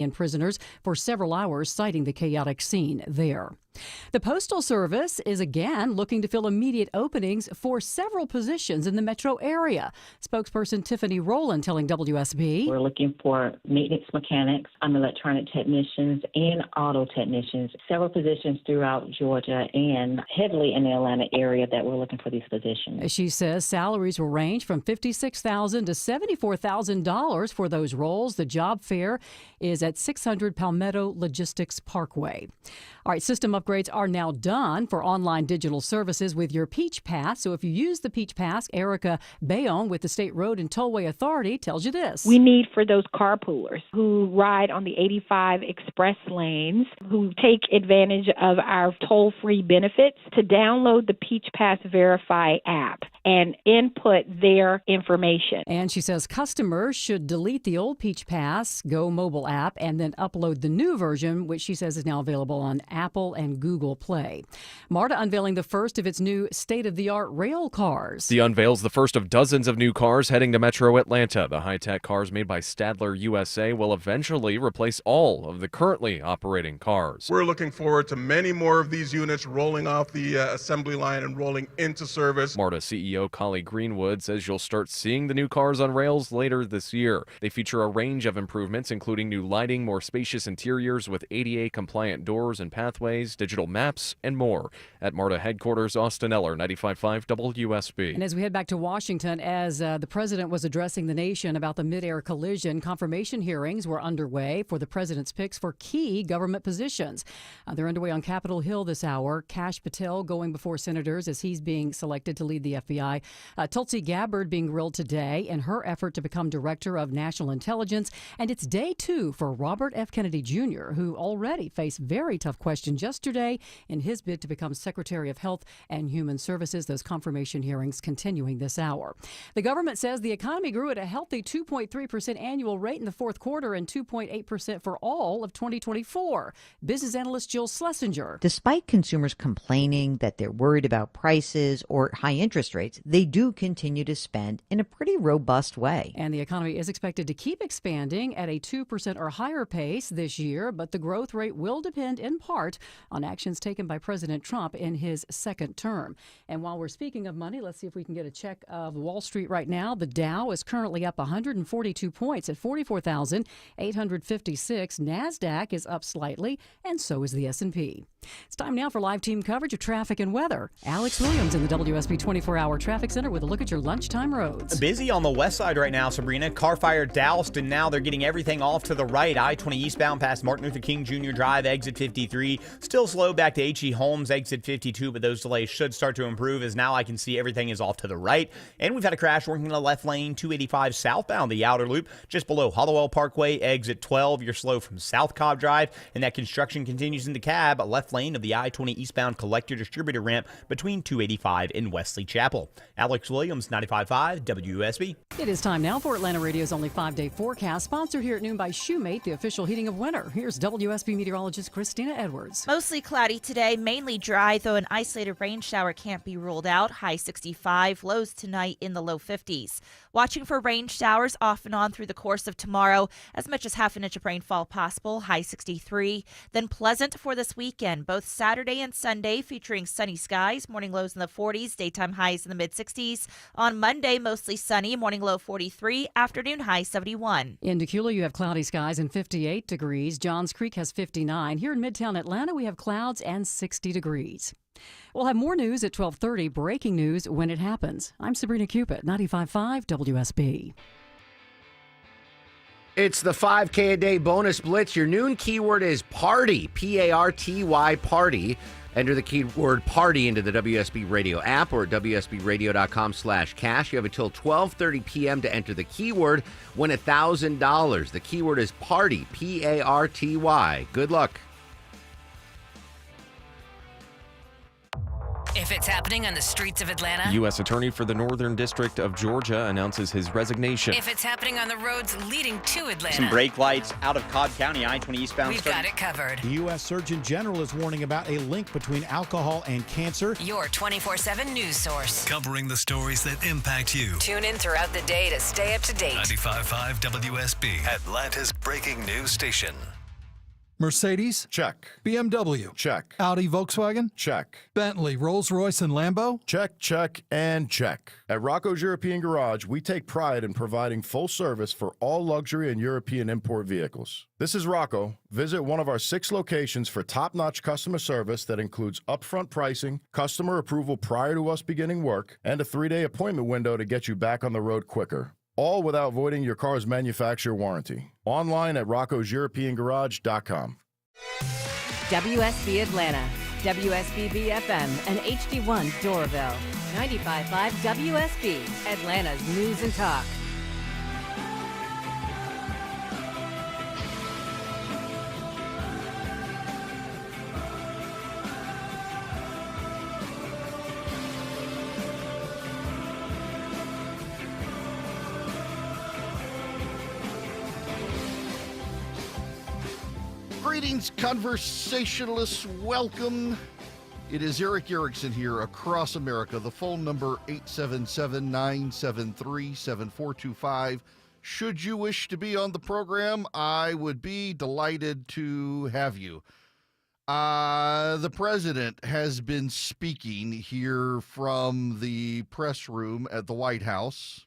in prisoners for several hours, citing the chaotic scene there. The Postal Service is again looking to fill immediate openings for several positions in the metro area. Spokesperson Tiffany Rowland telling WSB. We're looking for maintenance mechanics, electronic technicians, and auto technicians. Several positions throughout Georgia and heavily in the Atlanta area that we're looking for these positions. She says salaries will range from $56,000 to $74,000 for those roles. The job fair is at 600 Palmetto Logistics Parkway. All right, system upgrades are now done for online digital services with your Peach Pass. So if you use the Peach Pass, Erica Bayonne with the State Road and Tollway Authority tells you this. We need for those carpoolers who ride on the 85 express lanes, who take advantage of our toll-free benefits, to download the Peach Pass Verify app and input their information. And she says customers should delete the old Peach Pass Go mobile app and then upload the new version, which she says is now available on Apple and Google Play. MARTA unveiling the first of its new state-of-the-art rail cars. The unveils the first of dozens of new cars heading to Metro Atlanta. The high-tech cars made by Stadler USA will eventually replace all of the currently operating cars. We're looking forward to many more of these units rolling off the assembly line and rolling into service. MARTA CEO Collie Greenwood says you'll start seeing the new cars on rails later this year. They feature a range of improvements, including new lighting, more spacious interiors with ADA-compliant doors and pathways, digital maps, and more. At MARTA headquarters, Austin Eller, 95.5 WSB. And as we head back to Washington, as the president was addressing the nation about the mid-air collision, confirmation hearings were underway for the president's picks for key government positions. They're underway on Capitol Hill this hour. Kash Patel going before senators as he's being selected to lead the FBI. Tulsi Gabbard being grilled today in her effort to become director of national intelligence. And it's day 2 for Robert F. Kennedy Jr., who already faced very tough questions yesterday in his bid to become Secretary of Health and Human Services. Those confirmation hearings continuing this hour. The government says the economy grew at a healthy 2.3% annual rate in the fourth quarter and 2.8% for all of 2024. Business analyst Jill Schlesinger. Despite consumers complaining that they're worried about prices or high interest rates, they do continue to spend in a pretty robust way. And the economy is expected to keep expanding at a 2% or higher pace this year, but the growth rate will depend in part on actions taken by President Trump in his second term. And while we're speaking of money, let's see if we can get a check of Wall Street right now. The Dow is currently up 142 points at 44,856. NASDAQ is up slightly, and so is the S&P. It's time now for live team coverage of traffic and weather. Alex Williams in the WSB 24-hour traffic center with a look at your lunchtime roads. Busy on the west side right now, Sabrina. Car fire doused, and now they're getting everything off to the right. I-20 eastbound past Martin Luther King Jr. Drive, exit 53. Still slow back to H.E. Holmes, exit 52, but those delays should start to improve as now I can see everything is off to the right. And we've had a crash working in the left lane, 285 southbound, the outer loop, just below Hollowell Parkway, exit 12. You're slow from South Cobb Drive, and that construction continues in the cab, left lane of the I-20 eastbound collector distributor ramp between 285 and Wesley Chapel. Alex Williams, 95.5 WSB. It is time now for Atlanta Radio's only 5-day forecast, sponsored here at noon by Shoemate, the official heating of winter. Here's WSB meteorologist Christina Edwards. Mostly cloudy today, mainly dry, though an isolated rain shower can't be ruled out. High 65, lows tonight in the low 50s. Watching for rain showers off and on through the course of tomorrow, as much as half an inch of rainfall possible, high 63. Then pleasant for this weekend, both Saturday and Sunday, featuring sunny skies, morning lows in the 40s, daytime highs in the mid-60s. On Monday, mostly sunny, morning low 43, afternoon high 71. In Decula, you have cloudy skies and 58 degrees. Johns Creek has 59. Here in Midtown Atlanta, we have clouds and 60 degrees. We'll have more news at 12:30, breaking news when it happens. I'm Sabrina Cupid, 95.5 WSB. It's the 5K a day bonus blitz. Your noon keyword is party, P-A-R-T-Y, party. Enter the keyword party into the WSB Radio app or at WSBradio.com/cash. You have until 12:30 p.m. to enter the keyword. Win $1,000. The keyword is party, P-A-R-T-Y. Good luck. If If it's happening on the streets of Atlanta. U.S. Attorney for the Northern District of Georgia announces his resignation. If it's happening on the roads leading to Atlanta. Some brake lights out of Cobb County, I-20 eastbound. We've got it covered. The U.S. Surgeon General is warning about a link between alcohol and cancer. Your 24/7 news source. Covering the stories that impact you. Tune in throughout the day to stay up to date. 95.5 WSB, Atlanta's breaking news station. Mercedes? Check. BMW? Check. Audi, Volkswagen? Check. Bentley, Rolls-Royce, and Lambo? Check, check, and check. At Rocco's European Garage, we take pride in providing full service for all luxury and European import vehicles. This is Rocco. Visit one of our 6 locations for top-notch customer service that includes upfront pricing, customer approval prior to us beginning work, and a 3-day appointment window to get you back on the road quicker. All without voiding your car's manufacturer warranty. Online at roccoseuropeangarage.com. WSB Atlanta, WSBB FM, and HD1 Doraville. 95.5 WSB, Atlanta's News and Talk. Greetings, conversationalists. Welcome. It is Eric Erickson here across America. The phone number 877-973-7425. Should you wish to be on the program, I would be delighted to have you. The president has been speaking here from the press room at the White House,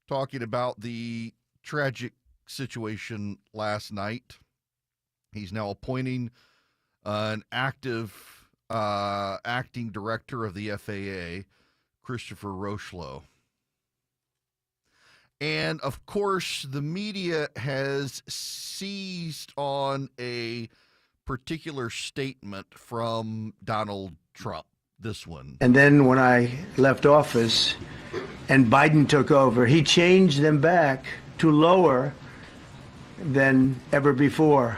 talking about the tragic situation last night. He's now appointing an acting director of the FAA, Christopher Rocheleau. And, of course, the media has seized on a particular statement from Donald Trump, this one. And then when I left office and Biden took over, he changed them back to lower than ever before.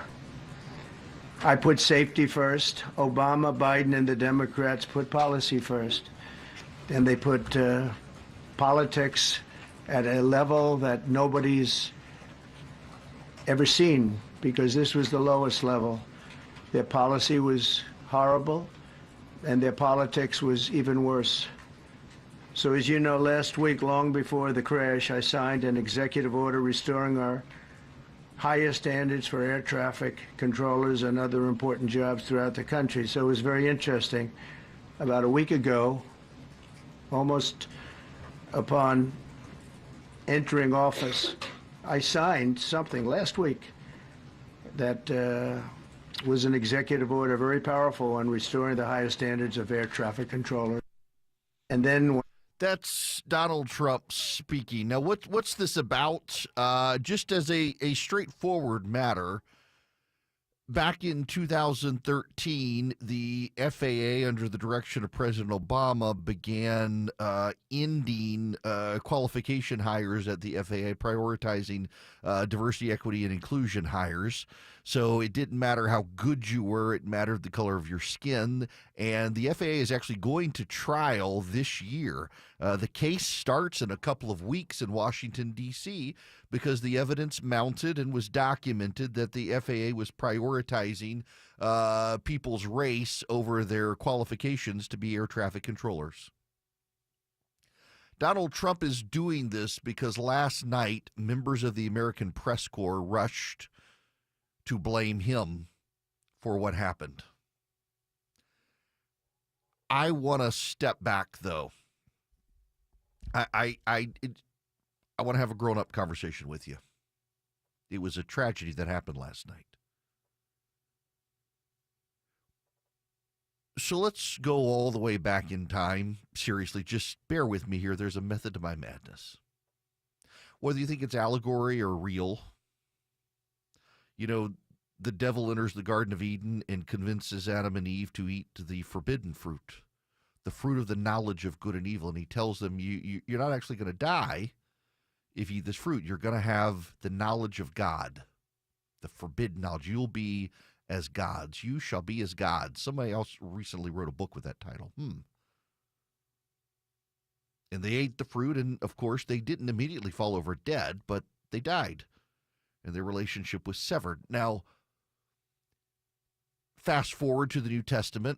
I put safety first. Obama, Biden, and the Democrats put policy first. And they put politics at a level that nobody's ever seen, because this was the lowest level. Their policy was horrible, and their politics was even worse. So as you know, last week, long before the crash, I signed an executive order restoring our highest standards for air traffic controllers and other important jobs throughout the country. So it was very interesting. About a week ago, almost upon entering office, I signed something last week that was an executive order, very powerful, on restoring the highest standards of air traffic controllers. And then that's Donald Trump speaking. Now, what's this about? Just as a straightforward matter, back in 2013, the FAA, under the direction of President Obama, began ending qualification hires at the FAA, prioritizing diversity, equity, and inclusion hires. So it didn't matter how good you were, it mattered the color of your skin. And the FAA is actually going to trial this year. The case starts in a couple of weeks in Washington, D.C., because the evidence mounted and was documented that the FAA was prioritizing people's race over their qualifications to be air traffic controllers. Donald Trump is doing this because last night, members of the American Press Corps rushed to blame him for what happened. I want to step back, though. I want to have a grown-up conversation with you. It was a tragedy that happened last night. So let's go all the way back in time. Seriously, just bear with me here. There's a method to my madness. Whether you think it's allegory or real, you know, the devil enters the Garden of Eden and convinces Adam and Eve to eat the forbidden fruit, the fruit of the knowledge of good and evil. And he tells them, you're not actually going to die if you eat this fruit. You're going to have the knowledge of God, the forbidden knowledge. You'll be as gods. You shall be as gods. Somebody else recently wrote a book with that title. And they ate the fruit, and of course, they didn't immediately fall over dead, but they died, and their relationship was severed. Now, fast forward to the New Testament.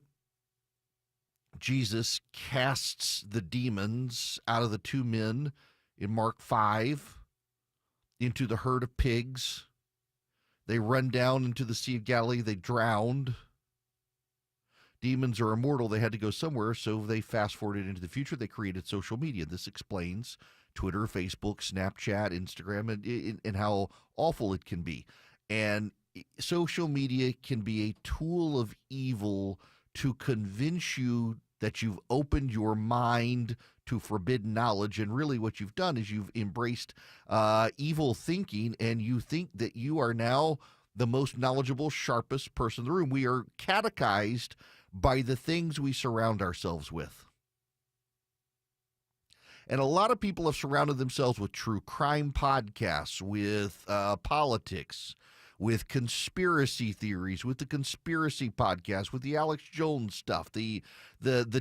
Jesus casts the demons out of the two men in Mark 5 into the herd of pigs. They run down into the Sea of Galilee. They drowned. Demons are immortal. They had to go somewhere, so they fast-forwarded into the future. They created social media. This explains Twitter, Facebook, Snapchat, Instagram, and how awful it can be. And social media can be a tool of evil to convince you that you've opened your mind to forbidden knowledge. And really what you've done is you've embraced evil thinking, and you think that you are now the most knowledgeable, sharpest person in the room. We are catechized by the things we surround ourselves with. And a lot of people have surrounded themselves with true crime podcasts, with politics, with conspiracy theories, with the conspiracy podcast, with the Alex Jones stuff, the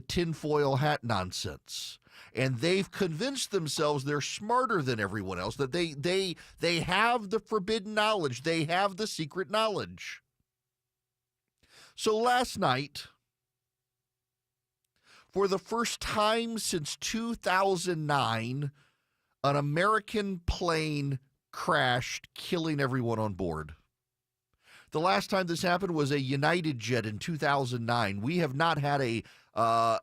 tinfoil hat nonsense. And they've convinced themselves they're smarter than everyone else, that they have the forbidden knowledge, they have the secret knowledge. So last night, for the first time since 2009, an American plane crashed, killing everyone on board. The last time this happened was a United jet in 2009. We have not had a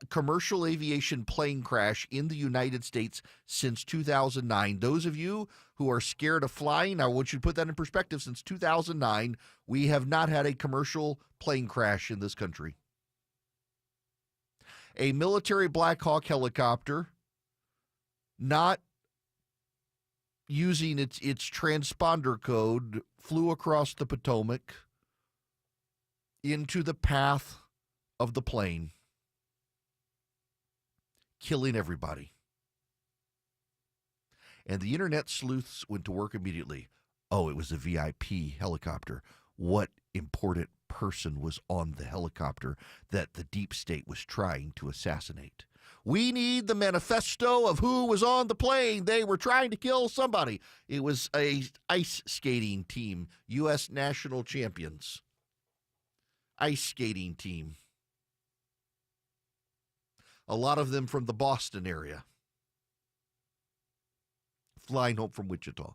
commercial aviation plane crash in the United States since 2009. Those of you who are scared of flying, I want you to put that in perspective. Since 2009, we have not had a commercial plane crash in this country. A military Black Hawk helicopter, not using its transponder code, flew across the Potomac into the path of the plane, killing everybody. And the internet sleuths went to work immediately. Oh, it was a VIP helicopter. What important person was on the helicopter that the deep state was trying to assassinate? We need the manifesto of who was on the plane. They were trying to kill somebody. It was a ice skating team, U.S. national champions. Ice skating team. A lot of them from the Boston area, flying home from Wichita.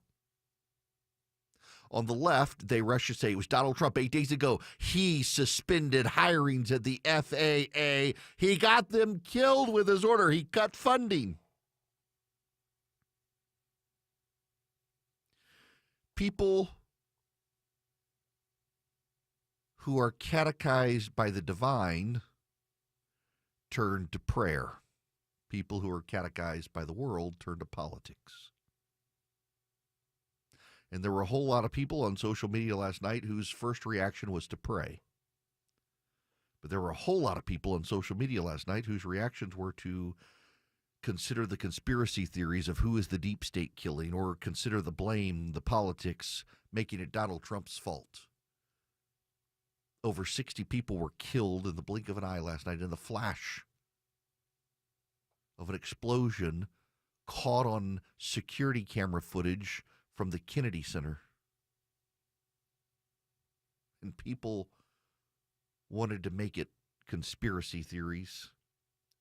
On the left, they rush to say it was Donald Trump 8 days ago. He suspended hirings at the FAA. He got them killed with his order. He cut funding. People who are catechized by the divine turn to prayer. People who are catechized by the world turn to politics. And there were a whole lot of people on social media last night whose first reaction was to pray. But there were a whole lot of people on social media last night whose reactions were to consider the conspiracy theories of who is the deep state killing, or consider the blame, the politics, making it Donald Trump's fault. Over 60 people were killed in the blink of an eye last night in the flash of an explosion caught on security camera footage from the Kennedy Center. And people wanted to make it conspiracy theories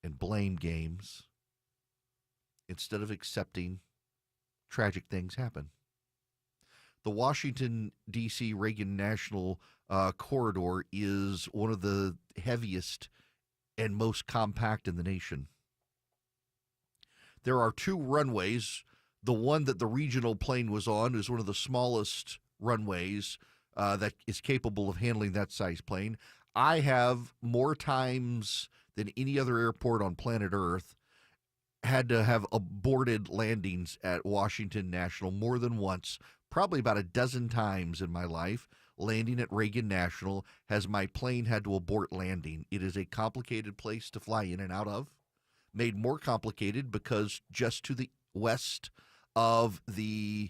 and blame games instead of accepting tragic things happen. The Washington, D.C. Reagan National Corridor is one of the heaviest and most compact in the nation. There are two runways. The one that the regional plane was on is one of the smallest runways that is capable of handling that size plane. I have more times than any other airport on planet Earth had to have aborted landings at Washington National more than once, probably about a dozen times in my life. Landing at Reagan National has my plane had to abort landing. It is a complicated place to fly in and out of, made more complicated because just to the west of the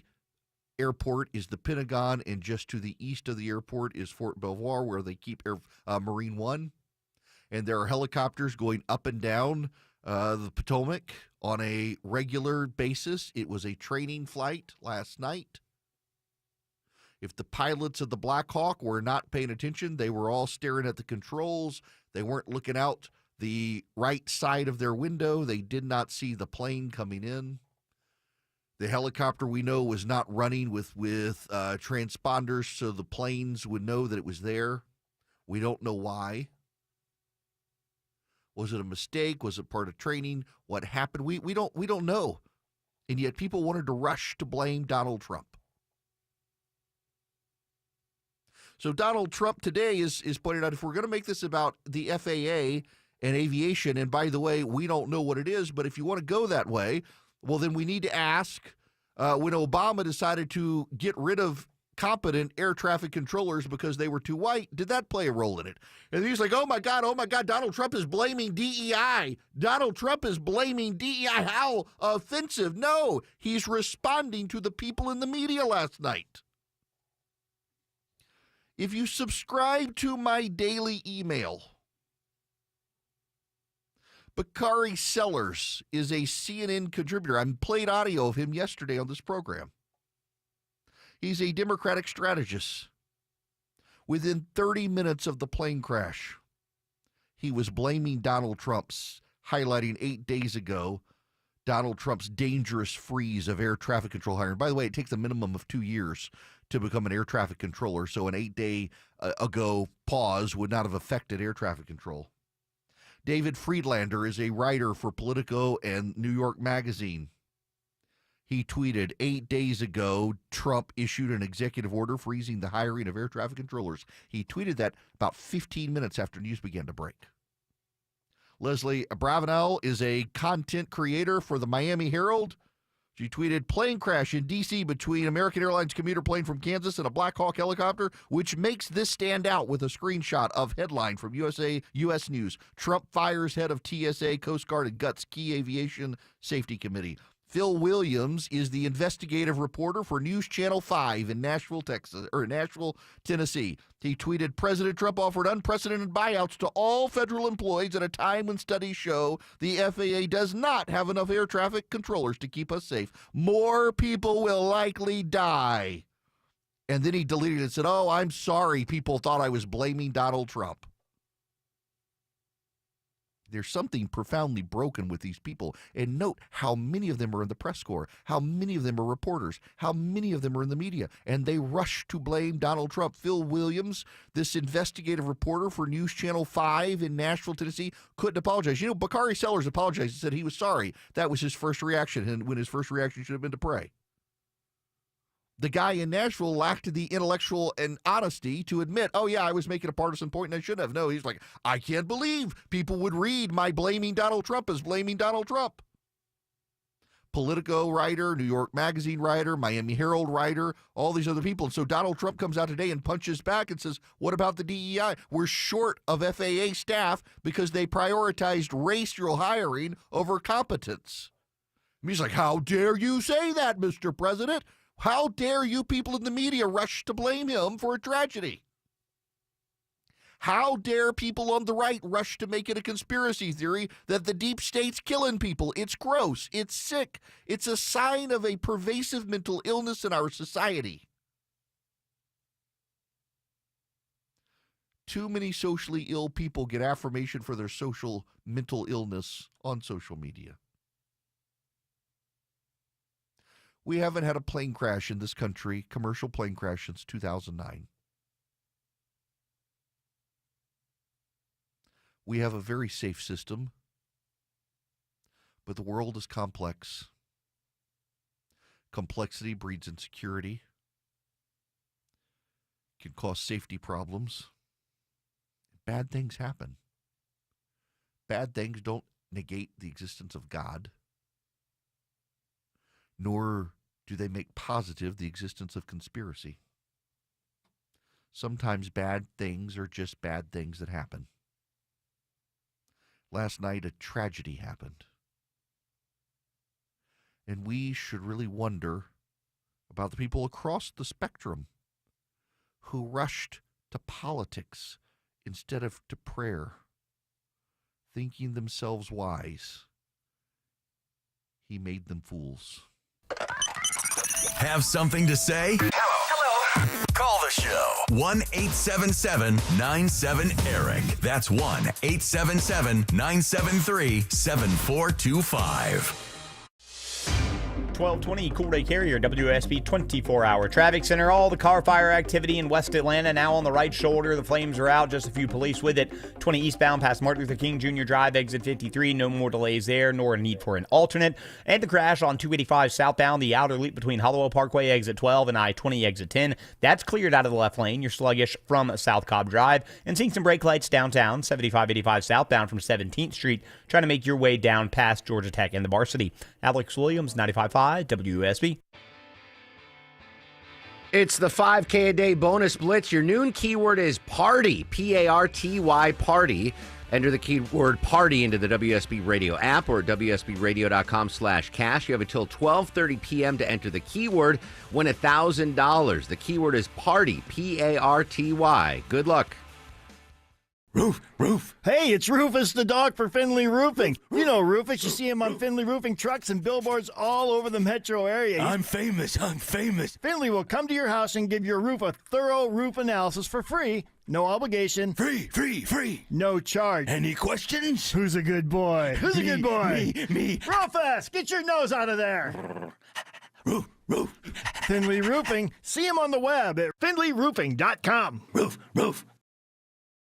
airport is the Pentagon, and just to the east of the airport is Fort Belvoir, where they keep Marine One. And there are helicopters going up and down the Potomac on a regular basis. It was a training flight last night. If the pilots of the Black Hawk were not paying attention, they were all staring at the controls. They weren't looking out the right side of their window. They did not see the plane coming in. The helicopter, we know, was not running with transponders so the planes would know that it was there. We don't know why. Was it a mistake? Was it part of training? What happened? We don't know. And yet people wanted to rush to blame Donald Trump. So Donald Trump today is pointing out, if we're going to make this about the FAA and aviation, and by the way, we don't know what it is, but if you want to go that way, well, then we need to ask, when Obama decided to get rid of competent air traffic controllers because they were too white, did that play a role in it? And he's like, oh my God, Donald Trump is blaming DEI. Donald Trump is blaming DEI. How offensive. No, he's responding to the people in the media last night. If you subscribe to my daily email, Bakari Sellers is a CNN contributor. I played audio of him yesterday on this program. He's a Democratic strategist. Within 30 minutes of the plane crash, he was blaming Donald Trump's, highlighting 8 days ago Donald Trump's dangerous freeze of air traffic control hiring. By the way, it takes a minimum of 2 years to become an air traffic controller, so an 8-day ago pause would not have affected air traffic control. David Friedlander is a writer for Politico and New York Magazine. He tweeted, 8 days ago, Trump issued an executive order freezing the hiring of air traffic controllers. He tweeted that about 15 minutes after news began to break. Leslie Bravanel is a content creator for the Miami Herald. She tweeted, plane crash in D.C. between American Airlines commuter plane from Kansas and a Black Hawk helicopter, which makes this stand out with a screenshot of headline from U.S. News. Trump fires head of TSA, Coast Guard, and guts key aviation safety committee. Phil Williams is the investigative reporter for News Channel 5 in Nashville, Tennessee. He tweeted, President Trump offered unprecedented buyouts to all federal employees at a time when studies show the FAA does not have enough air traffic controllers to keep us safe. More people will likely die. And then he deleted it and said, oh, I'm sorry. People thought I was blaming Donald Trump. There's something profoundly broken with these people. And note how many of them are in the press corps, how many of them are reporters, how many of them are in the media. And they rush to blame Donald Trump. Phil Williams, this investigative reporter for News Channel 5 in Nashville, Tennessee, couldn't apologize. You know, Bakari Sellers apologized and said he was sorry. That was his first reaction, and when his first reaction should have been to pray. The guy in Nashville lacked the intellectual and honesty to admit, oh, yeah, I was making a partisan point and I shouldn't have. No, he's like, I can't believe people would read my blaming Donald Trump as blaming Donald Trump. Politico writer, New York Magazine writer, Miami Herald writer, all these other people. And so Donald Trump comes out today and punches back and says, what about the DEI? We're short of FAA staff because they prioritized racial hiring over competence. And he's like, how dare you say that, Mr. President? How dare you people in the media rush to blame him for a tragedy? How dare people on the right rush to make it a conspiracy theory that the deep state's killing people? It's gross. It's sick. It's a sign of a pervasive mental illness in our society. Too many socially ill people get affirmation for their mental illness on social media. We haven't had a plane crash in this country, commercial plane crash, since 2009. We have a very safe system, but the world is complex. Complexity breeds insecurity, can cause safety problems. Bad things happen. Bad things don't negate the existence of God, nor do they make positive the existence of conspiracy. Sometimes bad things are just bad things that happen. Last night, a tragedy happened. And we should really wonder about the people across the spectrum who rushed to politics instead of to prayer, thinking themselves wise he made them fools. Have something to say? Hello. Call the show. 1-877-97-ERIC. That's 1-877-973-7425. 1220 Cool Day Carrier, WSB 24-hour traffic center. All the car fire activity in West Atlanta now on the right shoulder. The flames are out, just a few police with it. 20 eastbound past Martin Luther King Jr. Drive, exit 53. No more delays there, nor a need for an alternate. And the crash on 285 southbound, the outer loop between Hollowell Parkway, exit 12, and I-20, exit 10. That's cleared out of the left lane. You're sluggish from South Cobb Drive. And seeing some brake lights downtown, 7585 southbound from 17th Street, trying to make your way down past Georgia Tech and the Varsity. Alex Williams, 95.5 WSB. It's the 5K a day bonus blitz. Your noon keyword is party, P-A-R-T-Y, party. Enter the keyword party into the WSB Radio app or WSBradio.com/cash. You have until 12:30 p.m. to enter the keyword. Win $1,000. The keyword is party, P-A-R-T-Y. Good luck. Roof. Hey, it's Rufus the dog for Finley Roofing. You know Rufus. You see him on Finley Roofing trucks and billboards all over the metro area. I'm famous. Finley will come to your house and give your roof a thorough roof analysis for free. No obligation. Free. No charge. Any questions? Who's a good boy? Who's a good boy? Me. Rufus, get your nose out of there. Roof. Finley Roofing. See him on the web at finleyroofing.com. Roof.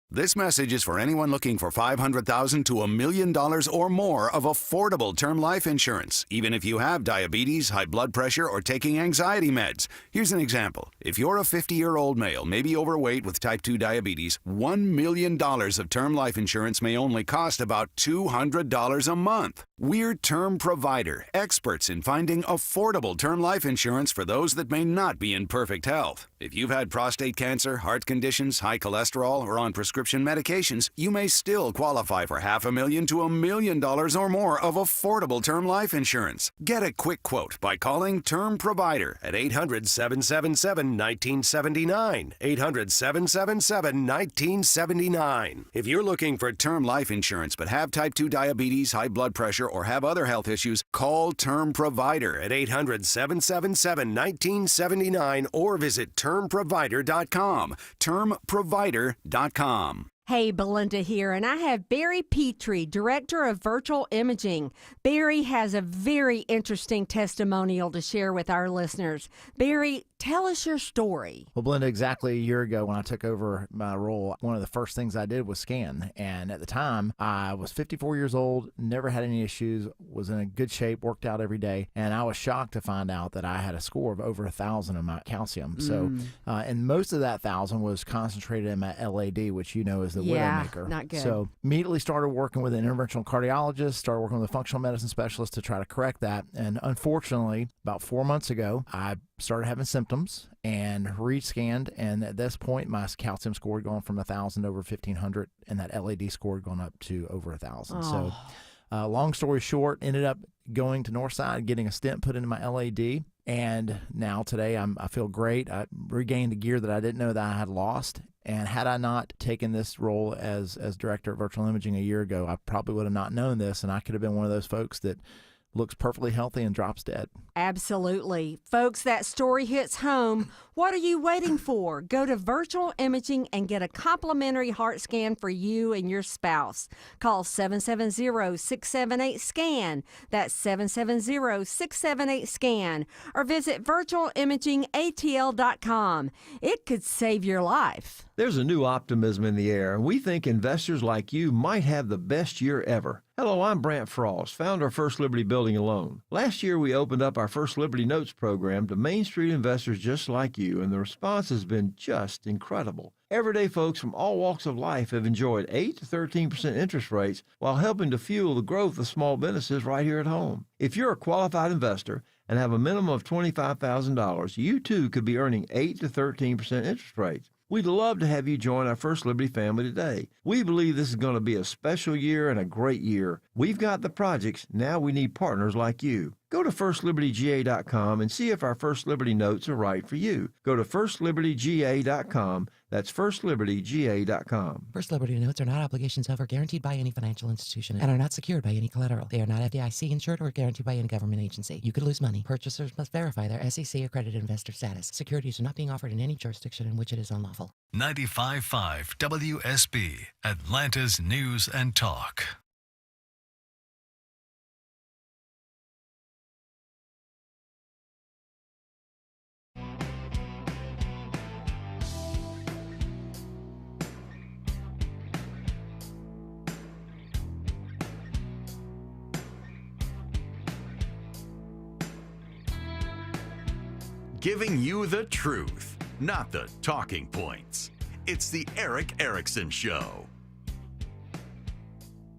This message is for anyone looking for $500,000 to $1 million or more of affordable term life insurance, even if you have diabetes, high blood pressure, or taking anxiety meds. Here's an example. If you're a 50-year-old male, maybe overweight with type 2 diabetes, $1 million of term life insurance may only cost about $200 a month. We're Term Provider, experts in finding affordable term life insurance for those that may not be in perfect health. If you've had prostate cancer, heart conditions, high cholesterol, or on prescription medications, you may still qualify for $500,000 to $1 million or more of affordable term life insurance. Get a quick quote by calling Term Provider at 800-777-1979. 800-777-1979. If you're looking for term life insurance but have type 2 diabetes, high blood pressure, or have other health issues, call Term Provider at 800-777-1979 or visit termprovider.com. termprovider.com. Hey, Belinda here, and I have Barry Petrie, Director of Virtual Imaging. Barry has a very interesting testimonial to share with our listeners. Barry, tell us your story. Well, Belinda, exactly a year ago when I took over my role, one of the first things I did was scan. And at the time, I was 54 years old, never had any issues, was in a good shape, worked out every day. And I was shocked to find out that I had a score of over 1,000 in my calcium. So, and most of that 1,000 was concentrated in my LAD, which you know is the Widowmaker. Not good. So immediately started working with an interventional cardiologist, started working with a functional medicine specialist to try to correct that. And unfortunately, about 4 months ago, I started having symptoms and rescanned. And at this point, my calcium score had gone from 1,000 over 1,500, and that LAD score had gone up to over 1,000. So long story short, ended up going to Northside, getting a stent put into my LAD. And now today I feel great. I regained the gear that I didn't know that I had lost. And had I not taken this role as director of virtual imaging a year ago, I probably would have not known this, and I could have been one of those folks that looks perfectly healthy and drops dead. Absolutely. Folks, that story hits home. What are you waiting for? Go to Virtual Imaging and get a complimentary heart scan for you and your spouse. Call 770-678-SCAN. That's 770-678-SCAN. Or visit virtualimagingatl.com. It could save your life. There's a new optimism in the air, and we think investors like you might have the best year ever. Hello, I'm Brant Frost, founder of First Liberty Building and Loan. Last year, we opened up our First Liberty Notes program to Main Street investors just like you, and the response has been just incredible. Everyday folks from all walks of life have enjoyed 8 to 13% interest rates while helping to fuel the growth of small businesses right here at home. If you're a qualified investor and have a minimum of $25,000, you too could be earning 8 to 13% interest rates. We'd love to have you join our First Liberty family today. We believe this is going to be a special year and a great year. We've got the projects. Now we need partners like you. Go to FirstLibertyGA.com and see if our First Liberty notes are right for you. Go to FirstLibertyGA.com. That's FirstLibertyGA.com. First Liberty notes are not obligations of or guaranteed by any financial institution and are not secured by any collateral. They are not FDIC insured or guaranteed by any government agency. You could lose money. Purchasers must verify their SEC accredited investor status. Securities are not being offered in any jurisdiction in which it is unlawful. 95.5 WSB, Atlanta's News and Talk. Giving you the truth, not the talking points. It's the Eric Erickson Show.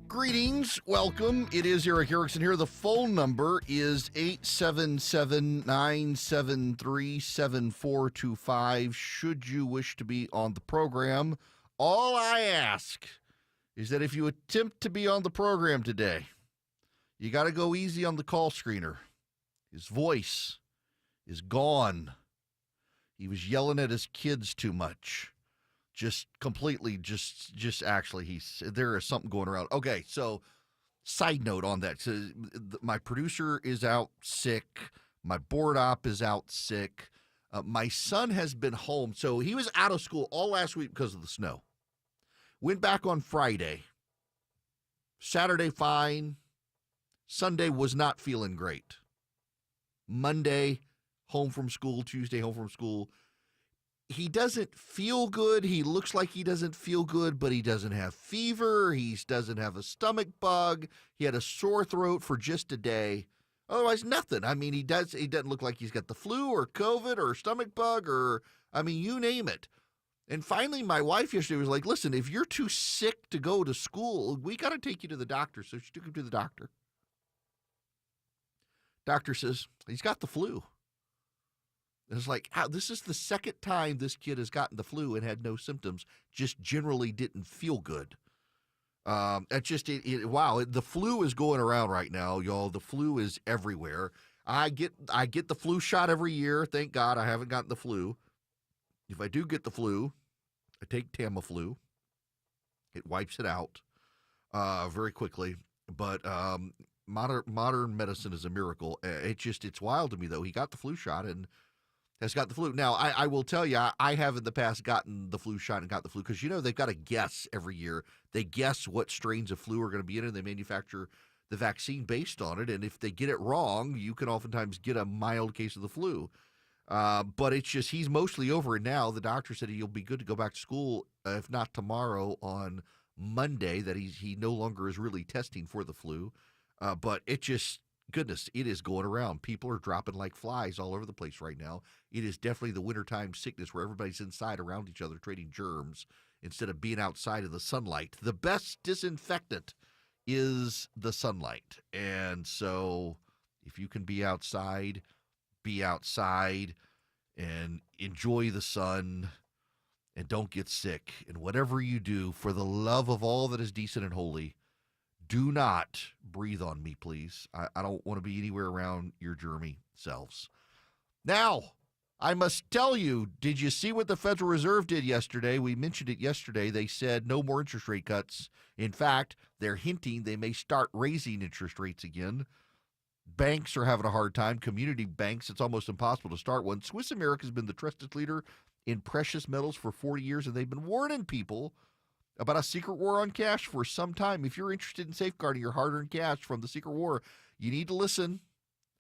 Greetings. Welcome. It is Eric Erickson here. The phone number is 877-973-7425. Should you wish to be on the program, all I ask is that if you attempt to be on the program today, you got to go easy on the call screener. His voice is gone. He was yelling at his kids too much. There is something going around. Okay, so side note on that. So my producer is out sick. My board op is out sick. My son has been home. So he was out of school all last week because of the snow. Went back on Friday. Saturday, fine. Sunday was not feeling great. Monday, home from school. Tuesday, home from school. He doesn't feel good. He looks like he doesn't feel good, but he doesn't have fever. He doesn't have a stomach bug. He had a sore throat for just a day. Otherwise, nothing. I mean, he doesn't look like he's got the flu or COVID or stomach bug or, I mean, you name it. And finally, my wife yesterday was like, listen, if you're too sick to go to school, we got to take you to the doctor. So she took him to the doctor. Doctor says, he's got the flu. It's like, this is the second time this kid has gotten the flu and had no symptoms, just generally didn't feel good. Wow, the flu is going around right now, y'all. The flu is everywhere. I get the flu shot every year. Thank God I haven't gotten the flu. If I do get the flu, I take Tamiflu. It wipes it out very quickly. But modern medicine is a miracle. It's wild to me, though. He got the flu shot and has got the flu. Now, I will tell you, I have in the past gotten the flu shot and got the flu because, they've got to guess every year. They guess what strains of flu are going to be in it, and they manufacture the vaccine based on it. And if they get it wrong, you can oftentimes get a mild case of the flu. But it's just he's mostly over it now. The doctor said he'll be good to go back to school, if not tomorrow, on Monday, that he no longer is really testing for the flu. But it just... goodness, it is going around. People are dropping like flies all over the place right now. It is definitely the wintertime sickness where everybody's inside around each other trading germs instead of being outside in the sunlight. The best disinfectant is the sunlight. And so if you can be outside and enjoy the sun and don't get sick. And whatever you do, for the love of all that is decent and holy, do not breathe on me, please. I don't want to be anywhere around your germy selves. Now, I must tell you, did you see what the Federal Reserve did yesterday? We mentioned it yesterday. They said no more interest rate cuts. In fact, they're hinting they may start raising interest rates again. Banks are having a hard time. Community banks, it's almost impossible to start one. Swiss America has been the trusted leader in precious metals for 40 years, and they've been warning people about a secret war on cash for some time. If you're interested in safeguarding your hard-earned cash from the secret war, you need to listen.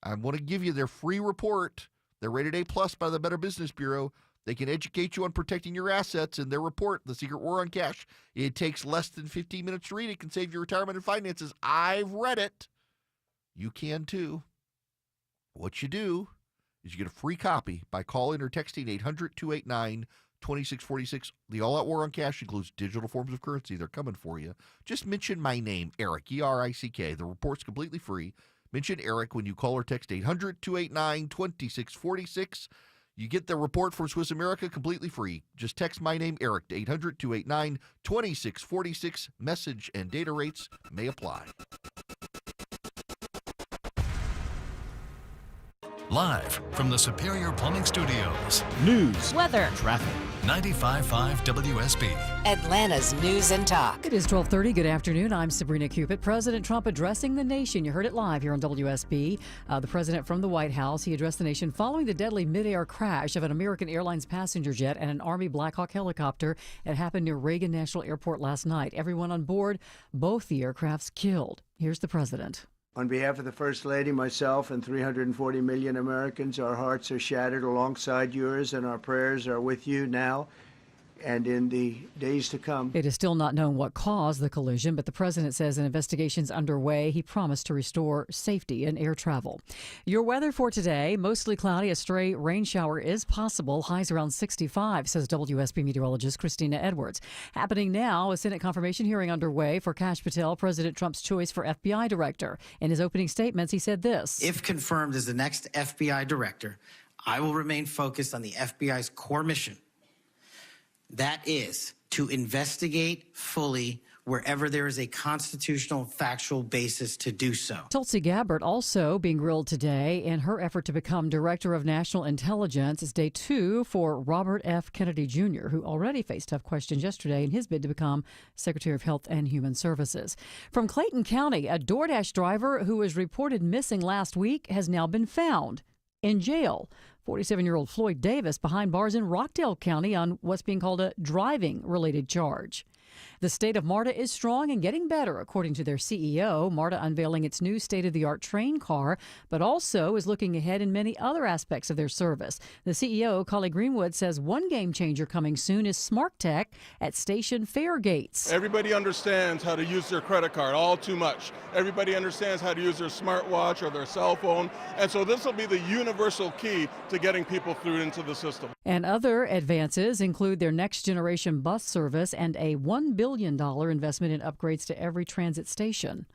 I want to give you their free report. They're rated A+ by the Better Business Bureau. They can educate you on protecting your assets in their report, The Secret War on Cash. It takes less than 15 minutes to read. It can save your retirement and finances. I've read it. You can too. What you do is you get a free copy by calling or texting 800-289-2646. The All Out War on Cash includes digital forms of currency. They're coming for you. Just mention my name, Eric, E-R-I-C-K. The report's completely free. Mention Eric when you call or text 800-289-2646. You get the report from Swiss America completely free. Just text my name, Eric, to 800-289-2646. Message and data rates may apply. Live from the Superior Plumbing Studios. News, weather, traffic, 95.5 WSB. Atlanta's News and Talk. It is 12:30. Good afternoon. I'm Sabrina Cupid. President Trump addressing the nation. You heard it live here on WSB. The president from the White House. He addressed the nation following the deadly midair crash of an American Airlines passenger jet and an Army Black Hawk helicopter. It happened near Reagan National Airport last night. Everyone on board, both the aircrafts killed. Here's the president. On behalf of the First Lady, myself, and 340 million Americans, our hearts are shattered alongside yours, and our prayers are with you now and in the days to come. It is still not known what caused the collision, but the president says an investigation's underway. He promised to restore safety in air travel. Your weather for today, mostly cloudy. A stray rain shower is possible. Highs around 65, says WSB meteorologist Christina Edwards. Happening now, a Senate confirmation hearing underway for Kash Patel, President Trump's choice for FBI director. In his opening statements, he said this. If confirmed as the next FBI director, I will remain focused on the FBI's core mission. That is to investigate fully wherever there is a constitutional factual basis to do so. Tulsi Gabbard also being grilled today in her effort to become Director of National Intelligence. It's day 2 for Robert F. Kennedy Jr., who already faced tough questions yesterday in his bid to become Secretary of Health and Human Services. From Clayton County, a DoorDash driver who was reported missing last week has now been found in jail. 47-year-old Floyd Davis behind bars in Rockdale County on what's being called a driving-related charge. The state of MARTA is strong and getting better, according to their CEO. MARTA unveiling its new state-of-the-art train car, but also is looking ahead in many other aspects of their service. The CEO, Collie Greenwood, says one game changer coming soon is Smart Tech at station fare gates. Everybody understands how to use their credit card all too much. Everybody understands how to use their smartwatch or their cell phone. And so this will be the universal key to getting people through into the system. And other advances include their next-generation bus service and a $1 billion investment in upgrades to every transit station.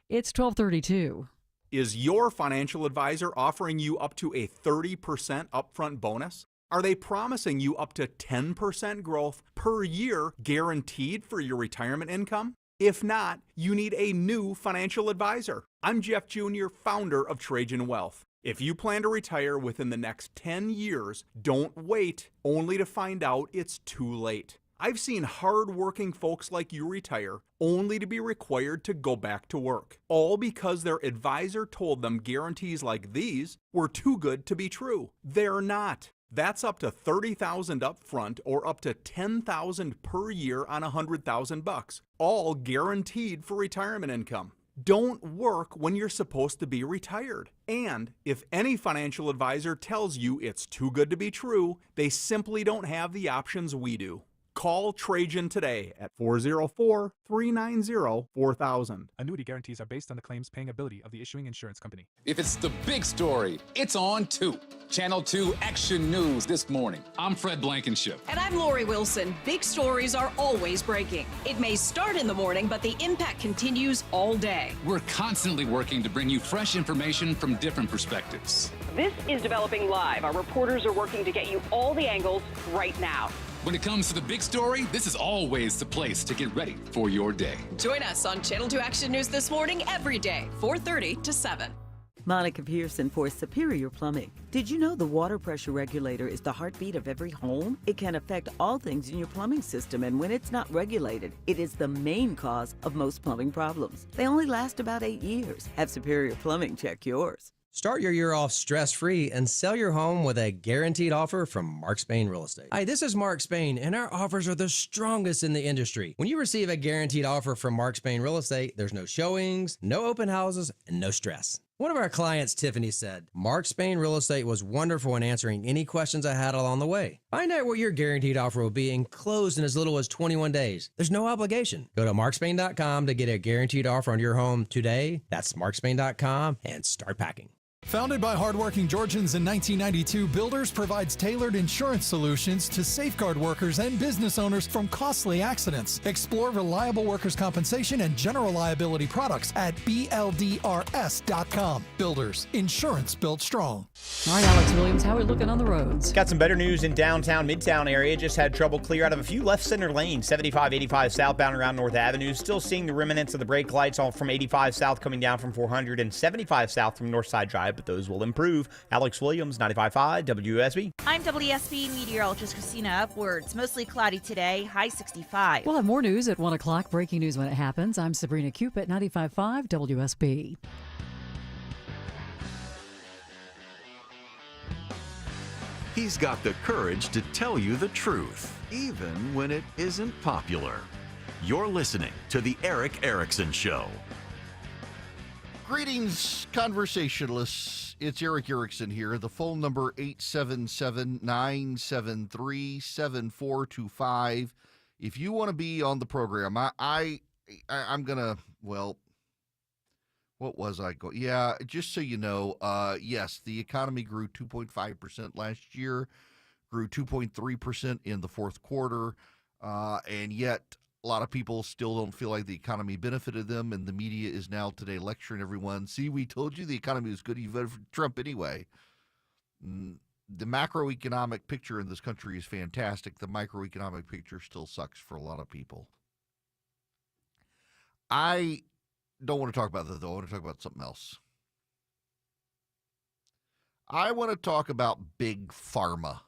It's 12:32. Is your financial advisor offering you up to a 30% upfront bonus? Are they promising you up to 10% growth per year guaranteed for your retirement income? If not, you need a new financial advisor. I'm Jeff Jr., founder of Trajan Wealth. If you plan to retire within the next 10 years, don't wait only to find out it's too late. I've seen hard-working folks like you retire only to be required to go back to work, all because their advisor told them guarantees like these were too good to be true. They're not. That's up to $30,000 up front or up to $10,000 per year on $100,000, all guaranteed for retirement income. Don't work when you're supposed to be retired. And if any financial advisor tells you it's too good to be true, they simply don't have the options we do. Call Trajan today at 404-390-4000. Annuity guarantees are based on the claims paying ability of the issuing insurance company. If it's the big story, it's on 2. Channel 2 Action News this morning. I'm Fred Blankenship. And I'm Lori Wilson. Big stories are always breaking. It may start in the morning, but the impact continues all day. We're constantly working to bring you fresh information from different perspectives. This is Developing Live. Our reporters are working to get you all the angles right now. When it comes to the big story, this is always the place to get ready for your day. Join us on Channel 2 Action News this morning every day, 4:30 to 7. Monica Pearson for Superior Plumbing. Did you know the water pressure regulator is the heartbeat of every home? It can affect all things in your plumbing system, and when it's not regulated, it is the main cause of most plumbing problems. They only last about 8 years. Have Superior Plumbing check yours. Start your year off stress-free and sell your home with a guaranteed offer from Mark Spain Real Estate. Hi, this is Mark Spain, and our offers are the strongest in the industry. When you receive a guaranteed offer from Mark Spain Real Estate, there's no showings, no open houses, and no stress. One of our clients, Tiffany, said, Mark Spain Real Estate was wonderful in answering any questions I had along the way. Find out what your guaranteed offer will be and close in as little as 21 days. There's no obligation. Go to markspain.com to get a guaranteed offer on your home today. That's markspain.com and start packing. Founded by hardworking Georgians in 1992, Builders provides tailored insurance solutions to safeguard workers and business owners from costly accidents. Explore reliable workers' compensation and general liability products at BLDRS.com. Builders, insurance built strong. All right, Alex Williams, how are we looking on the roads? Got some better news in downtown, midtown area. Just had trouble clear out of a few left center lanes. 75, 85 southbound around North Avenue. Still seeing the remnants of the brake lights all from 85 south coming down from 400 and 75 south from Northside Drive. but those will improve. Alex Williams, 95.5 WSB. I'm WSB meteorologist Christina Upwards. Mostly cloudy today, high 65. We'll have more news at 1 o'clock. Breaking news when it happens. I'm Sabrina Cupid, 95.5 WSB. He's got the courage to tell you the truth, even when it isn't popular. You're listening to The Eric Erickson Show. Greetings, conversationalists. It's Eric Erickson here. The phone number 877-973-7425. If you want to be on the program, I'm gonna, well, what was I going? Yeah, just so you know, yes, the economy grew 2.5% last year, grew 2.3% in the fourth quarter, and yet a lot of people still don't feel like the economy benefited them, and the media is now today lecturing everyone. See, we told you the economy was good. You voted for Trump anyway. The macroeconomic picture in this country is fantastic. The microeconomic picture still sucks for a lot of people. I don't want to talk about that, though. I want to talk about something else. I want to talk about Big Pharma,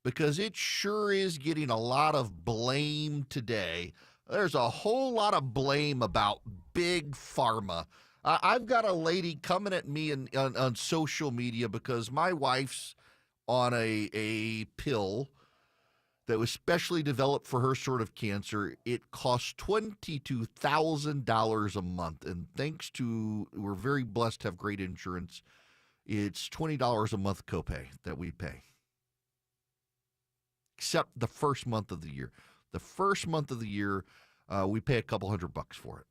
because it sure is getting a lot of blame today. There's a whole lot of blame about Big Pharma. I've got a lady coming at me on social media because my wife's on a pill that was specially developed for her sort of cancer. It costs $22,000 a month. And we're very blessed to have great insurance. It's $20 a month copay that we pay. Except the first month of the year. The first month of the year, we pay a couple $100 for it.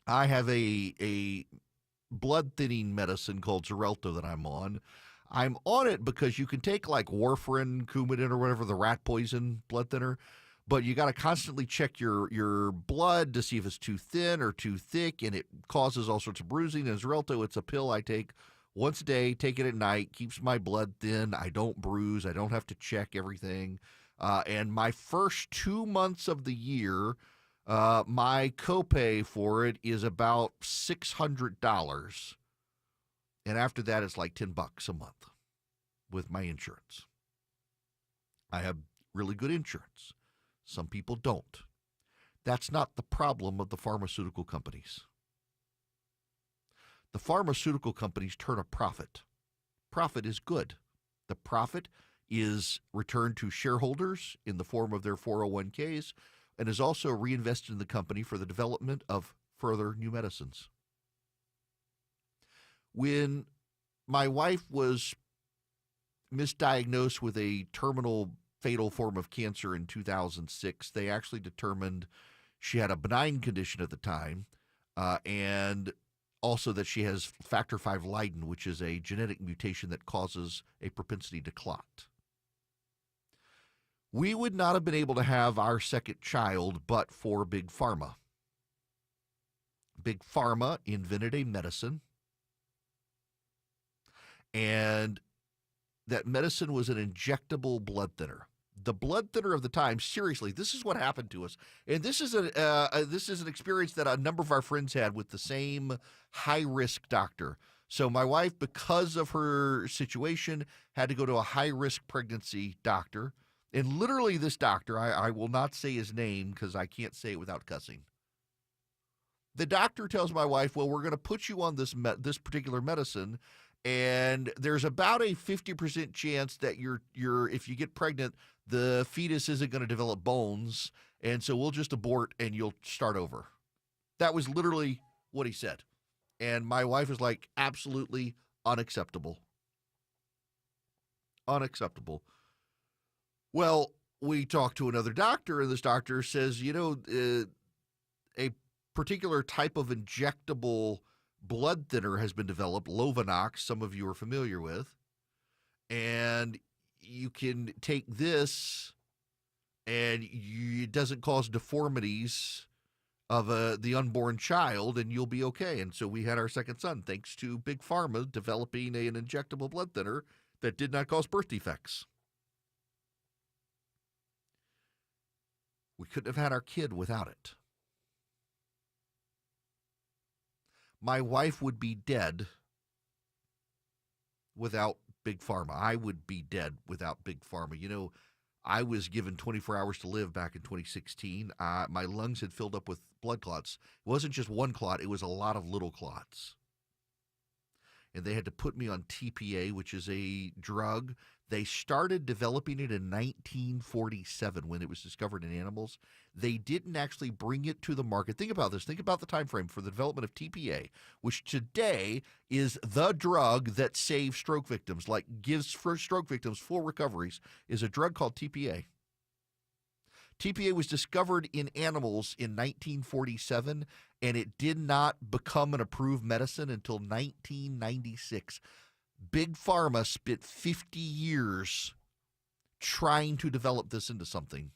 I have a blood thinning medicine called Xarelto that I'm on. I'm on it because you can take like warfarin, Coumadin, or whatever, the rat poison blood thinner, but you got to constantly check your blood to see if it's too thin or too thick, and it causes all sorts of bruising. And Xarelto, it's a pill I take once a day, take it at night, keeps my blood thin. I don't bruise. I don't have to check everything. And my first 2 months of the year, my copay for it is about $600. And after that, it's like $10 a month with my insurance. I have really good insurance. Some people don't. That's not the problem of the pharmaceutical companies. The pharmaceutical companies turn a profit. Profit is good. The profit is returned to shareholders in the form of their 401ks and is also reinvested in the company for the development of further new medicines. When my wife was misdiagnosed with a terminal fatal form of cancer in 2006, they actually determined she had a benign condition at the time, and also that she has factor V Leiden, which is a genetic mutation that causes a propensity to clot. We would not have been able to have our second child but for Big Pharma. Big Pharma invented a medicine, and that medicine was an injectable blood thinner. The blood thinner of the time, seriously, this is what happened to us. And this is an experience that a number of our friends had with the same high-risk doctor. So my wife, because of her situation, had to go to a high-risk pregnancy doctor. And literally this doctor, I will not say his name because I can't say it without cussing. The doctor tells my wife, well, we're going to put you on this particular medicine, and there's about a 50% chance that if you get pregnant, the fetus isn't going to develop bones, and so we'll just abort and you'll start over. That was literally what he said. And my wife was like, absolutely unacceptable. Unacceptable. Well, we talked to another doctor, and this doctor says, a particular type of injectable blood thinner has been developed, Lovenox, some of you are familiar with, and you can take this, and it doesn't cause deformities of the unborn child, and you'll be okay. And so we had our second son, thanks to Big Pharma developing an injectable blood thinner that did not cause birth defects. We couldn't have had our kid without it. My wife would be dead without Big Pharma. I would be dead without Big Pharma. You know, I was given 24 hours to live back in 2016. My lungs had filled up with blood clots. It wasn't just one clot, it was a lot of little clots. And they had to put me on TPA, which is a drug. They started developing it in 1947 when it was discovered in animals. They didn't actually bring it to the market. Think about this. Think about the time frame for the development of TPA, which today is the drug that saves stroke victims, like gives stroke victims full recoveries, is a drug called TPA. TPA was discovered in animals in 1947, and it did not become an approved medicine until 1996. Big Pharma spent 50 years trying to develop this into something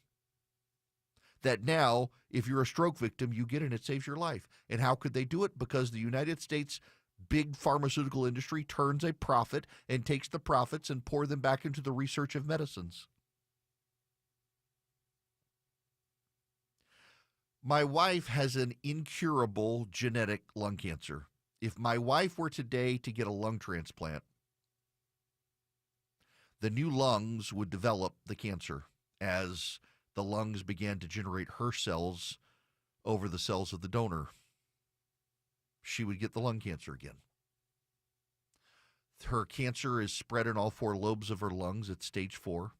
that now, if you're a stroke victim, you get it and it saves your life. And how could they do it? Because the United States big pharmaceutical industry turns a profit and takes the profits and pour them back into the research of medicines. My wife has an incurable genetic lung cancer. If my wife were today to get a lung transplant, the new lungs would develop the cancer as the lungs began to generate her cells over the cells of the donor. She would get the lung cancer again. Her cancer is spread in all 4 lobes of her lungs at stage 4.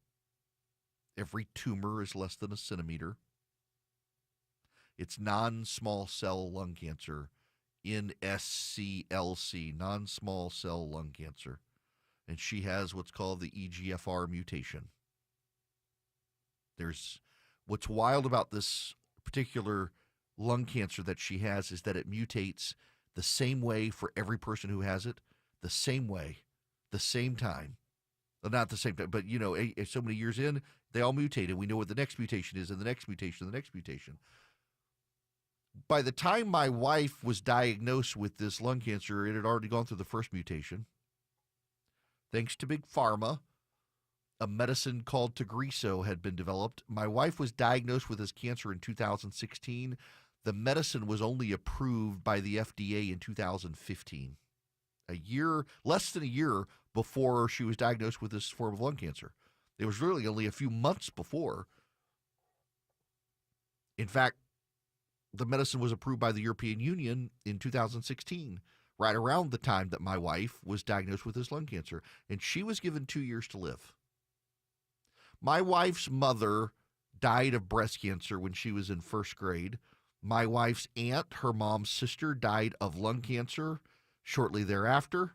Every tumor is less than a centimeter. It's non-small cell lung cancer, NSCLC, non-small cell lung cancer. And she has what's called the EGFR mutation. What's wild about this particular lung cancer that she has is that it mutates the same way for every person who has it, the same way, the same time. Well, not the same time, but, you know, so many years in, they all mutate, and we know what the next mutation is, and the next mutation, and the next mutation. By the time my wife was diagnosed with this lung cancer, it had already gone through the first mutation. Thanks to Big Pharma, a medicine called Tagrisso had been developed. My wife was diagnosed with this cancer in 2016. The medicine was only approved by the FDA in 2015, less than a year before she was diagnosed with this form of lung cancer. It was really only a few months before. In fact, the medicine was approved by the European Union in 2016, right around the time that my wife was diagnosed with this lung cancer, and she was given 2 years to live. My wife's mother died of breast cancer when she was in first grade. My wife's aunt, her mom's sister, died of lung cancer shortly thereafter.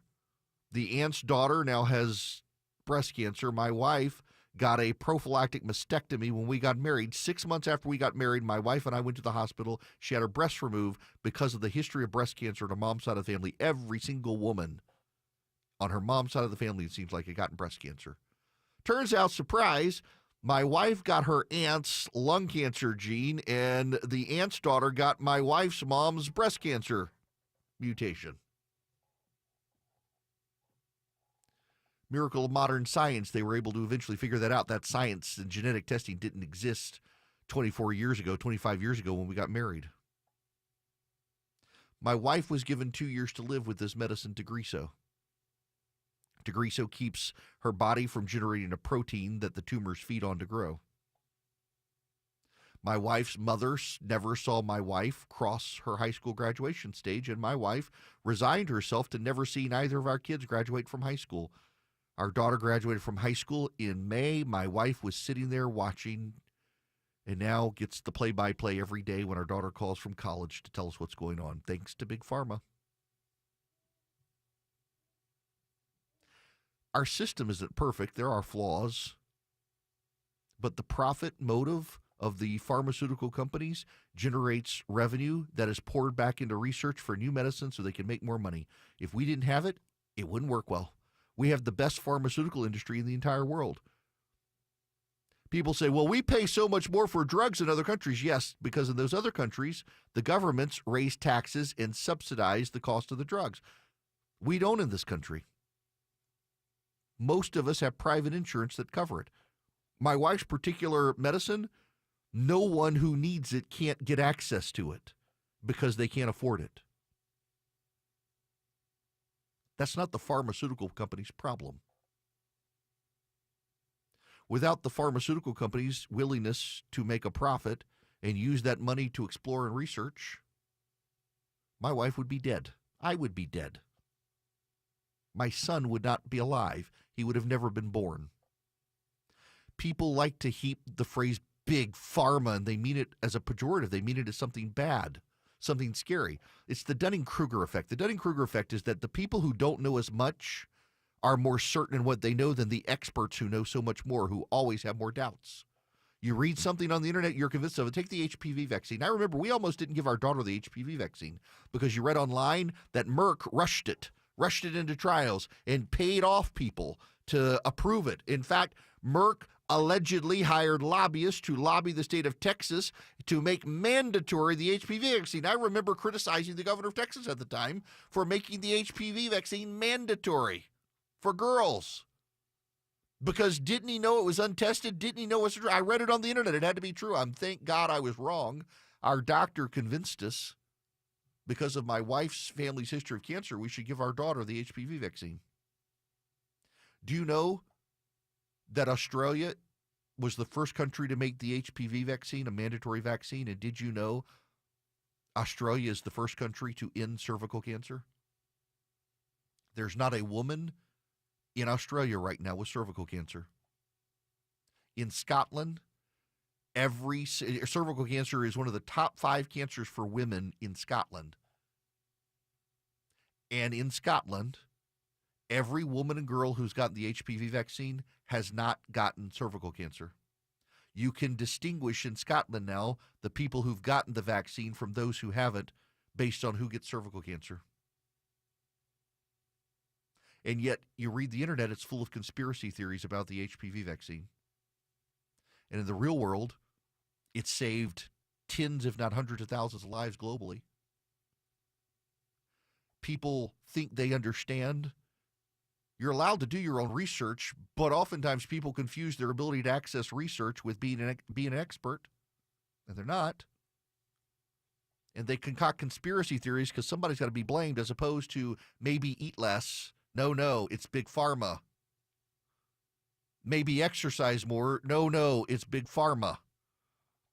The aunt's daughter now has breast cancer. My wife got a prophylactic mastectomy when we got married. 6 months after we got married, my wife and I went to the hospital. She had her breasts removed because of the history of breast cancer on her mom's side of the family. Every single woman on her mom's side of the family, it seems like, had gotten breast cancer. Turns out, surprise, my wife got her aunt's lung cancer gene, and the aunt's daughter got my wife's mom's breast cancer mutation. Miracle of modern science, they were able to eventually figure that out. That science and genetic testing didn't exist 25 years ago when we got married. My wife was given 2 years to live with this medicine, Tagrisso. Tagrisso keeps her body from generating a protein that the tumors feed on to grow. My wife's mother never saw my wife cross her high school graduation stage, and my wife resigned herself to never see either of our kids graduate from high school. Our daughter graduated from high school in May. My wife was sitting there watching and now gets the play-by-play every day when our daughter calls from college to tell us what's going on, thanks to Big Pharma. Our system isn't perfect. There are flaws. But the profit motive of the pharmaceutical companies generates revenue that is poured back into research for new medicine so they can make more money. If we didn't have it, it wouldn't work well. We have the best pharmaceutical industry in the entire world. People say, well, we pay so much more for drugs in other countries. Yes, because in those other countries, the governments raise taxes and subsidize the cost of the drugs. We don't in this country. Most of us have private insurance that cover it. My wife's particular medicine, no one who needs it can't get access to it because they can't afford it. That's not the pharmaceutical company's problem. Without the pharmaceutical company's willingness to make a profit and use that money to explore and research, my wife would be dead. I would be dead. My son would not be alive. He would have never been born. People like to heap the phrase big pharma, and they mean it as a pejorative. They mean it as something bad, something scary. It's the Dunning-Kruger effect. The Dunning-Kruger effect is that the people who don't know as much are more certain in what they know than the experts who know so much more, who always have more doubts. You read something on the internet, you're convinced of it. Take the HPV vaccine. I remember we almost didn't give our daughter the HPV vaccine because you read online that Merck rushed it into trials and paid off people to approve it. In fact, Merck allegedly hired lobbyists to lobby the state of Texas to make mandatory the HPV vaccine. I remember criticizing the governor of Texas at the time for making the HPV vaccine mandatory for girls. Because didn't he know it was untested? Didn't he know it was true? I read it on the internet. It had to be true. Thank God I was wrong. Our doctor convinced us, because of my wife's family's history of cancer, we should give our daughter the HPV vaccine. Do you know that Australia was the first country to make the HPV vaccine a mandatory vaccine? And did you know Australia is the first country to end cervical cancer? There's not a woman in Australia right now with cervical cancer. In Scotland, cervical cancer is one of the top 5 cancers for women in Scotland. And in Scotland, every woman and girl who's gotten the HPV vaccine has not gotten cervical cancer. You can distinguish in Scotland now the people who've gotten the vaccine from those who haven't based on who gets cervical cancer. And yet, you read the internet, it's full of conspiracy theories about the HPV vaccine. And in the real world, it saved tens, if not hundreds of thousands of lives globally. People think they understand. You're allowed to do your own research, but oftentimes people confuse their ability to access research with being an expert, and they're not. And they concoct conspiracy theories because somebody's got to be blamed, as opposed to maybe eat less. No, it's big pharma. Maybe exercise more. No, it's big pharma.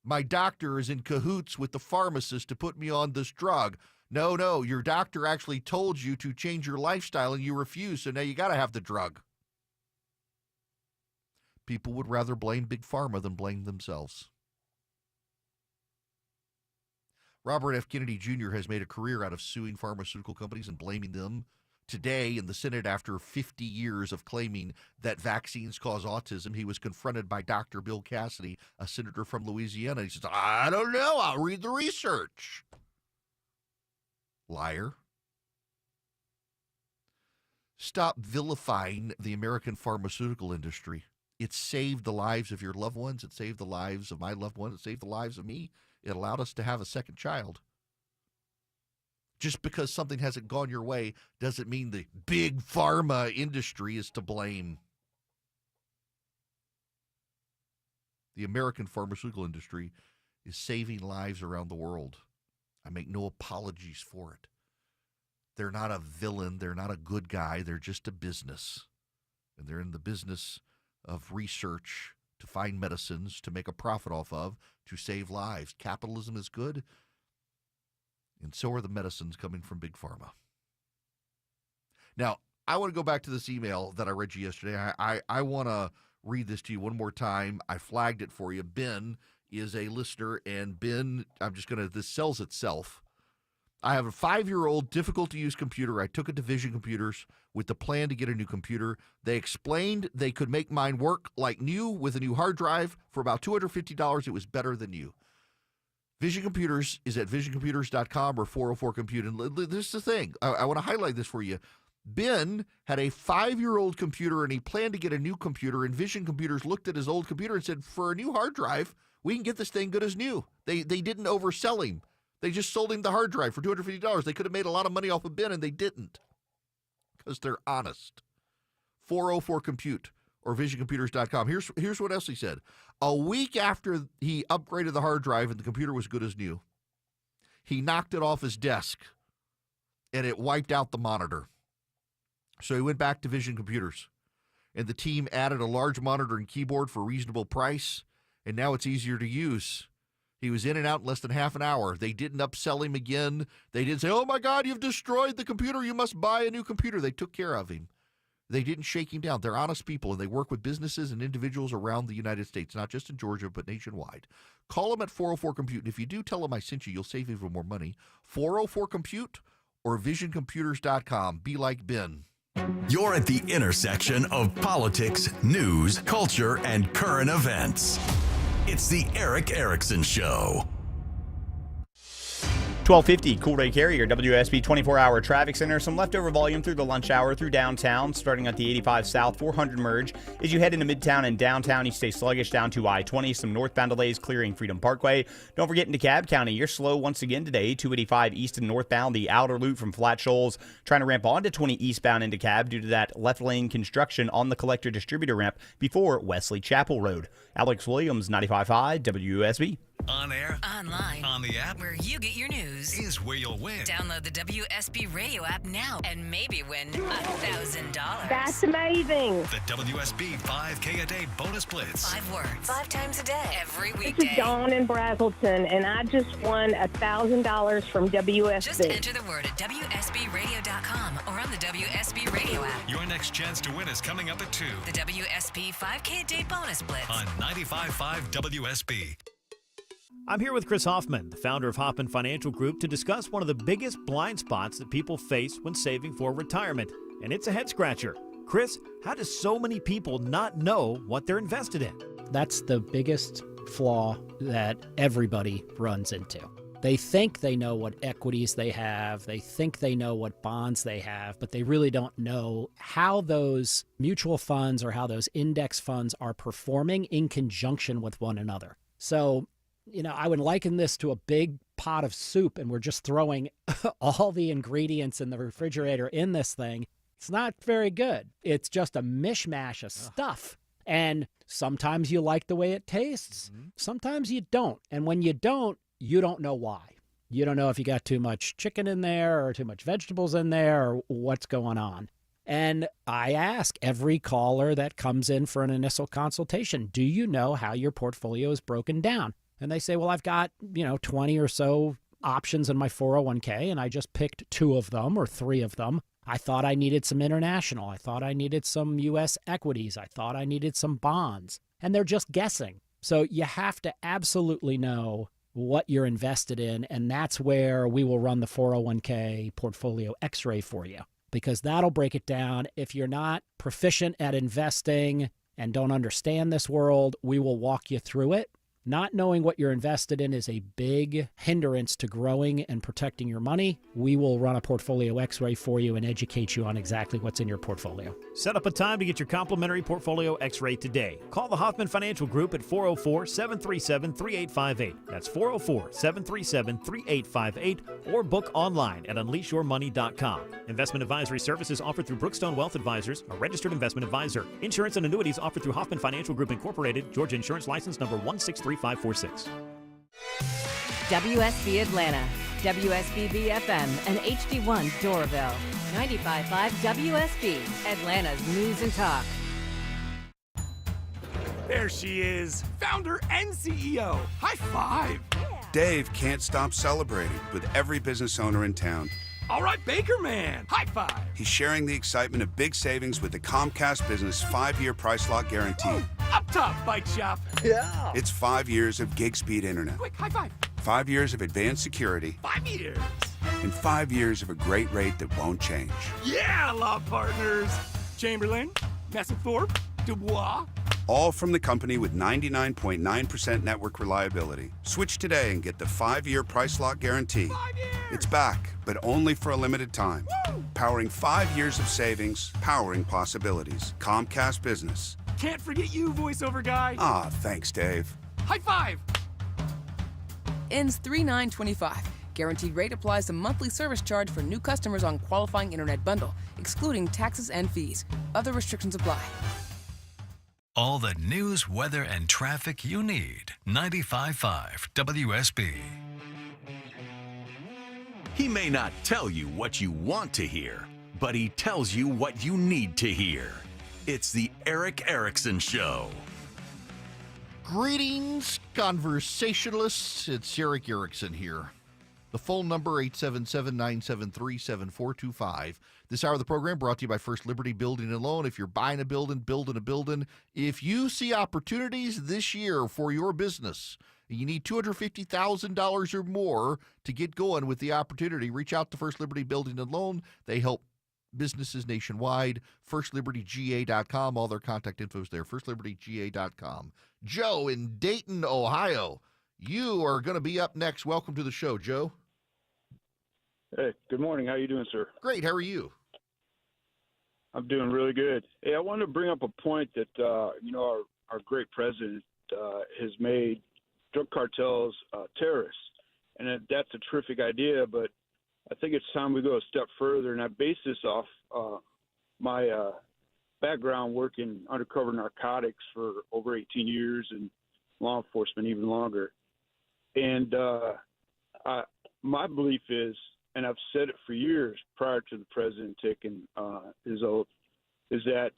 My doctor is in cahoots with the pharmacist to put me on this drug. No, your doctor actually told you to change your lifestyle and you refuse, so now you got to have the drug. People would rather blame big pharma than blame themselves. Robert F. Kennedy Jr. has made a career out of suing pharmaceutical companies and blaming them. Today in the Senate, after 50 years of claiming that vaccines cause autism, he was confronted by Dr. Bill Cassidy, a senator from Louisiana. He says, I don't know. I'll read the research. Liar. Stop vilifying the American pharmaceutical industry. It saved the lives of your loved ones. It saved the lives of my loved ones. It saved the lives of me. It allowed us to have a second child. Just because something hasn't gone your way doesn't mean the big pharma industry is to blame. The American pharmaceutical industry is saving lives around the world. I make no apologies for it. They're not a villain. They're not a good guy. They're just a business. And they're in the business of research to find medicines to make a profit off of, to save lives. Capitalism is good. And so are the medicines coming from Big Pharma. Now, I want to go back to this email that I read you yesterday. I want to read this to you one more time. I flagged it for you. Ben is a listener, and Ben, this sells itself. I have a 5-year-old difficult-to-use computer. I took it to Vision Computers with the plan to get a new computer. They explained they could make mine work like new with a new hard drive. For about $250, it was better than new. Vision Computers is at visioncomputers.com or 404-COMPUTE. And this is the thing. I want to highlight this for you. Ben had a 5-year-old computer, and he planned to get a new computer, and Vision Computers looked at his old computer and said, for a new hard drive, we can get this thing good as new. They didn't oversell him. They just sold him the hard drive for $250. They could have made a lot of money off of Ben, and they didn't because they're honest. 404-COMPUTE. Or visioncomputers.com. Here's what else he said. A week after he upgraded the hard drive and the computer was good as new, he knocked it off his desk and it wiped out the monitor. So he went back to Vision Computers, and the team added a large monitor and keyboard for a reasonable price, and now it's easier to use. He was in and out in less than half an hour. They didn't upsell him again. They didn't say, oh, my God, you've destroyed the computer. You must buy a new computer. They took care of him. They didn't shake him down. They're honest people, and they work with businesses and individuals around the United States, not just in Georgia, but nationwide. Call them at 404-COMPUTE, and if you do, tell them I sent you. You'll save even more money. 404-COMPUTE or visioncomputers.com. Be like Ben. You're at the intersection of politics, news, culture, and current events. It's the Eric Erickson Show. 1250, Cool Ray Carrier, WSB 24-hour traffic center. Some leftover volume through the lunch hour through downtown, starting at the 85 South 400 merge. As you head into Midtown and downtown, you stay sluggish down to I-20. Some northbound delays clearing Freedom Parkway. Don't forget into DeKalb County, you're slow once again today. 285 east and northbound, the outer loop from Flat Shoals. Trying to ramp onto 20 eastbound into DeKalb due to that left lane construction on the collector distributor ramp before Wesley Chapel Road. Alex Williams, 95.5 WSB. On air, online, on the app, where you get your news, is where you'll win. Download the WSB radio app now and maybe win $1,000. That's amazing. The WSB 5K a day bonus blitz. 5 words, 5 times a day, every This weekday. is Dawn in Brazelton, and I just won $1,000 from WSB. Just enter the word at WSBradio.com or on the WSB radio app. Your next chance to win is coming up at 2. The WSB 5K a day bonus blitz. On 95.5 WSB. I'm here with Chris Hoffman, the founder of Hoffman Financial Group, to discuss one of the biggest blind spots that people face when saving for retirement, and it's a head scratcher. Chris, how do so many people not know what they're invested in? That's the biggest flaw that everybody runs into. They think they know what equities they have, they think they know what bonds they have, but they really don't know how those mutual funds or how those index funds are performing in conjunction with one another. So, I would liken this to a big pot of soup, and we're just throwing all the ingredients in the refrigerator in this thing. It's not very good. It's just a mishmash of stuff. And sometimes you like the way it tastes. Sometimes you don't. And when you don't know why. You don't know if you got too much chicken in there or too much vegetables in there or what's going on. And I ask every caller that comes in for an initial consultation, do you know how your portfolio is broken down? And they say, well, I've got, 20 or so options in my 401k, and I just picked 2 of them or 3 of them. I thought I needed some international. I thought I needed some U.S. equities. I thought I needed some bonds. And they're just guessing. So you have to absolutely know what you're invested in, and that's where we will run the 401k portfolio x-ray for you, because that'll break it down. If you're not proficient at investing and don't understand this world, we will walk you through it. Not knowing what you're invested in is a big hindrance to growing and protecting your money. We will run a portfolio x-ray for you and educate you on exactly what's in your portfolio. Set up a time to get your complimentary portfolio x-ray today. Call the Hoffman Financial Group at 404-737-3858. That's 404-737-3858, or book online at unleashyourmoney.com. Investment advisory services offered through Brookstone Wealth Advisors, a registered investment advisor. Insurance and annuities offered through Hoffman Financial Group Incorporated, Georgia Insurance License number 163. 546. WSB Atlanta, WSBB FM, and HD1 Doraville. 95.5 WSB, Atlanta's News and Talk. There she is, founder and CEO. High five. Dave can't stop celebrating with every business owner in town. All right, Baker Man, high five. He's sharing the excitement of big savings with the Comcast Business 5-year price lock guarantee. Up top, Bike Shop. Yeah. It's 5 years of gig speed internet. Quick, high five. 5 years of advanced security. 5 years. And 5 years of a great rate that won't change. Yeah, law partners. Chamberlain, Messethorpe, Dubois. All from the company with 99.9% network reliability. Switch today and get the 5-year price lock guarantee. 5 years. It's back, but only for a limited time. Woo! Powering 5 years of savings, powering possibilities. Comcast Business. Can't forget you, voiceover guy. Ah, thanks, Dave. High five. Ends 3/9/25. Guaranteed rate applies to monthly service charge for new customers on qualifying internet bundle, excluding taxes and fees. Other restrictions apply. All the news, weather, and traffic you need. 95.5 WSB. He may not tell you what you want to hear, but he tells you what you need to hear. It's the Eric Erickson Show. Greetings, conversationalists. It's Eric Erickson here. The phone number, 877-973-7425. This hour of the program brought to you by First Liberty Building and Loan. If you're buying a building, building a building, if you see opportunities this year for your business, you need $250,000 or more to get going with the opportunity, reach out to First Liberty Building and Loan. They help businesses nationwide. FirstLibertyGA.com. All their contact info is there. FirstLibertyGA.com. Joe in Dayton, Ohio. You are going to be up next. Welcome to the show, Joe. Hey, good morning. How you doing, sir? Great. How are you? I'm doing really good. Hey, I wanted to bring up a point that, our great president has made drug cartels terrorists. And that's a terrific idea, but I think it's time we go a step further. And I base this off my background working undercover narcotics for over 18 years and law enforcement even longer. And my belief is, and I've said it for years prior to the president taking his oath, is that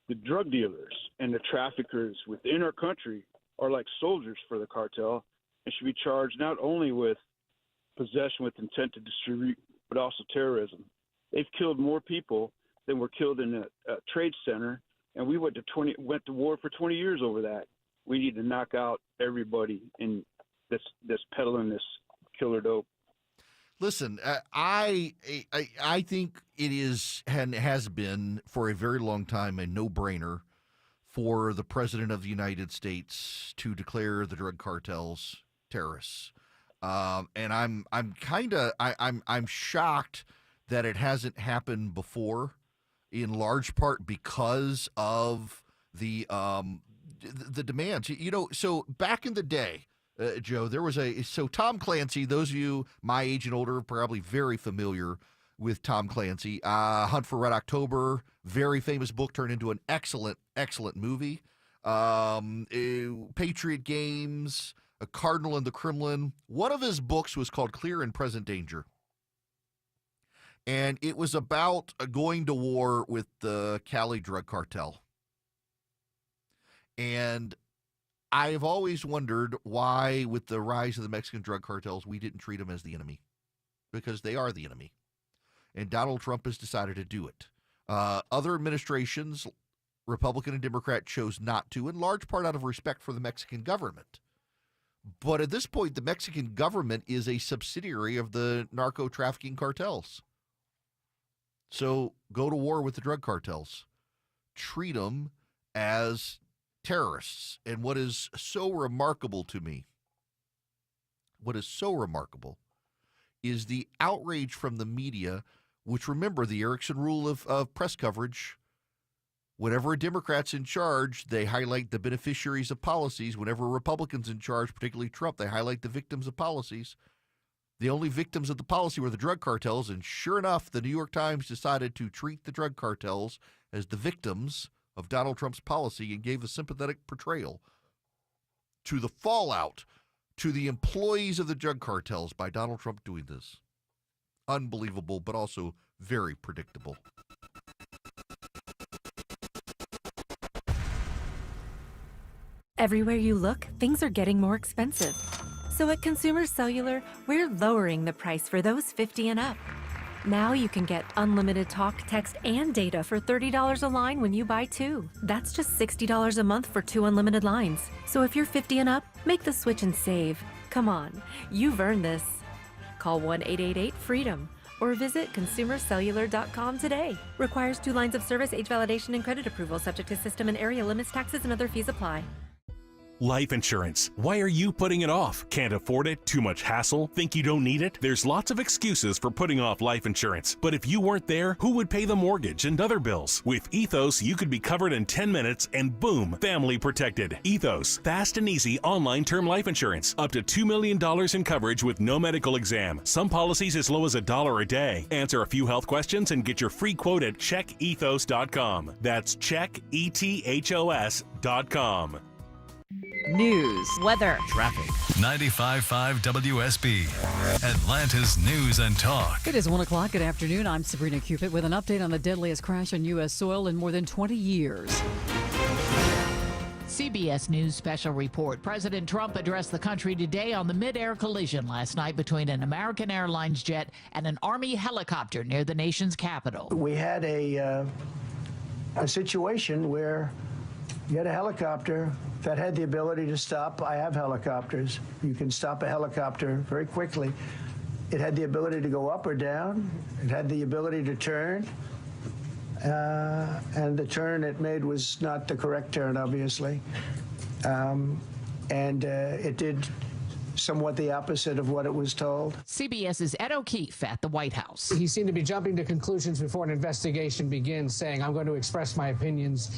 the drug dealers and the traffickers within our country are like soldiers for the cartel and should be charged not only with possession with intent to distribute, but also terrorism. They've killed more people than were killed in a trade center, and we went to war for 20 years over that. We need to knock out everybody in this peddling this killer dope. Listen, I think it is and has been for a very long time a no-brainer for the President of the United States to declare the drug cartels terrorists. And I'm shocked that it hasn't happened before, in large part because of the demands. So back in the day, Joe, there was Tom Clancy. Those of you my age and older are probably very familiar with Tom Clancy. Hunt for Red October, very famous book turned into an excellent movie. Patriot Games, A Cardinal in the Kremlin. One of his books was called Clear and Present Danger. And it was about going to war with the Cali drug cartel. And I have always wondered why, with the rise of the Mexican drug cartels, we didn't treat them as the enemy. Because they are the enemy. And Donald Trump has decided to do it. Other administrations, Republican and Democrat, chose not to, in large part out of respect for the Mexican government. But at this point, the Mexican government is a subsidiary of the narco-trafficking cartels. So go to war with the drug cartels. Treat them as terrorists. And what is so remarkable to me, is the outrage from the media, which, remember, the Erickson rule of press coverage. Whenever a Democrat's in charge, they highlight the beneficiaries of policies. Whenever a Republican's in charge, particularly Trump, they highlight the victims of policies. The only victims of the policy were the drug cartels, and sure enough, the New York Times decided to treat the drug cartels as the victims of Donald Trump's policy and gave a sympathetic portrayal to the fallout, to the employees of the drug cartels by Donald Trump doing this. Unbelievable, but also very predictable. Everywhere you look, things are getting more expensive. So at Consumer Cellular, we're lowering the price for those 50 and up. Now you can get unlimited talk, text, and data for $30 a line when you buy two. That's just $60 a month for 2 unlimited lines. So if you're 50 and up, make the switch and save. Come on, you've earned this. Call 1-888-FREEDOM or visit consumercellular.com today. Requires 2 lines of service, age validation, and credit approval, subject to system and area limits, taxes, and other fees apply. Life insurance. Why are you putting it off? Can't afford it? Too much hassle? Think you don't need it? There's lots of excuses for putting off life insurance. But if you weren't there, who would pay the mortgage and other bills? With Ethos, you could be covered in 10 minutes and boom, family protected. Ethos, fast and easy online term life insurance. Up to $2 million in coverage with no medical exam. Some policies as low as $1 a day. Answer a few health questions and get your free quote at checkethos.com. That's checkethos.com. News news, weather, traffic. 95.5 WSB, Atlanta's News and Talk. It is 1 o'clock. Good afternoon. I'm Sabrina Cupid with an update on the deadliest crash on U.S. soil in more than 20 years. CBS News special report. President Trump addressed the country today on the mid-air collision last night between an American Airlines jet and an Army helicopter near the nation's capital. We had a situation where you had a helicopter that had the ability to stop. I have helicopters. You can stop a helicopter very quickly. It had the ability to go up or down. It had the ability to turn. And the turn it made was not the correct turn, obviously. It did somewhat the opposite of what it was told. CBS's Ed O'Keefe at the White House. He seemed to be jumping to conclusions before an investigation begins, saying, I'm going to express my opinions,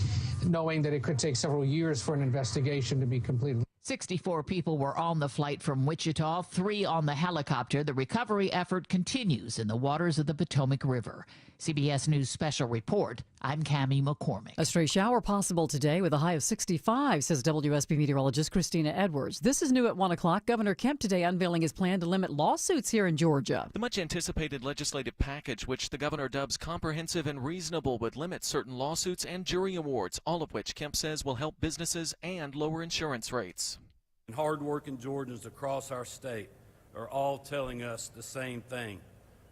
knowing that it could take several years for an investigation to be completed. 64 people were on the flight from Wichita, 3 on the helicopter. The recovery effort continues in the waters of the Potomac River. CBS News special report. I'm Cammie McCormick. A stray shower possible today with a high of 65, says WSB meteorologist Christina Edwards. This is new at 1 o'clock. Governor Kemp today unveiling his plan to limit lawsuits here in Georgia. The much-anticipated legislative package, which the governor dubs comprehensive and reasonable, would limit certain lawsuits and jury awards, all of which Kemp says will help businesses and lower insurance rates. Hard-working Georgians across our state are all telling us the same thing.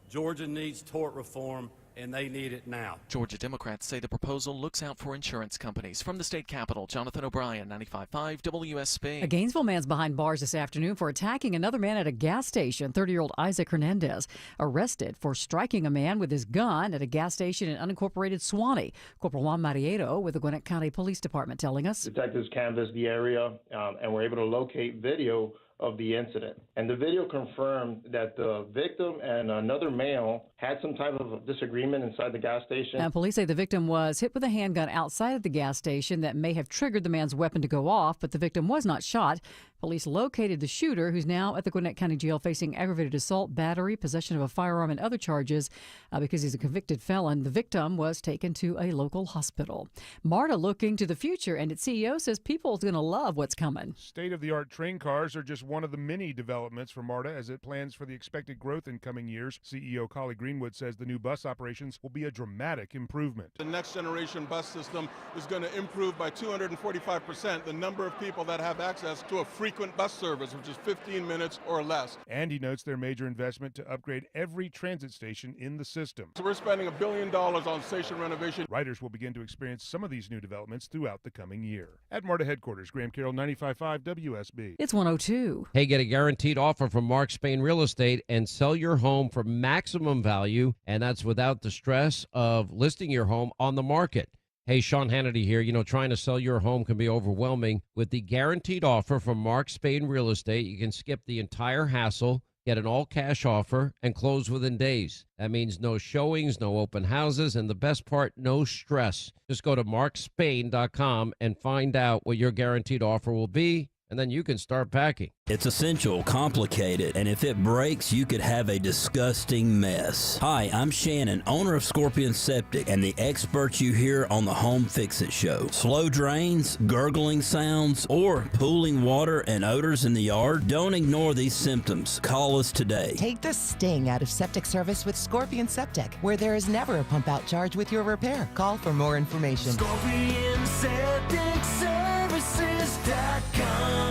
Georgia needs tort reform, and they need it now. Georgia Democrats say the proposal looks out for insurance companies. From the state capitol, Jonathan O'Brien, 95.5 WSB. A Gainesville man's behind bars this afternoon for attacking another man at a gas station. 30-year-old Isaac Hernandez arrested for striking a man with his gun at a gas station in unincorporated Suwanee. Corporal Juan Mariero with the Gwinnett County Police Department telling us. Detectives canvassed the area and were able to locate video of the incident. And the video confirmed that the victim and another male had some type of disagreement inside the gas station. And police say the victim was hit with a handgun outside of the gas station that may have triggered the man's weapon to go off, but the victim was not shot. Police located the shooter, who's now at the Gwinnett County Jail facing aggravated assault, battery, possession of a firearm, and other charges because he's a convicted felon. The victim was taken to a local hospital. MARTA looking to the future, and its CEO says people are going to love what's coming. State-of-the-art train cars are just one of the many developments for MARTA as it plans for the expected growth in coming years. CEO Collie Greenwood says the new bus operations will be a dramatic improvement. The next generation bus system is going to improve by 245% the number of people that have access to a frequent bus service, which is 15 minutes or less. And he notes their major investment to upgrade every transit station in the system. So we're spending $1 billion on station renovation. Riders will begin to experience some of these new developments throughout the coming year. At MARTA headquarters, Graham Carroll, 95.5 WSB. It's 102. Hey, get a guaranteed offer from Mark Spain Real Estate and sell your home for maximum value, and that's without the stress of listing your home on the market. Hey, Sean Hannity here. You know, trying to sell your home can be overwhelming. With the guaranteed offer from Mark Spain Real Estate, you can skip the entire hassle, get an all-cash offer, and close within days. That means no showings, no open houses, and the best part, no stress. Just go to markspain.com and find out what your guaranteed offer will be, and then you can start packing. It's essential, complicated, and if it breaks, you could have a disgusting mess. Hi, I'm Shannon, owner of Scorpion Septic, and the experts you hear on the Home Fix-It Show. Slow drains, gurgling sounds, or pooling water and odors in the yard? Don't ignore these symptoms. Call us today. Take the sting out of septic service with Scorpion Septic, where there is never a pump-out charge with your repair. Call for more information. ScorpionSepticServices.com.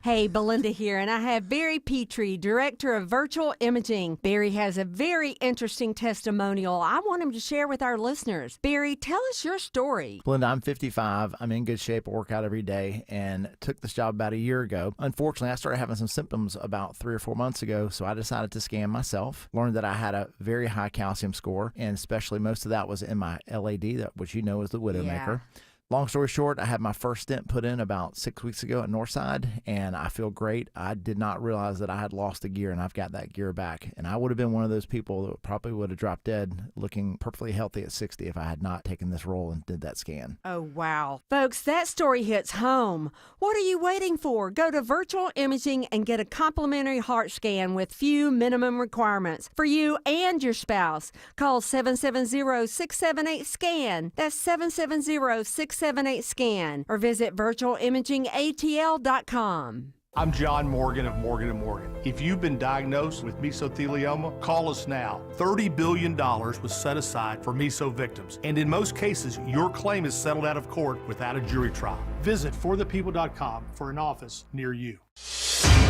Hey, Belinda here, and I have Barry Petrie, Director of Virtual Imaging. Barry has a very interesting testimonial I want him to share with our listeners. Barry, tell us your story. Belinda, I'm 55. I'm in good shape. I work out every day and took this job about a year ago. Unfortunately, I started having some symptoms about 3 or 4 months ago, so I decided to scan myself. Learned that I had a very high calcium score, and especially most of that was in my LAD, which you know is the Widowmaker. Long story short, I had my first stent put in about 6 weeks ago at Northside, and I feel great. I did not realize that I had lost a gear, and I've got that gear back. And I would have been one of those people that probably would have dropped dead looking perfectly healthy at 60 if I had not taken this role and did that scan. Oh, wow. Folks, that story hits home. What are you waiting for? Go to Virtual Imaging and get a complimentary heart scan with few minimum requirements for you and your spouse. Call 770-678-SCAN. That's 770-678-SCAN. 678-SCAN or visit virtualimagingatl.com. I'm John Morgan of Morgan & Morgan. If you've been diagnosed with mesothelioma, call us now. $30 billion was set aside for meso victims, and in most cases, your claim is settled out of court without a jury trial. Visit forthepeople.com for an office near you.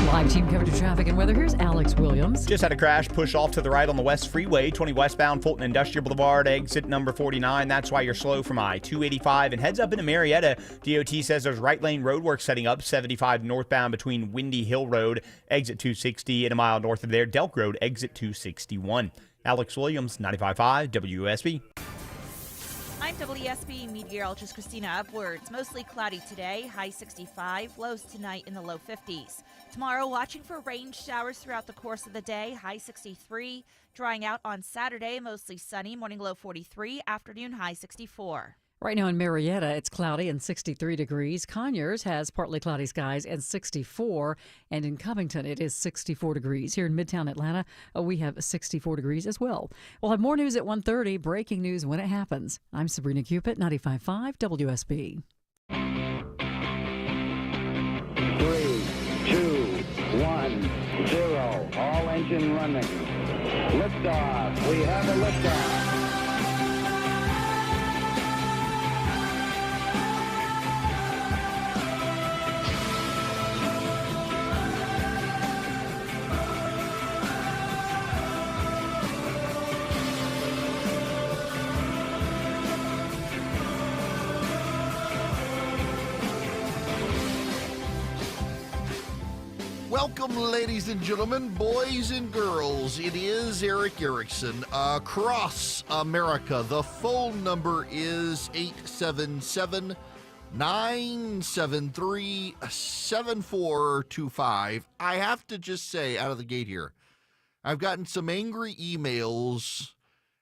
Live team coverage of traffic and weather. Here's Alex Williams. Just had a crash push off to the right on the West Freeway, 20 westbound Fulton Industrial Boulevard, exit number 49. That's why you're slow from I-285. And heads up into Marietta. DOT says there's right lane roadwork setting up 75 northbound between Windy Hill Road, exit 260, and a mile north of there, Delk Road, exit 261. Alex Williams, 95.5 WSB. I'm WSB meteorologist Christina Upwards. Mostly cloudy today, high 65, lows tonight in the low 50s. Tomorrow, watching for rain showers throughout the course of the day, high 63. Drying out on Saturday, mostly sunny, morning low 43, afternoon high 64. Right now in Marietta, it's cloudy and 63 degrees. Conyers has partly cloudy skies and 64. And in Covington, it is 64 degrees. Here in Midtown Atlanta, we have 64 degrees as well. We'll have more news at 1:30, breaking news when it happens. I'm Sabrina Cupid, 95.5 WSB. 3, 2, 1, 0. All engine running. Liftoff. We have a liftoff. Welcome, ladies and gentlemen, boys and girls. It is Eric Erickson across America. The phone number is 877-973-7425. I have to just say out of the gate here, I've gotten some angry emails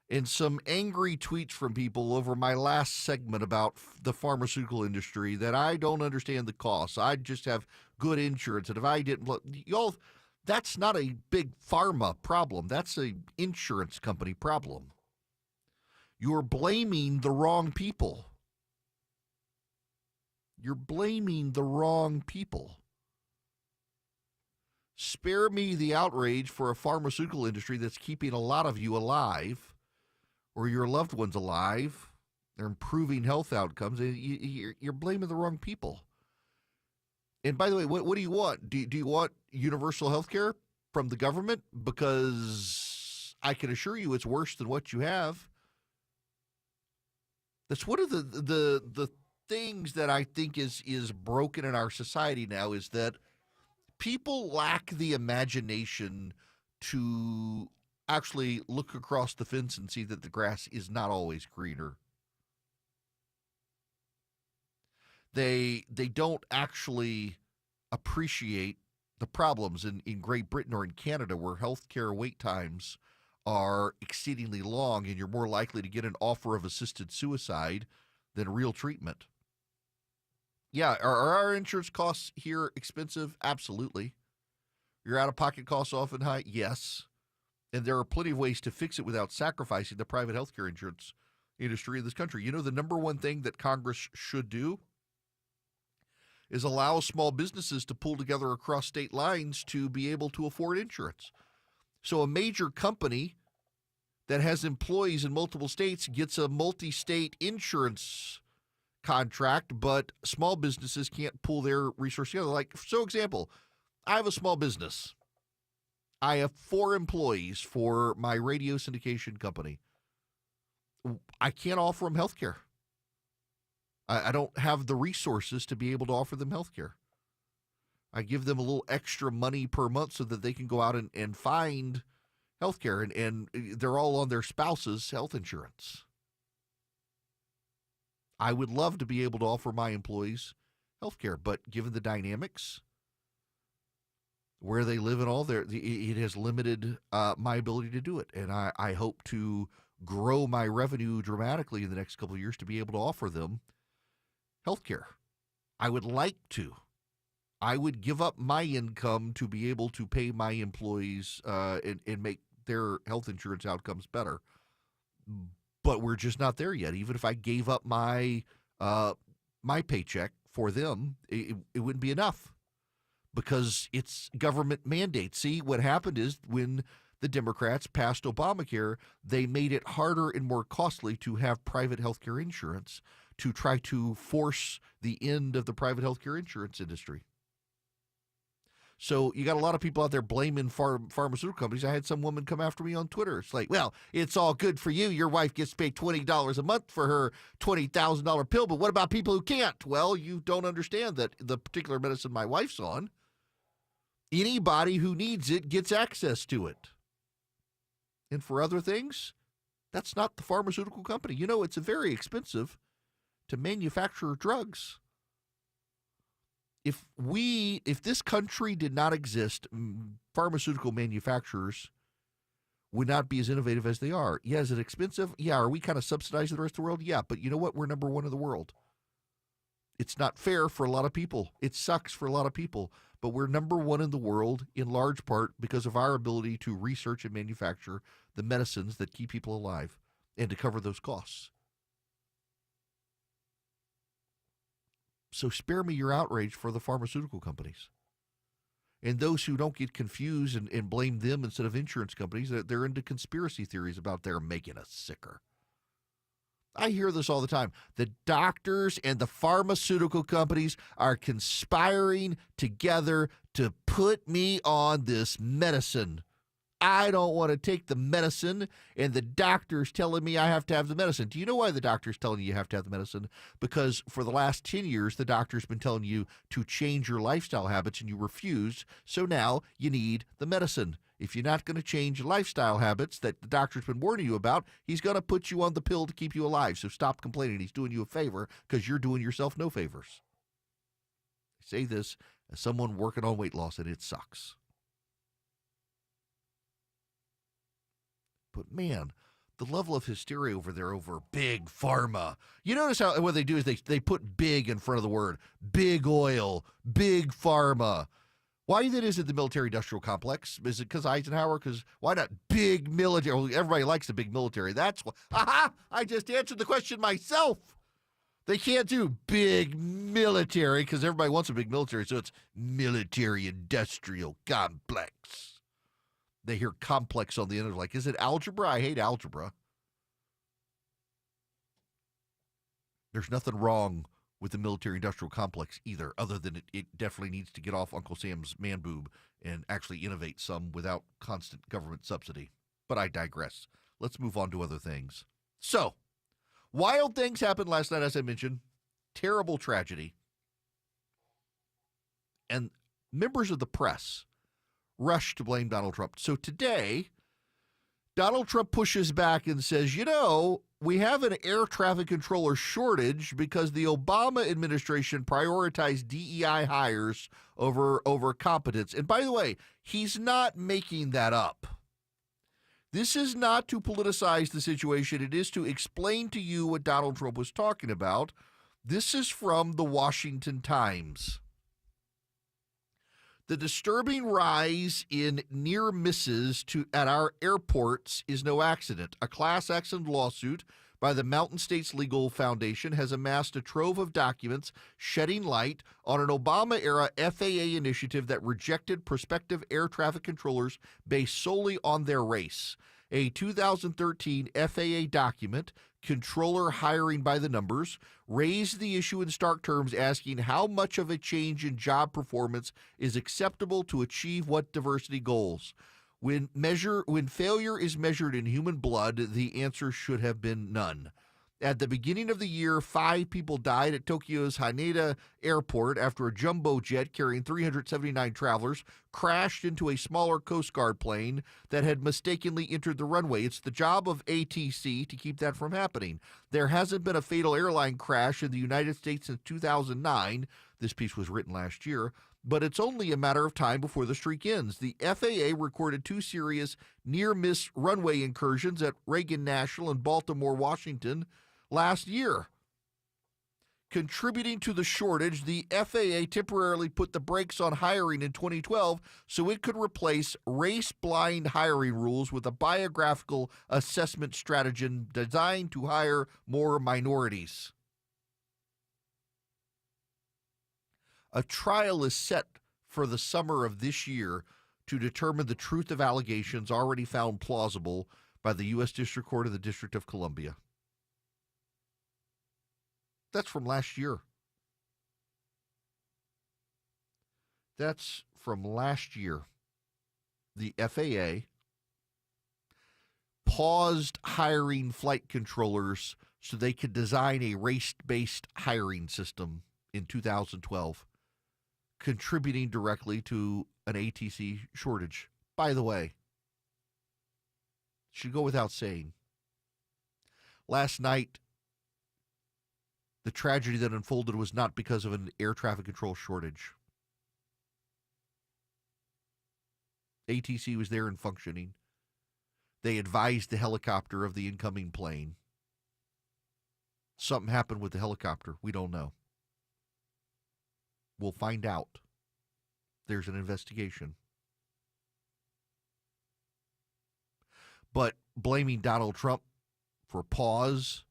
and some angry tweets from people over my last segment about the pharmaceutical industry that I don't understand the costs. I just have good insurance, and if I didn't, y'all, that's not a big pharma problem. That's an insurance company problem. You're blaming the wrong people. You're blaming the wrong people. Spare me the outrage for a pharmaceutical industry that's keeping a lot of you alive, or your loved ones alive. They're improving health outcomes. You're blaming the wrong people. And by the way, what do you want? Do you want universal health care from the government? Because I can assure you it's worse than what you have. That's one of the things that I think is broken in our society now, is that people lack the imagination to actually look across the fence and see that the grass is not always greener. They don't actually appreciate the problems in Great Britain or in Canada, where healthcare wait times are exceedingly long and you're more likely to get an offer of assisted suicide than real treatment. Yeah, are our insurance costs here expensive? Absolutely. Your out-of-pocket costs often high? Yes. And there are plenty of ways to fix it without sacrificing the private healthcare insurance industry in this country. You know, the number one thing that Congress should do is allow small businesses to pull together across state lines to be able to afford insurance. So a major company that has employees in multiple states gets a multi-state insurance contract, but small businesses can't pull their resources together. Like, so example, I have a small business. I have 4 employees for my radio syndication company. I can't offer them health care. I don't have the resources to be able to offer them health care. I give them a little extra money per month so that they can go out and find health care, and they're all on their spouse's health insurance. I would love to be able to offer my employees health care, but given the dynamics, where they live and all, it has limited my ability to do it. And I hope to grow my revenue dramatically in the next couple of years to be able to offer them health care. I would like to. I would give up my income to be able to pay my employees and make their health insurance outcomes better. But we're just not there yet. Even if I gave up my my paycheck for them, it wouldn't be enough because it's government mandate. See, what happened is when the Democrats passed Obamacare, they made it harder and more costly to have private health care insurance to try to force the end of the private health care insurance industry. So you got a lot of people out there blaming pharmaceutical companies. I had some woman come after me on Twitter. It's like, well, it's all good for you. Your wife gets paid $20 a month for her $20,000 pill, but what about people who can't? Well, you don't understand that the particular medicine my wife's on, anybody who needs it gets access to it. And for other things, that's not the pharmaceutical company. You know, it's very expensive to manufacture drugs. If this country did not exist, pharmaceutical manufacturers would not be as innovative as they are. Yeah, is it expensive? Yeah. Are we kind of subsidizing the rest of the world? Yeah. But you know what? We're number one in the world. It's not fair for a lot of people. It sucks for a lot of people. But we're number one in the world in large part because of our ability to research and manufacture the medicines that keep people alive and to cover those costs. So spare me your outrage for the pharmaceutical companies. And those who don't get confused and blame them instead of insurance companies, they're into conspiracy theories about they're making us sicker. I hear this all the time. The doctors and the pharmaceutical companies are conspiring together to put me on this medicine. I don't want to take the medicine, and the doctor's telling me I have to have the medicine. Do you know why the doctor's telling you have to have the medicine? Because for the last 10 years, the doctor's been telling you to change your lifestyle habits, and you refused, so now you need the medicine. If you're not going to change lifestyle habits that the doctor's been warning you about, he's going to put you on the pill to keep you alive. So stop complaining. He's doing you a favor because you're doing yourself no favors. I say this as someone working on weight loss, and it sucks. But man, the level of hysteria over there over big pharma. You notice how what they do is they put big in front of the word. Big oil, big pharma. Why that is it the military-industrial complex? Is it because Eisenhower? Because why not big military? Well, everybody likes the big military. That's why. Aha! I just answered the question myself. They can't do big military because everybody wants a big military, so it's military-industrial complex. They hear complex on the end of it, like, is it algebra? I hate algebra. There's nothing wrong with the military-industrial complex either, other than it definitely needs to get off Uncle Sam's man boob and actually innovate some without constant government subsidy. But I digress. Let's move on to other things. So, wild things happened last night, as I mentioned. Terrible tragedy. And members of the press rushed to blame Donald Trump. So today, Donald Trump pushes back and says, you know, we have an air traffic controller shortage because the Obama administration prioritized DEI hires over competence. And by the way, he's not making that up. This is not to politicize the situation. It is to explain to you what Donald Trump was talking about. This is from the Washington Times. The disturbing rise in near misses at our airports is no accident. A class action lawsuit by the Mountain States Legal Foundation has amassed a trove of documents shedding light on an Obama-era FAA initiative that rejected prospective air traffic controllers based solely on their race. A 2013 FAA document, Controller Hiring by the Numbers, raised the issue in stark terms, asking how much of a change in job performance is acceptable to achieve what diversity goals. When failure is measured in human blood, the answer should have been none. At the beginning of the year, 5 people died at Tokyo's Haneda Airport after a jumbo jet carrying 379 travelers crashed into a smaller Coast Guard plane that had mistakenly entered the runway. It's the job of ATC to keep that from happening. There hasn't been a fatal airline crash in the United States since 2009. This piece was written last year. But it's only a matter of time before the streak ends. The FAA recorded 2 serious near-miss runway incursions at Reagan National in Baltimore, Washington, last year. Contributing to the shortage, the FAA temporarily put the brakes on hiring in 2012 so it could replace race-blind hiring rules with a biographical assessment strategy designed to hire more minorities. A trial is set for the summer of this year to determine the truth of allegations already found plausible by the U.S. District Court of the District of Columbia. That's from last year. That's from last year. The FAA paused hiring flight controllers so they could design a race-based hiring system in 2012, contributing directly to an ATC shortage. By the way, should go without saying, last night, the tragedy that unfolded was not because of an air traffic control shortage. ATC was there and functioning. They advised the helicopter of the incoming plane. Something happened with the helicopter. We don't know. We'll find out. There's an investigation. But blaming Donald Trump for pause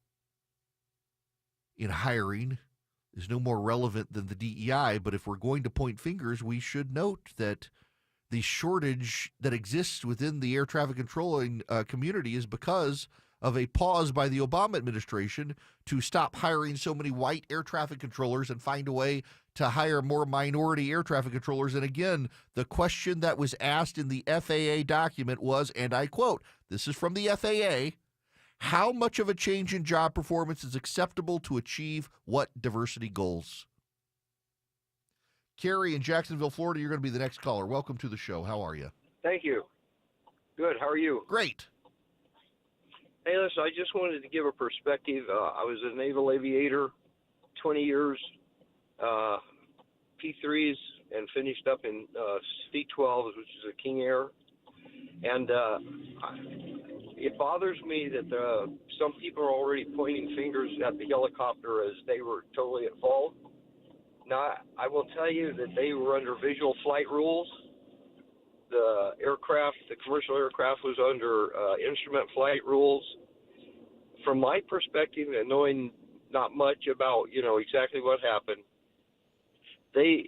in hiring is no more relevant than the DEI. But if we're going to point fingers, we should note that the shortage that exists within the air traffic controlling community is because of a pause by the Obama administration to stop hiring so many white air traffic controllers and find a way to hire more minority air traffic controllers. And again, the question that was asked in the FAA document was, and I quote, this is from the FAA, how much of a change in job performance is acceptable to achieve what diversity goals? Kerry in Jacksonville, Florida, you're going to be the next caller. Welcome to the show. How are you? Thank you. Good. How are you? Great. Hey, listen, I just wanted to give a perspective. I was a naval aviator, 20 years, P3s, and finished up in C-12s, which is a King Air. And it bothers me that some people are already pointing fingers at the helicopter as they were totally at fault. Now, I will tell you that they were under visual flight rules. The aircraft, the commercial aircraft, was under instrument flight rules. From my perspective, and knowing not much about, exactly what happened, the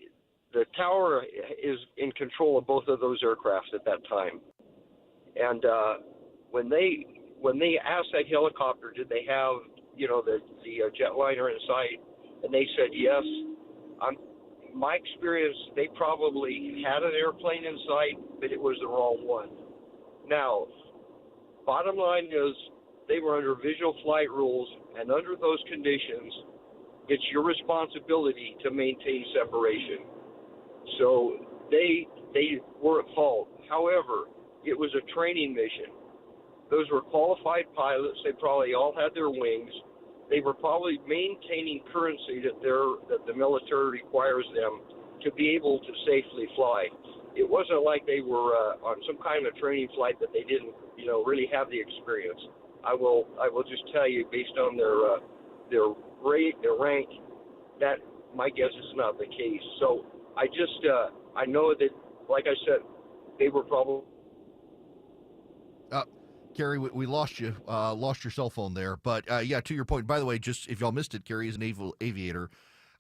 tower is in control of both of those aircrafts at that time. And when they asked that helicopter, did they have, the jetliner in sight, and they said yes. My experience, they probably had an airplane in sight, but it was the wrong one. Now, bottom line is they were under visual flight rules, and under those conditions, it's your responsibility to maintain separation. So they were at fault. However, it was a training mission. Those were qualified pilots. They probably all had their wings. They were probably maintaining currency that the military requires them to be able to safely fly. It wasn't like they were on some kind of training flight that they didn't, really have the experience. I will just tell you, based on their rank, that my guess is not the case. So I know that, like I said, they were probably. Kerry, we lost you, lost your cell phone there. But, yeah, to your point, by the way, just if y'all missed it, Kerry is a naval aviator.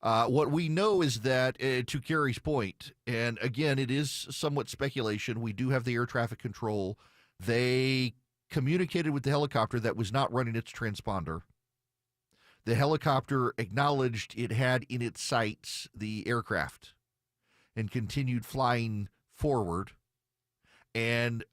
What we know is that, to Kerry's point, and again, it is somewhat speculation, we do have the air traffic control. They communicated with the helicopter that was not running its transponder. The helicopter acknowledged it had in its sights the aircraft and continued flying forward. And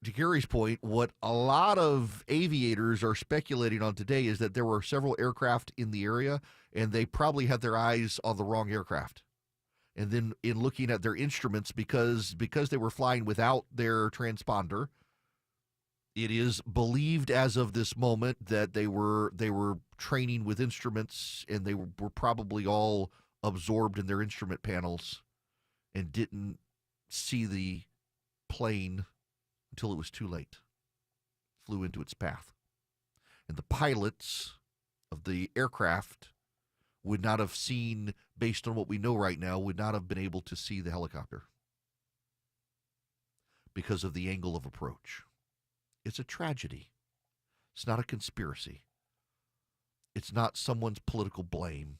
to Gary's point, what a lot of aviators are speculating on today is that there were several aircraft in the area, and they probably had their eyes on the wrong aircraft. And then in looking at their instruments, because they were flying without their transponder, it is believed as of this moment that they were training with instruments, and they were probably all absorbed in their instrument panels and didn't see the plane until it was too late. Flew into its path. And the pilots of the aircraft would not have seen, based on what we know right now, would not have been able to see the helicopter because of the angle of approach. It's a tragedy. It's not a conspiracy. It's not someone's political blame.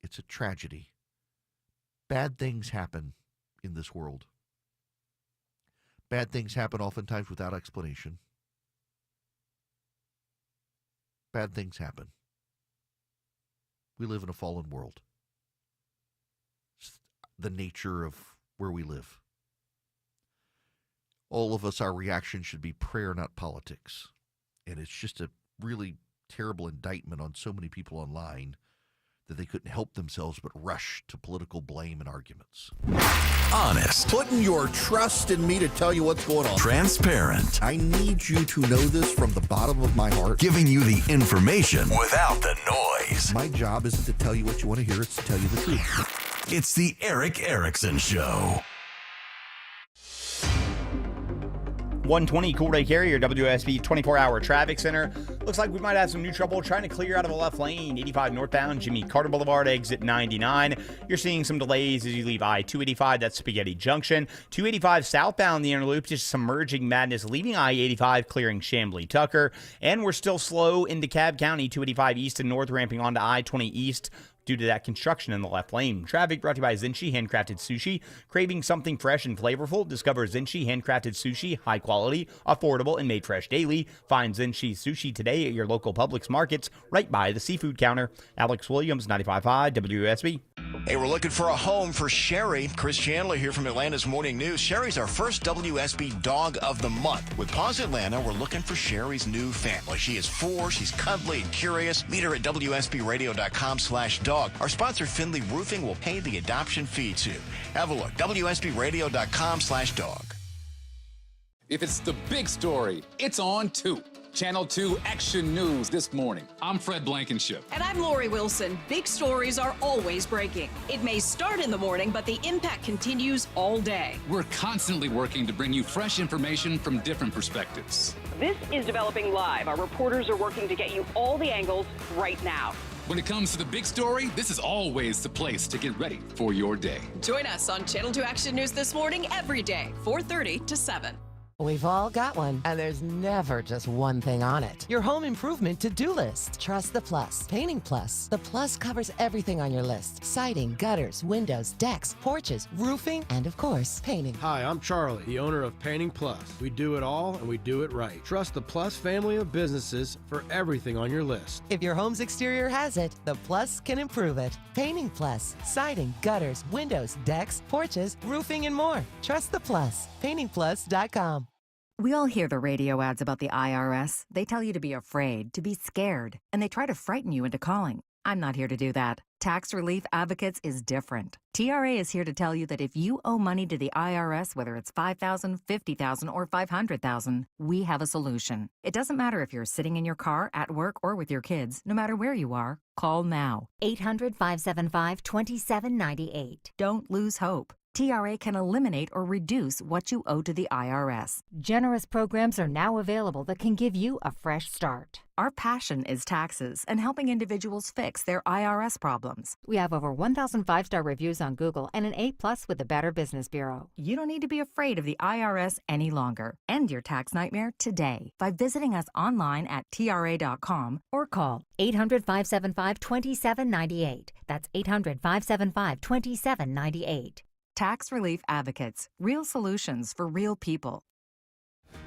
It's a tragedy. Bad things happen in this world. Bad things happen oftentimes without explanation. Bad things happen. We live in a fallen world. It's the nature of where we live. All of us, our reaction should be prayer, not politics. And it's just a really terrible indictment on so many people online that they couldn't help themselves but rush to political blame and arguments. Honest. Putting your trust in me to tell you what's going on. Transparent. I need you to know this from the bottom of my heart. Giving you the information without the noise. My job isn't to tell you what you want to hear, it's to tell you the truth. It's the Erick Erickson Show. 120 Cool Day Carrier, WSB 24-hour traffic center. Looks like we might have some new trouble trying to clear out of the left lane. 85 northbound, Jimmy Carter Boulevard, exit 99. You're seeing some delays as you leave I-285, that's Spaghetti Junction. 285 southbound, the inner loop, just some merging madness, leaving I-85, clearing Chamblee Tucker. And we're still slow into Cobb County, 285 east and north, ramping onto I-20 east, due to that construction in the left lane. Traffic brought to you by Zinchi Handcrafted Sushi. Craving something fresh and flavorful? Discover Zinchi Handcrafted Sushi. High quality, affordable, and made fresh daily. Find Zinchi Sushi today at your local Publix markets right by the seafood counter. Alex Williams, 95.5 WSB. Hey, we're looking for a home for Sherry. Chris Chandler here from Atlanta's Morning News. Sherry's our first WSB Dog of the Month. With Paws Atlanta, we're looking for Sherry's new family. She is 4, she's cuddly and curious. Meet her at WSBRadio.com/dog. Our sponsor, Finley Roofing, will pay the adoption fee too. Have a look. WSBRadio.com/dog. If it's the big story, it's on 2. Channel 2 Action News this morning. I'm Fred Blankenship. And I'm Lori Wilson. Big stories are always breaking. It may start in the morning, but the impact continues all day. We're constantly working to bring you fresh information from different perspectives. This is Developing Live. Our reporters are working to get you all the angles right now. When it comes to the big story, this is always the place to get ready for your day. Join us on Channel 2 Action News this morning every day, 4:30 to 7. We've all got one, and there's never just one thing on it. Your home improvement to-do list. Trust the Plus. Painting Plus. The Plus covers everything on your list. Siding, gutters, windows, decks, porches, roofing, and of course, painting. Hi, I'm Charlie, the owner of Painting Plus. We do it all, and we do it right. Trust the Plus family of businesses for everything on your list. If your home's exterior has it, the Plus can improve it. Painting Plus. Siding, gutters, windows, decks, porches, roofing, and more. Trust the Plus. PaintingPlus.com. We all hear the radio ads about the IRS. They tell you to be afraid, to be scared, and they try to frighten you into calling. I'm not here to do that. Tax Relief Advocates is different. TRA is here to tell you that if you owe money to the IRS, whether it's $5,000, $50,000, or $500,000, we have a solution. It doesn't matter if you're sitting in your car, at work, or with your kids. No matter where you are, call now. 800-575-2798. Don't lose hope. TRA can eliminate or reduce what you owe to the IRS. Generous programs are now available that can give you a fresh start. Our passion is taxes and helping individuals fix their IRS problems. We have over 1,000 5-star reviews on Google and an A+ with the Better Business Bureau. You don't need to be afraid of the IRS any longer. End your tax nightmare today by visiting us online at TRA.com or call 800-575-2798. That's 800-575-2798. Tax Relief Advocates. Real solutions for real people.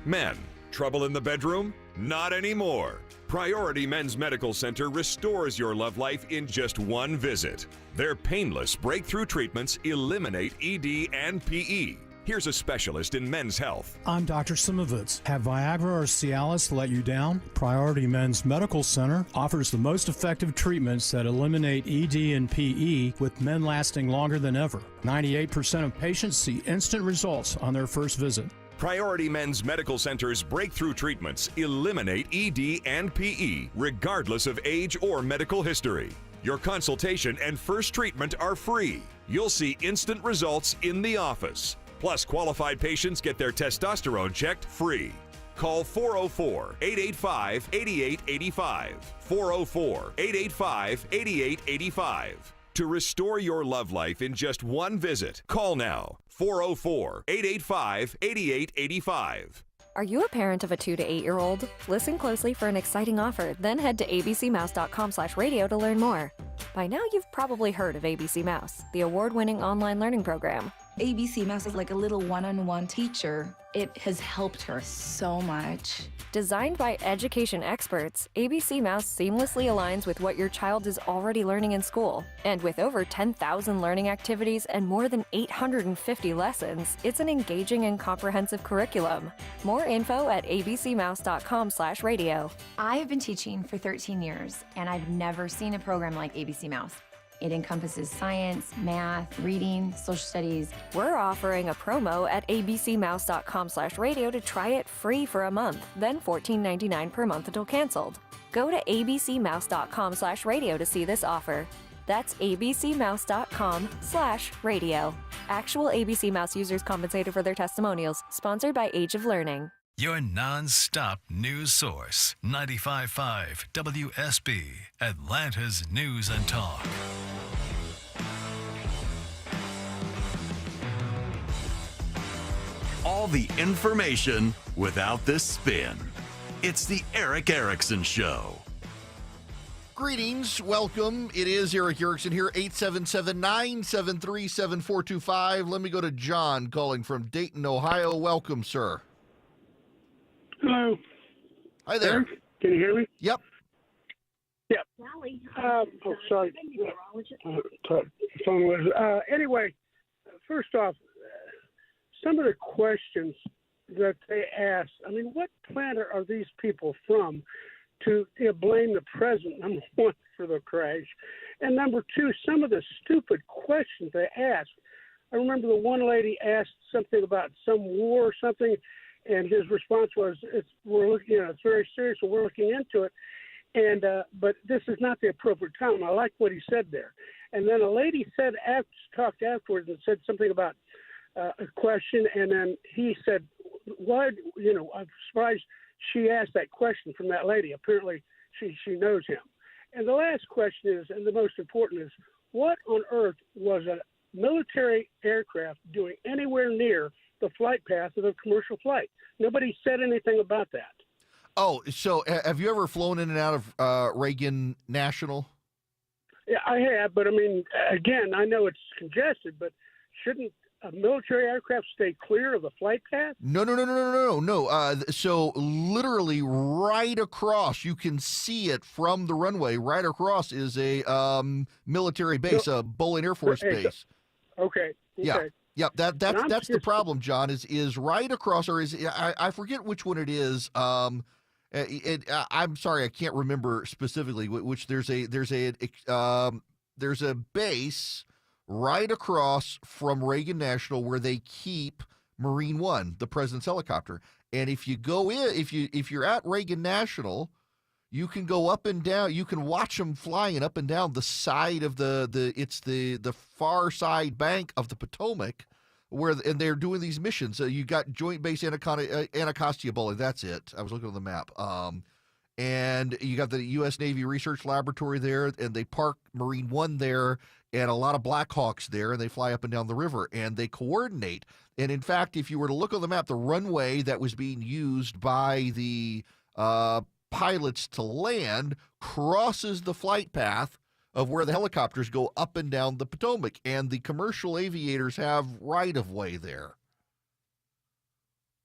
Men, trouble in the bedroom? Not anymore. Priority Men's Medical Center restores your love life in just one visit. Their painless breakthrough treatments eliminate ED and PE. Here's a specialist in men's health. I'm Dr. Simovitz. Have Viagra or Cialis let you down? Priority Men's Medical Center offers the most effective treatments that eliminate ED and PE, with men lasting longer than ever. 98% of patients see instant results on their first visit. Priority Men's Medical Center's breakthrough treatments eliminate ED and PE, regardless of age or medical history. Your consultation and first treatment are free. You'll see instant results in the office. Plus, qualified patients get their testosterone checked free. Call 404-885-8885. 404-885-8885. To restore your love life in just one visit, call now. 404-885-8885. Are you a parent of a 2 to 8 year old? Listen closely for an exciting offer, then head to abcmouse.com/radio to learn more. By now, you've probably heard of ABC Mouse, the award-winning online learning program. ABC Mouse is like a little one-on-one teacher. It has helped her so much. Designed by education experts, ABC Mouse seamlessly aligns with what your child is already learning in school. And with over 10,000 learning activities and more than 850 lessons, it's an engaging and comprehensive curriculum. More info at abcmouse.com/radio. I have been teaching for 13 years, and I've never seen a program like ABC Mouse. It encompasses science, math, reading, social studies. We're offering a promo at abcmouse.com/radio to try it free for a month, then $14.99 per month until canceled. Go to abcmouse.com/radio to see this offer. That's abcmouse.com/radio. Actual ABC Mouse users compensated for their testimonials. Sponsored by Age of Learning. Your non-stop news source, 95.5 WSB, Atlanta's News and Talk. All the information without the spin. It's the Eric Erickson Show. Greetings, welcome. It is Eric Erickson here, 877-973-7425. Let me go to John calling from Dayton, Ohio. Welcome, sir. Hello. Hi there. Eric, can you hear me? Yep. Yep. Sorry. Phone was. Anyway, first off, some of the questions that they ask, I mean, what planet are these people from to blame the president, number one, for the crash? And number two, some of the stupid questions they ask. I remember the one lady asked something about some war or something, and his response was, "We're looking, it's very serious, and we're looking into it." And but this is not the appropriate time. I like what he said there. And then a lady talked afterwards and said something about a question, and then he said, "Why? I'm surprised she asked that question from that lady. Apparently, she knows him." And the last question is, and the most important is, what on earth was a military aircraft doing anywhere near the flight path of a commercial flight? Nobody said anything about that. Oh, so have you ever flown in and out of Reagan National? Yeah, I have, but I mean, again, I know it's congested, but shouldn't a military aircraft stay clear of the flight path? No. So literally right across, you can see it from the runway. Right across is a military base, a Bolin Air Force Base. Okay. Yeah. Yep, that's the problem, John. Is right across, or is I forget which one it is. I'm sorry, I can't remember specifically. Which there's a base right across from Reagan National where they keep Marine One, the president's helicopter. And if you go in, if you're at Reagan National, you can go up and down. You can watch them flying up and down the side of the far side bank of the Potomac, and they're doing these missions. You got Joint Base Anacostia Bolling. That's it. I was looking on the map. And you got the U.S. Navy Research Laboratory there, and they park Marine One there, and a lot of Black Hawks there, and they fly up and down the river, and they coordinate. And in fact, if you were to look on the map, the runway that was being used by the pilots to land crosses the flight path of where the helicopters go up and down the Potomac, and the commercial aviators have right-of-way there.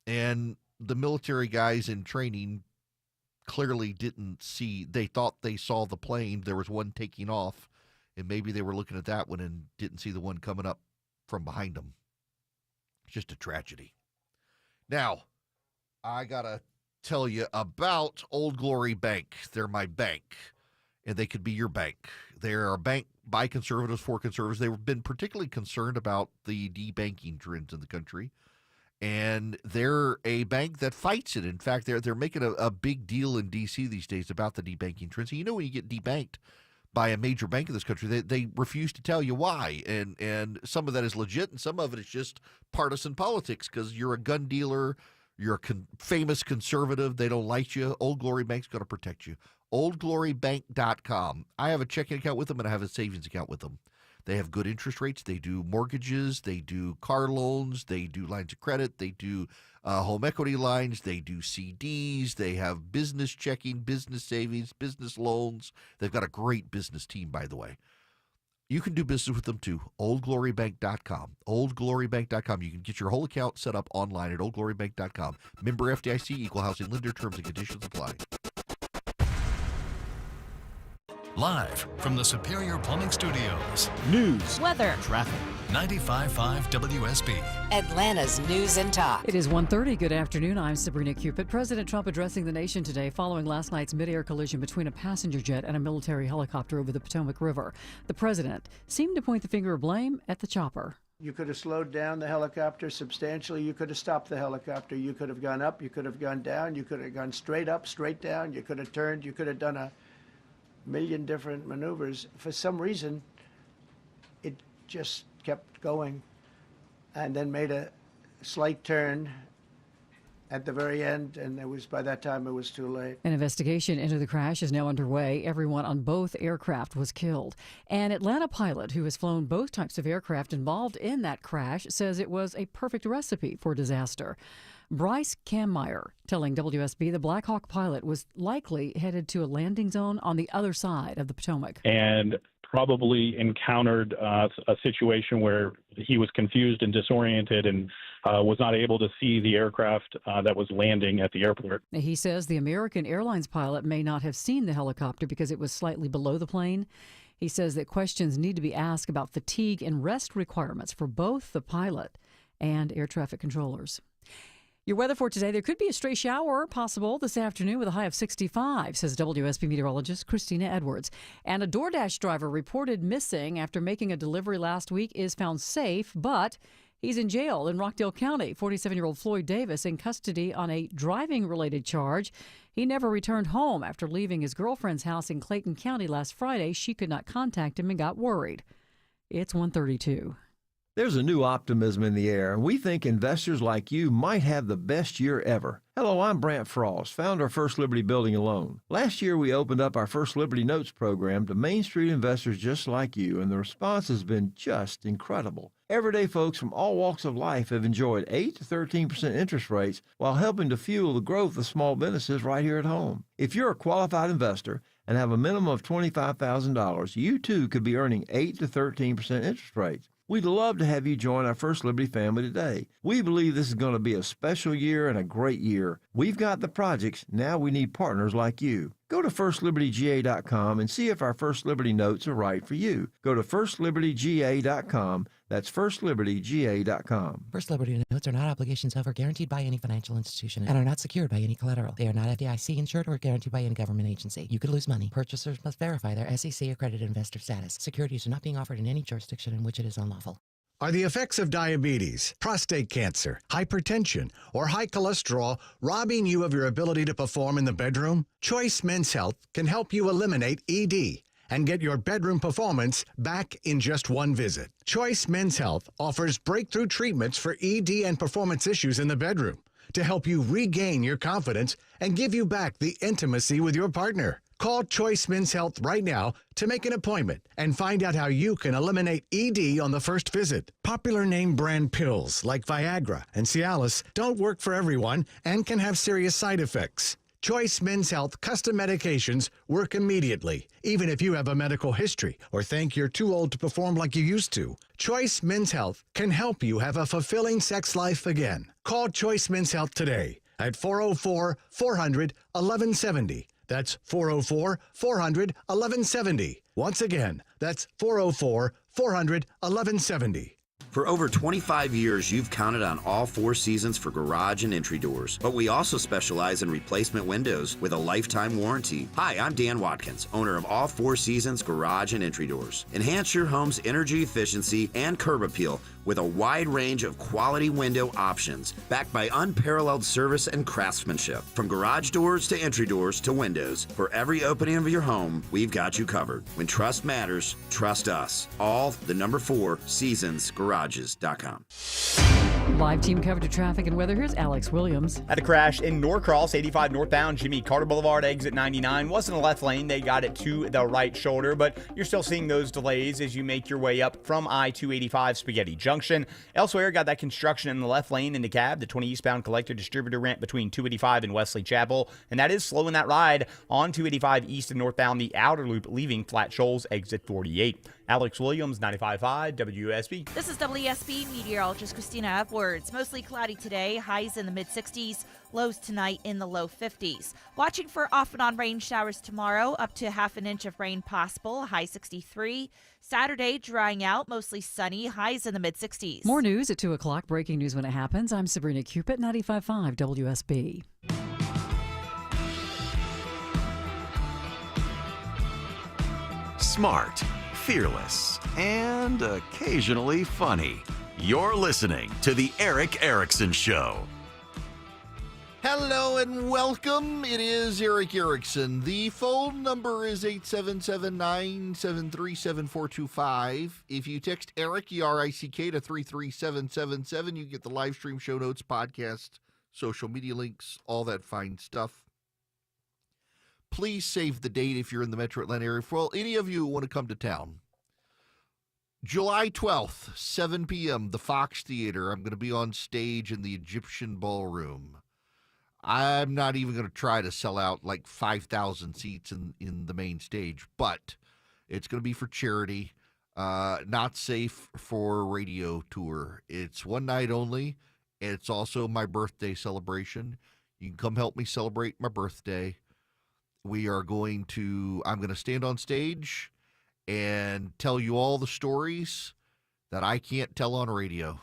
And the military guys in training clearly didn't see. They thought they saw the plane. There was one taking off, and maybe they were looking at that one and didn't see the one coming up from behind them. It's just a tragedy. Now, I got to tell you about Old Glory Bank. They're my bank, and they could be your bank. They're a bank by conservatives for conservatives. They've been particularly concerned about the debanking trends in the country, and they're a bank that fights it. In fact, they're making a big deal in D.C. these days about the debanking trends. And when you get debanked by a major bank in this country, they refuse to tell you why, and some of that is legit, and some of it is just partisan politics because you're a gun dealer. You're a famous conservative. They don't like you. Old Glory Bank's going to protect you. OldGloryBank.com. I have a checking account with them, and I have a savings account with them. They have good interest rates. They do mortgages. They do car loans. They do lines of credit. They do home equity lines. They do CDs. They have business checking, business savings, business loans. They've got a great business team, by the way. You can do business with them too. OldGloryBank.com. OldGloryBank.com. You can get your whole account set up online at OldGloryBank.com. Member FDIC, Equal Housing Lender. Terms and conditions apply. Live from the Superior Plumbing Studios. News, weather, traffic. 95.5 WSB. Atlanta's News and Talk. It is 1:30. Good afternoon. I'm Sabrina Cupid. President Trump addressing the nation today following last night's mid-air collision between a passenger jet and a military helicopter over the Potomac River. The president seemed to point the finger of blame at the chopper. You could have slowed down the helicopter substantially. You could have stopped the helicopter. You could have gone up. You could have gone down. You could have gone straight up, straight down. You could have turned. You could have done a million different maneuvers. For some reason, it just kept going and then made a slight turn at the very end, and by that time it was too late. An investigation into the crash is now underway. Everyone on both aircraft was killed. An Atlanta pilot who has flown both types of aircraft involved in that crash says it was a perfect recipe for disaster. Bryce Kammeyer telling WSB the Black Hawk pilot was likely headed to a landing zone on the other side of the Potomac. And probably encountered a situation where he was confused and disoriented and was not able to see the aircraft that was landing at the airport. He says the American Airlines pilot may not have seen the helicopter because it was slightly below the plane. He says that questions need to be asked about fatigue and rest requirements for both the pilot and air traffic controllers. Your weather for today, there could be a stray shower possible this afternoon with a high of 65, says WSB meteorologist Christina Edwards. And a DoorDash driver reported missing after making a delivery last week is found safe, but he's in jail in Rockdale County. 47-year-old Floyd Davis in custody on a driving-related charge. He never returned home after leaving his girlfriend's house in Clayton County last Friday. She could not contact him and got worried. It's 1:32. There's a new optimism in the air, and we think investors like you might have the best year ever. Hello, I'm Brant Frost, founder of First Liberty Building and Loan. Last year, we opened up our First Liberty Notes program to Main Street investors just like you, and the response has been just incredible. Everyday folks from all walks of life have enjoyed 8 to 13% interest rates while helping to fuel the growth of small businesses right here at home. If you're a qualified investor and have a minimum of $25,000, you too could be earning 8 to 13% interest rates. We'd love to have you join our First Liberty family today. We believe this is going to be a special year and a great year. We've got the projects. Now we need partners like you. Go to FirstLibertyGA.com and see if our First Liberty notes are right for you. Go to FirstLibertyGA.com. That's FirstLibertyGA.com. First Liberty notes are not obligations of or guaranteed by any financial institution and are not secured by any collateral. They are not FDIC insured or guaranteed by any government agency. You could lose money. Purchasers must verify their SEC accredited investor status. Securities are not being offered in any jurisdiction in which it is unlawful. Are the effects of diabetes, prostate cancer, hypertension, or high cholesterol robbing you of your ability to perform in the bedroom? Choice Men's Health can help you eliminate ED and get your bedroom performance back in just one visit. Choice Men's Health offers breakthrough treatments for ED and performance issues in the bedroom to help you regain your confidence and give you back the intimacy with your partner. Call Choice Men's Health right now to make an appointment and find out how you can eliminate ED on the first visit. Popular name brand pills like Viagra and Cialis don't work for everyone and can have serious side effects. Choice Men's Health custom medications work immediately, even if you have a medical history or think you're too old to perform like you used to. Choice Men's Health can help you have a fulfilling sex life again. Call Choice Men's Health today at 404-400-1170. That's 404-400-1170. Once again, that's 404-400-1170. For over 25 years, you've counted on All Four Seasons for garage and entry doors. But we also specialize in replacement windows with a lifetime warranty. Hi, I'm Dan Watkins, owner of All Four Seasons Garage and Entry Doors. Enhance your home's energy efficiency and curb appeal with a wide range of quality window options backed by unparalleled service and craftsmanship. From garage doors to entry doors to windows, for every opening of your home, we've got you covered. When trust matters, trust us. All the number 4 seasonsgarages.com. Live team coverage of traffic and weather. Here's Alex Williams. Had a crash in Norcross, 85 northbound, Jimmy Carter Boulevard, exit 99. Wasn't a left lane. They got it to the right shoulder, but you're still seeing those delays as you make your way up from I-285 Spaghetti Junction. Elsewhere, got that construction in the left lane in DeKalb, the 20 eastbound collector distributor ramp between 285 and Wesley Chapel, and that is slowing that ride on 285 east and northbound, the outer loop leaving Flat Shoals, exit 48. Alex Williams, 95.5 WSB. This is WSB meteorologist Christina Edwards. Mostly cloudy today, highs in the mid-60s, lows tonight in the low 50s. Watching for off and on rain showers tomorrow, up to half an inch of rain possible, high 63. Saturday, drying out, mostly sunny, highs in the mid-60s. More news at 2 o'clock. Breaking news when it happens. I'm Sabrina Cupid, 95.5 WSB. Smart, fearless, and occasionally funny. You're listening to The Eric Erickson Show. Hello and welcome. It is Eric Erickson. The phone number is 877-973-7425. If you text Eric, E-R-I-C-K, to 33777, you get the live stream, show notes, podcast, social media links, all that fine stuff. Please save the date if you're in the Metro Atlanta area. For any of you who want to come to town, July 12th, 7 p.m., the Fox Theater. I'm going to be on stage in the Egyptian Ballroom. I'm not even going to try to sell out like 5,000 seats in the main stage, but it's going to be for charity, not safe for radio tour. It's one night only. It's also my birthday celebration. You can come help me celebrate my birthday. I'm going to stand on stage and tell you all the stories that I can't tell on radio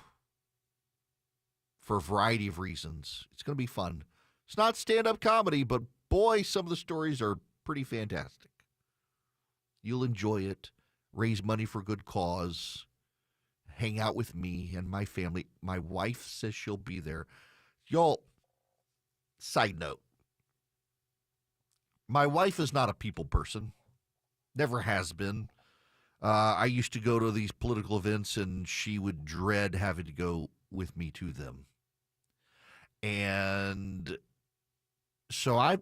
for a variety of reasons. It's going to be fun. It's not stand-up comedy, but boy, some of the stories are pretty fantastic. You'll enjoy it, raise money for a good cause, hang out with me and my family. My wife says she'll be there. Y'all, side note, my wife is not a people person, never has been. I used to go to these political events, and she would dread having to go with me to them. And so I've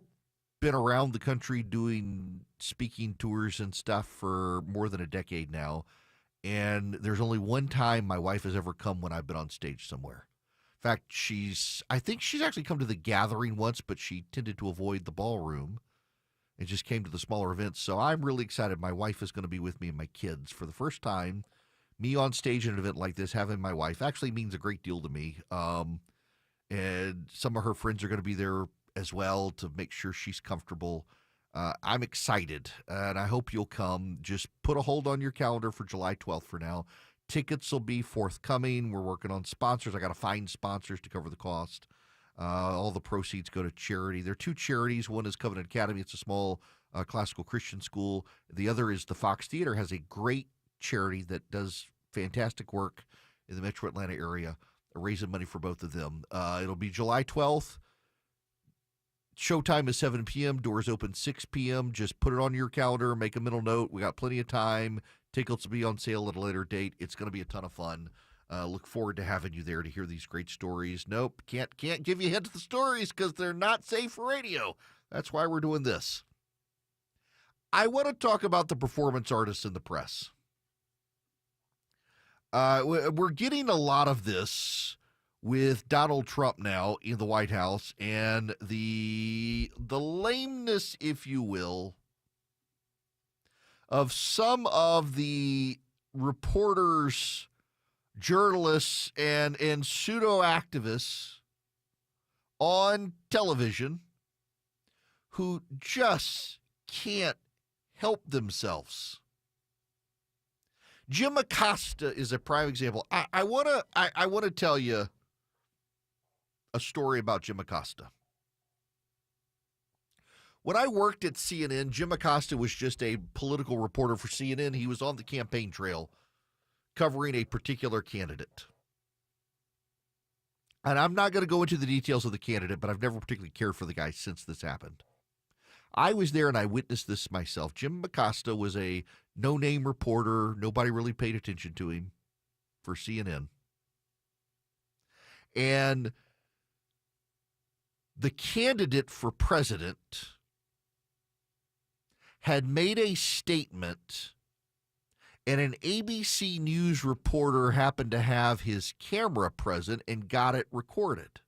been around the country doing speaking tours and stuff for more than a decade now, and there's only one time my wife has ever come when I've been on stage somewhere. In fact, I think she's actually come to the gathering once, but she tended to avoid the ballroom and just came to the smaller events. So I'm really excited. My wife is going to be with me and my kids for the first time. Me on stage at an event like this, having my wife actually means a great deal to me. And some of her friends are going to be there as well to make sure she's comfortable. I'm excited, and I hope you'll come. Just put a hold on your calendar for July 12th for now. Tickets will be forthcoming. We're working on sponsors. I got to find sponsors to cover the cost. All the proceeds go to charity. There are two charities. One is Covenant Academy. It's a small classical Christian school. The other is the Fox Theater, has a great charity that does fantastic work in the Metro Atlanta area, raising money for both of them. It'll be July 12th. Showtime is 7 p.m. Doors open 6 p.m. Just put it on your calendar. Make a mental note. We got plenty of time. Tickets will be on sale at a later date. It's going to be a ton of fun. Look forward to having you there to hear these great stories. Nope, can't give you a hint of the stories because they're not safe for radio. That's why we're doing this. I want to talk about the performance artists in the press. We're getting a lot of this with Donald Trump now in the White House and the lameness, if you will, of some of the reporters, journalists, and pseudo-activists on television who just can't help themselves. Jim Acosta is a prime example. I want to tell you a story about Jim Acosta. When I worked at CNN, Jim Acosta was just a political reporter for CNN. He was on the campaign trail covering a particular candidate. and I'm not going to go into the details of the candidate, but I've never particularly cared for the guy since this happened. I was there and I witnessed this myself. Jim Acosta was a no-name reporter. Nobody really paid attention to him for CNN. And the candidate for president had made a statement, and an ABC News reporter happened to have his camera present and got it recorded.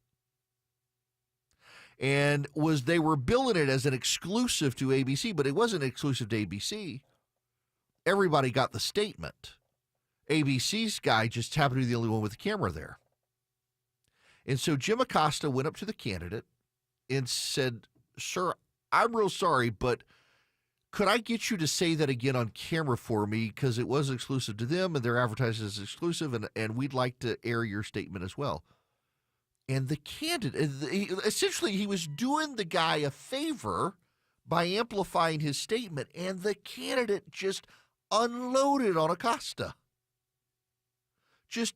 And they were billing it as an exclusive to ABC, but it wasn't exclusive to ABC. Everybody got the statement. ABC's guy just happened to be the only one with the camera there. And so Jim Acosta went up to the candidate and said, "Sir, I'm real sorry, but could I get you to say that again on camera for me? Because it was exclusive to them and they're advertised as exclusive, and we'd like to air your statement as well." And the candidate, essentially, he was doing the guy a favor by amplifying his statement, and the candidate just unloaded on Acosta.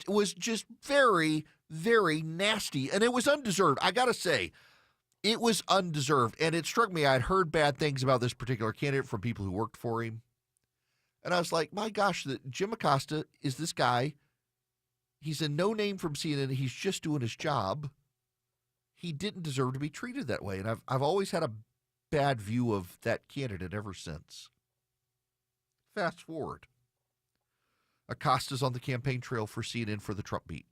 Was just very, very nasty, and it was undeserved. I got to say, it was undeserved, and it struck me. I'd heard bad things about this particular candidate from people who worked for him, and I was like, my gosh, Jim Acosta is this guy. He's a no-name from CNN. He's just doing his job. He didn't deserve to be treated that way, and I've always had a bad view of that candidate ever since. Fast forward. Acosta's on the campaign trail for CNN for the Trump beat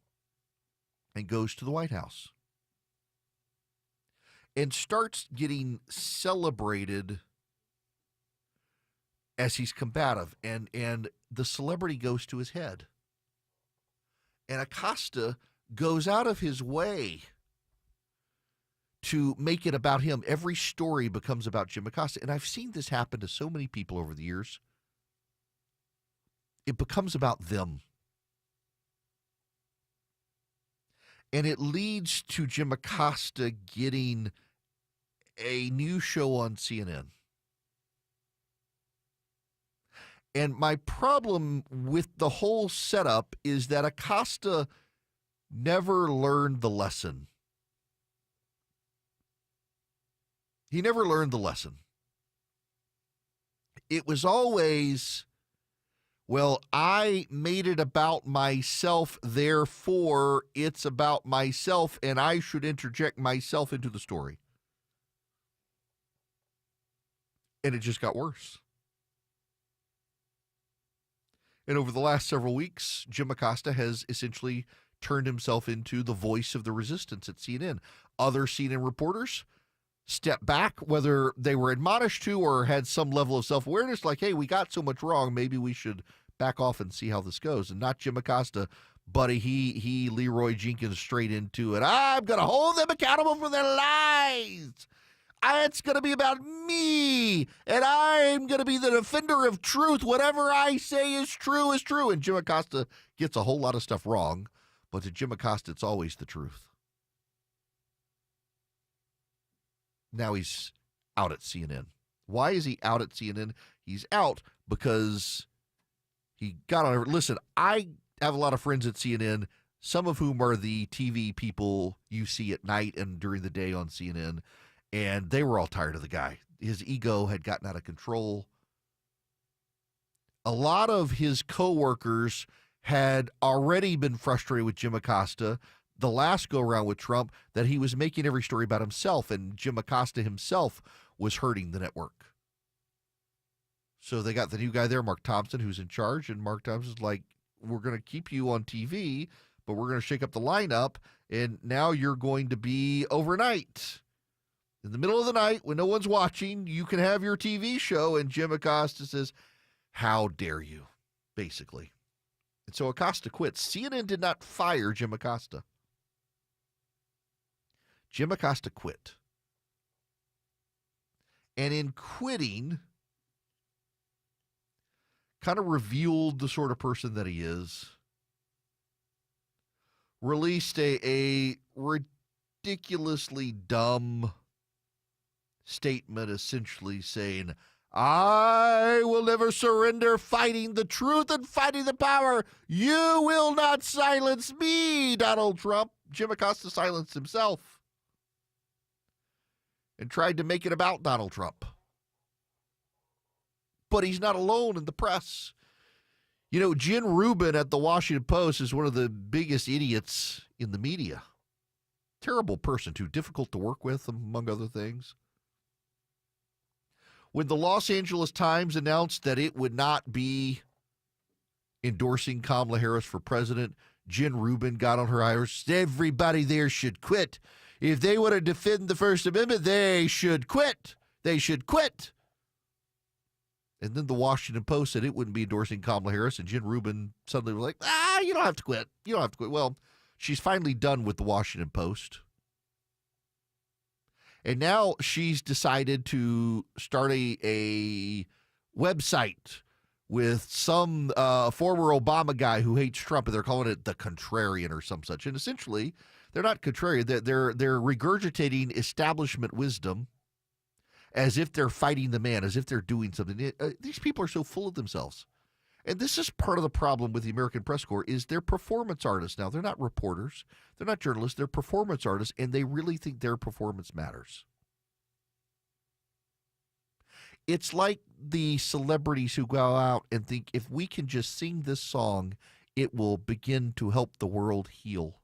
and goes to the White House and starts getting celebrated as he's combative, and the celebrity goes to his head. And Acosta goes out of his way to make it about him. Every story becomes about Jim Acosta. And I've seen this happen to so many people over the years. It becomes about them. And it leads to Jim Acosta getting a new show on CNN. And my problem with the whole setup is that Acosta never learned the lesson. He never learned the lesson. It was always, well, I made it about myself, therefore it's about myself, and I should interject myself into the story. And it just got worse. And over the last several weeks, Jim Acosta has essentially turned himself into the voice of the resistance at CNN. Other CNN reporters step back, whether they were admonished to or had some level of self-awareness, like, hey, we got so much wrong, maybe we should back off and see how this goes. And not Jim Acosta, buddy, he Leroy Jenkins straight into it. I'm going to hold them accountable for their lies. It's going to be about me, and I'm going to be the defender of truth. Whatever I say is true is true. And Jim Acosta gets a whole lot of stuff wrong, but to Jim Acosta, it's always the truth. Now he's out at CNN. Why is he out at CNN? He's out because he got on. Listen, I have a lot of friends at CNN, some of whom are the TV people you see at night and during the day on CNN. And they were all tired of the guy. His ego had gotten out of control. A lot of his coworkers had already been frustrated with Jim Acosta the last go-around with Trump, that he was making every story about himself, and Jim Acosta himself was hurting the network. So they got the new guy there, Mark Thompson, who's in charge, and Mark Thompson's like, we're going to keep you on TV, but we're going to shake up the lineup, and now you're going to be overnight. In the middle of the night, when no one's watching, you can have your TV show. And Jim Acosta says, how dare you, basically. And so Acosta quits. CNN did not fire Jim Acosta. Jim Acosta quit. And in quitting, kind of revealed the sort of person that he is. Released a ridiculously dumb statement, essentially saying, I will never surrender, fighting the truth and fighting the power. You will not silence me, Donald Trump. Jim Acosta silenced himself and tried to make it about Donald Trump. But he's not alone in the press. You know, Jen Rubin at the Washington Post is one of the biggest idiots in the media. Terrible person, too. Difficult to work with, among other things. When the Los Angeles Times announced that it would not be endorsing Kamala Harris for president, Jen Rubin got on her Irish. Everybody there should quit. If they want to defend the First Amendment, they should quit. They should quit. And then the Washington Post said it wouldn't be endorsing Kamala Harris, and Jen Rubin suddenly was like, you don't have to quit. You don't have to quit. Well, she's finally done with the Washington Post. And now she's decided to start a website with some former Obama guy who hates Trump, and they're calling it The Contrarian or some such. And essentially, they're not contrarian. They're regurgitating establishment wisdom as if they're fighting the man, as if they're doing something. These people are so full of themselves. And this is part of the problem with the American Press Corps is they're performance artists now. They're not reporters. They're not journalists. They're performance artists, and they really think their performance matters. It's like the celebrities who go out and think if we can just sing this song, it will begin to help the world heal.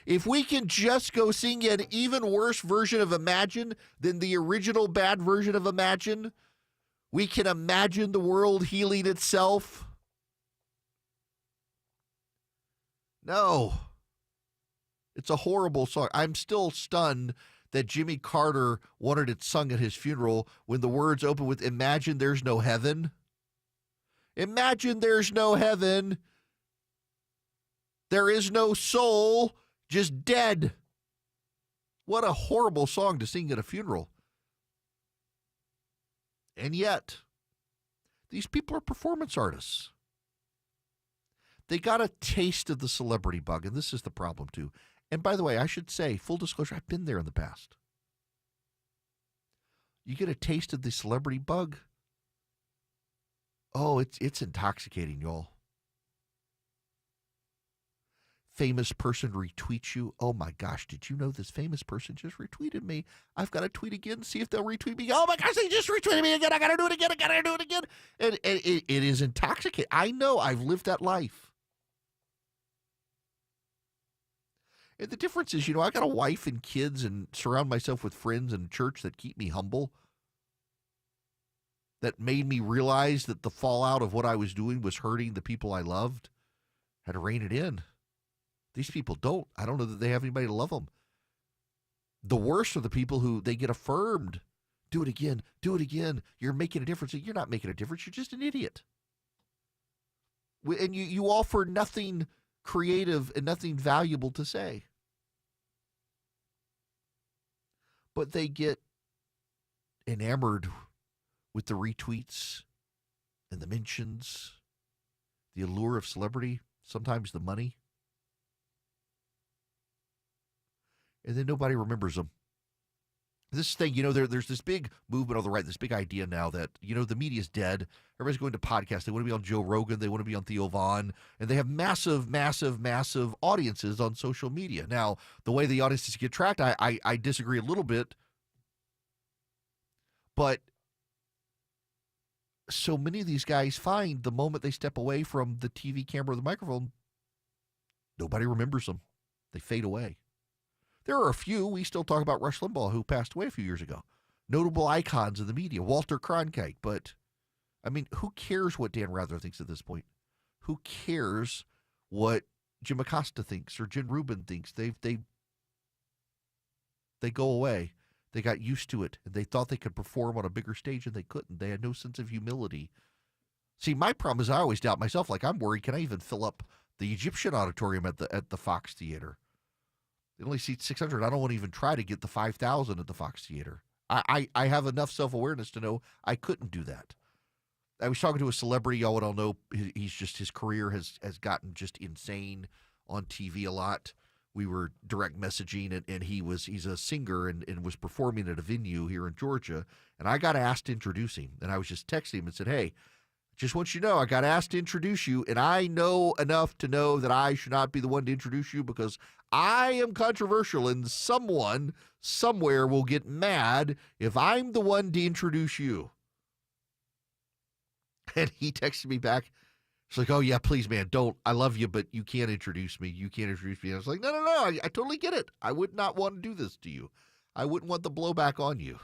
If we can just go sing an even worse version of Imagine than the original bad version of Imagine, we can imagine the world healing itself. No. It's a horrible song. I'm still stunned that Jimmy Carter wanted it sung at his funeral when the words open with, "Imagine there's no heaven." Imagine there's no heaven. There is no soul, just dead. What a horrible song to sing at a funeral. And yet, these people are performance artists. They got a taste of the celebrity bug, and this is the problem, too. And by the way, I should say, full disclosure, I've been there in the past. You get a taste of the celebrity bug. Oh, it's intoxicating, y'all. Famous person retweets you. Oh my gosh, did you know this famous person just retweeted me? I've got to tweet again, see if they'll retweet me. Oh my gosh, they just retweeted me again. I got to do it again. I got to do it again. And it is intoxicating. I know, I've lived that life. And the difference is, I got a wife and kids and surround myself with friends and church that keep me humble, that made me realize that the fallout of what I was doing was hurting the people I loved. Had to rein it in. These people don't. I don't know that they have anybody to love them. The worst are the people who they get affirmed. Do it again. Do it again. You're making a difference. You're not making a difference. You're just an idiot. And you offer nothing creative and nothing valuable to say. But they get enamored with the retweets and the mentions, the allure of celebrity, sometimes the money. And then nobody remembers them. This thing, there's this big movement on the right, this big idea now that, the media's dead. Everybody's going to podcasts. They want to be on Joe Rogan. They want to be on Theo Vaughn. And they have massive, massive, massive audiences on social media. Now, the way the audiences get tracked, I disagree a little bit. But so many of these guys find the moment they step away from the TV camera or the microphone, nobody remembers them. They fade away. There are a few, we still talk about Rush Limbaugh, who passed away a few years ago. Notable icons in the media, Walter Cronkite. But, who cares what Dan Rather thinks at this point? Who cares what Jim Acosta thinks or Jen Rubin thinks? They go away. They got used to it, and they thought they could perform on a bigger stage, and they couldn't. They had no sense of humility. See, my problem is I always doubt myself. Like, I'm worried, can I even fill up the Egyptian auditorium at the Fox Theater? It only seats 600. I don't want to even try to get the 5,000 at the Fox Theater. I have enough self-awareness to know I couldn't do that. I was talking to a celebrity. Y'all would all know his career has gotten just insane on TV a lot. We were direct messaging, and he's a singer and was performing at a venue here in Georgia. And I got asked to introduce him. And I was just texting him and said, hey, Just want you to know, I got asked to introduce you, and I know enough to know that I should not be the one to introduce you because I am controversial, and someone somewhere will get mad if I'm the one to introduce you. And he texted me back. It's like, oh, yeah, please, man, don't. I love you, but you can't introduce me. You can't introduce me. And I was like, no. I totally get it. I would not want to do this to you. I wouldn't want the blowback on you.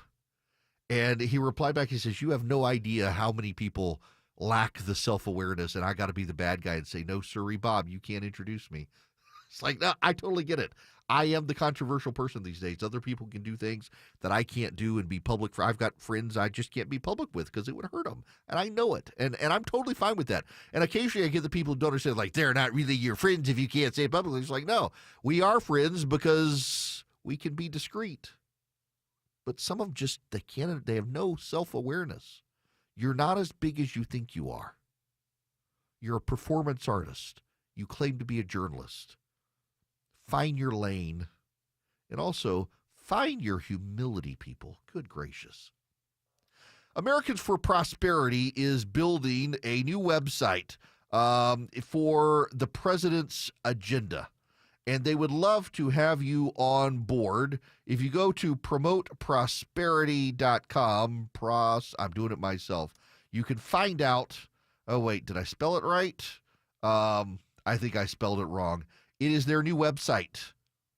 And he replied back. He says, you have no idea how many people lack the self-awareness, and I got to be the bad guy and say, no, sorry, Bob, you can't introduce me. It's like, no, I totally get it. I am the controversial person these days. Other people can do things that I can't do and be public for. I've got friends I just can't be public with because it would hurt them. And I know it. And I'm totally fine with that. And occasionally I get the people who don't understand, like, they're not really your friends if you can't say it publicly. It's like, no, we are friends because we can be discreet. But some of them just, they have no self-awareness. You're not as big as you think you are. You're a performance artist. You claim to be a journalist. Find your lane. And also, find your humility, people. Good gracious. Americans for Prosperity is building a new website for the president's agenda. And they would love to have you on board. If you go to promoteprosperity.com, I'm doing it myself, you can find out, oh, wait, did I spell it right? I think I spelled it wrong. It is their new website.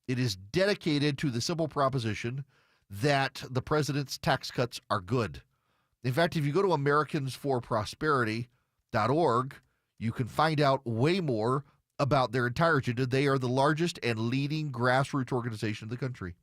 It is dedicated to the simple proposition that the president's tax cuts are good. In fact, if you go to americansforprosperity.org, you can find out way more about their entire agenda. They are the largest and leading grassroots organization in the country.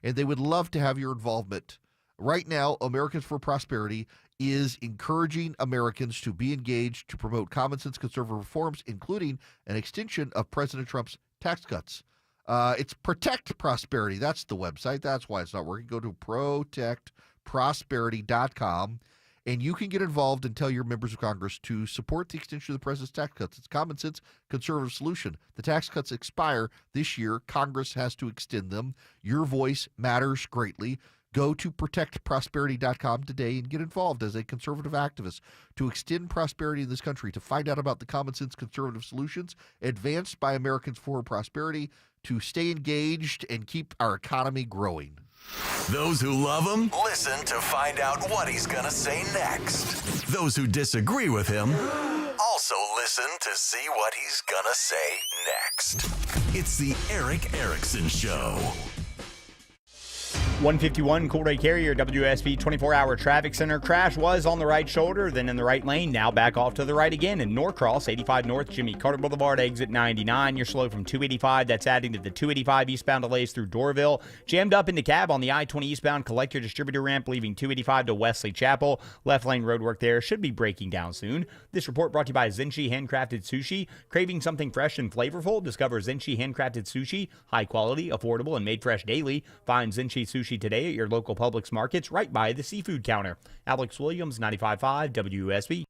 And they would love to have your involvement. Right now, Americans for Prosperity is encouraging Americans to be engaged to promote common sense conservative reforms, including an extension of President Trump's tax cuts. It's Protect Prosperity. That's the website. That's why it's not working. Go to protectprosperity.com, and you can get involved and tell your members of Congress to support the extension of the president's tax cuts. It's a common sense conservative solution. The tax cuts expire this year. Congress has to extend them. Your voice matters greatly. Go to protectprosperity.com today and get involved as a conservative activist to extend prosperity in this country, to find out about the common sense conservative solutions advanced by Americans for Prosperity, to stay engaged and keep our economy growing. Those who love him, listen to find out what he's going to say next. Those who disagree with him, also listen to see what he's going to say next. It's the Eric Erickson Show. 151 Coolray Carrier WSB 24-hour traffic center. Crash was on the right shoulder, then in the right lane, now back off to the right again in Norcross, 85 North, Jimmy Carter Boulevard, exit 99. You're slow from 285. That's adding to the 285 eastbound delays through Doraville. Jammed up in the cab on the I-20 eastbound collector distributor ramp, leaving 285 to Wesley Chapel. Left lane roadwork there should be breaking down soon. This report brought to you by Zenchi Handcrafted Sushi. Craving something fresh and flavorful? Discover Zenchi Handcrafted Sushi. High quality, affordable, and made fresh daily. Find Zenchi Sushi today at your local Publix markets right by the seafood counter. Alex Williams, 95.5 WSB.